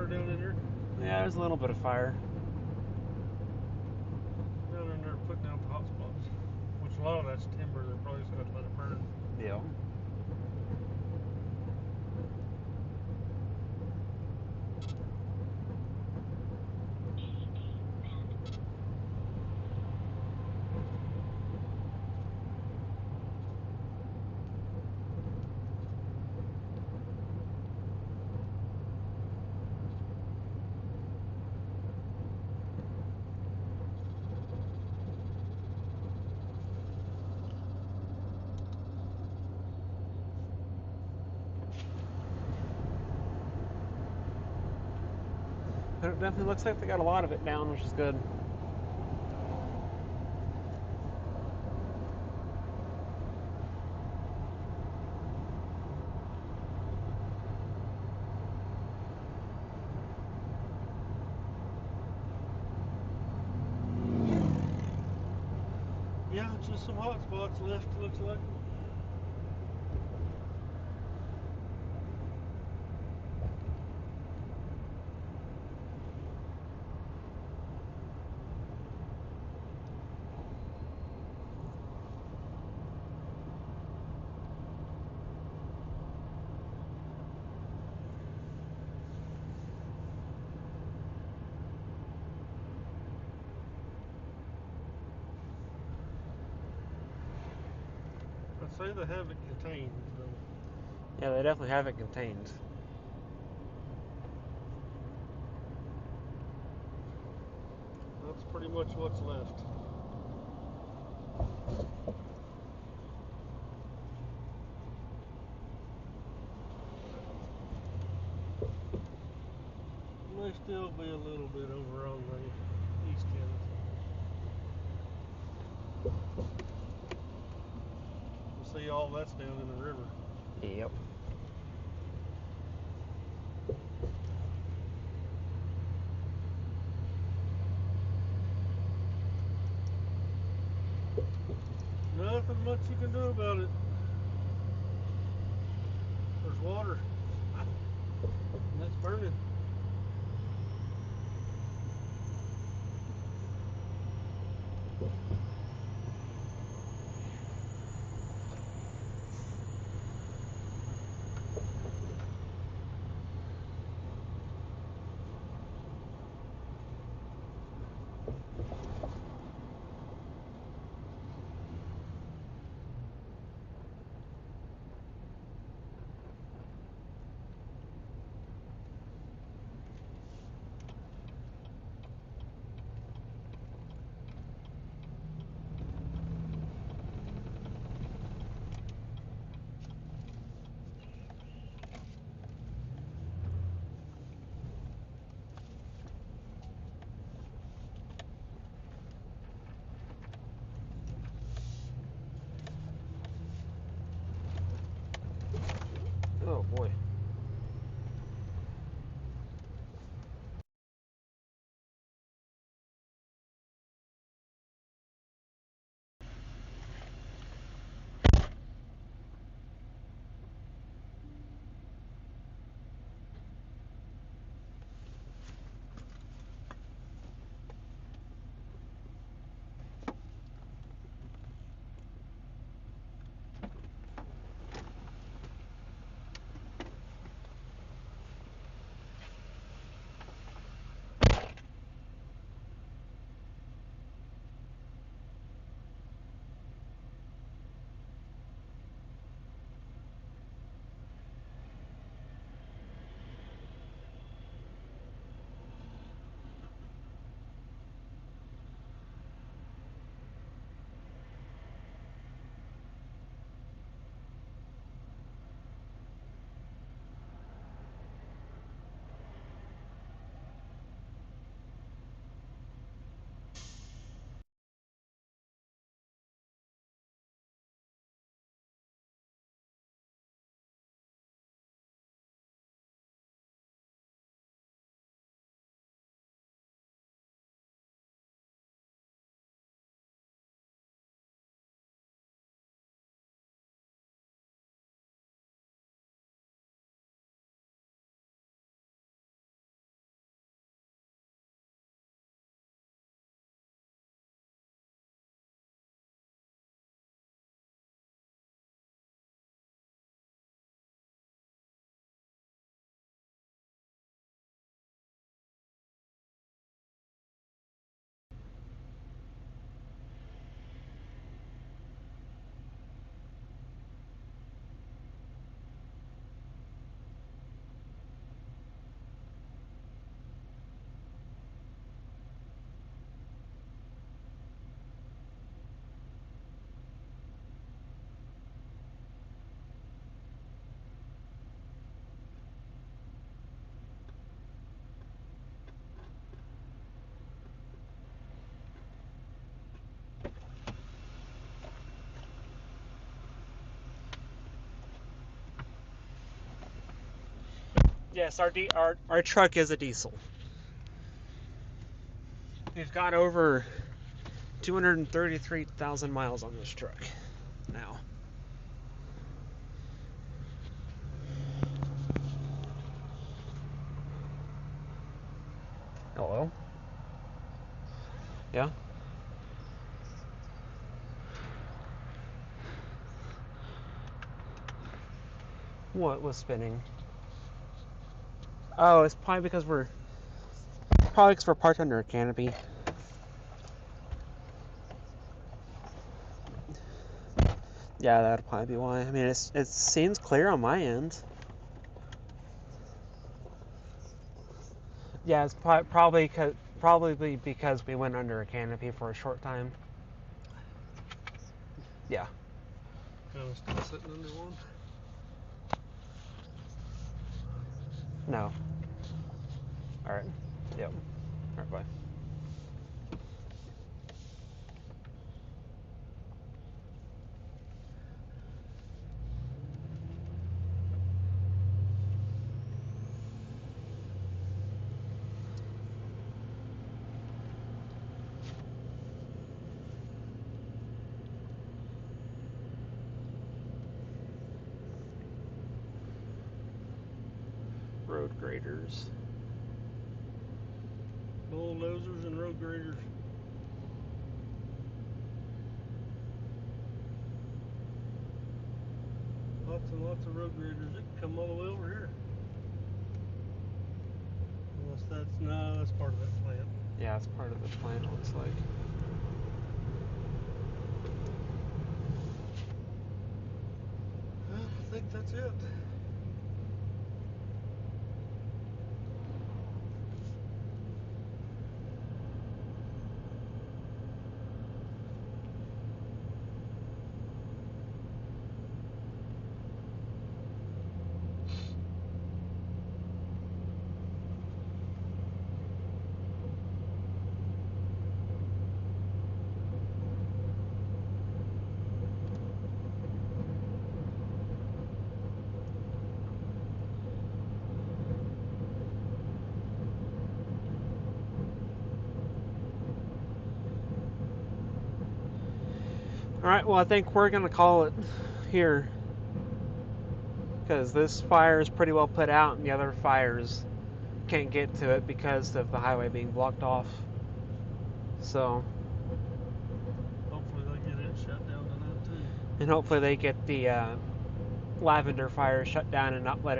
Down in there. Yeah, there's a little bit of fire. Down in there putting out the hot spots. Which a lot of that's timber, they're probably just got to let it burn. Yeah. But it definitely looks like they got a lot of it down, which is good. Yeah, just some hot spots left, looks like. say they have it contained, though. Yeah, they definitely have it contained. That's pretty much what's left. May still be a little bit over on the east end. You see, all that's down in the river. Yep. Nothing much you can do about it. There's water. And it's burning. Oh boy. Yes, our truck is a diesel. We've got over 233,000 miles on this truck now. Hello? Yeah? What was spinning? Oh, it's probably because we're parked under a canopy. Yeah, that'd probably be why. I mean, it seems clear on my end. Yeah, it's probably because we went under a canopy for a short time. Yeah. Kind of still sitting under one. No. All right. Yep. All right. Bye. Road graders. Bulldozers and road graders. Lots and lots of road graders that come all the way over here. Unless that's part of that plant. Yeah, it's part of the plant, it looks like. Well, I think that's it. All right. Well, I think we're gonna call it here because this fire is pretty well put out, and the other fires can't get to it because of the highway being blocked off. So, Hopefully they get it shut down tonight too. and hopefully they get the Lavender fire shut down and not let it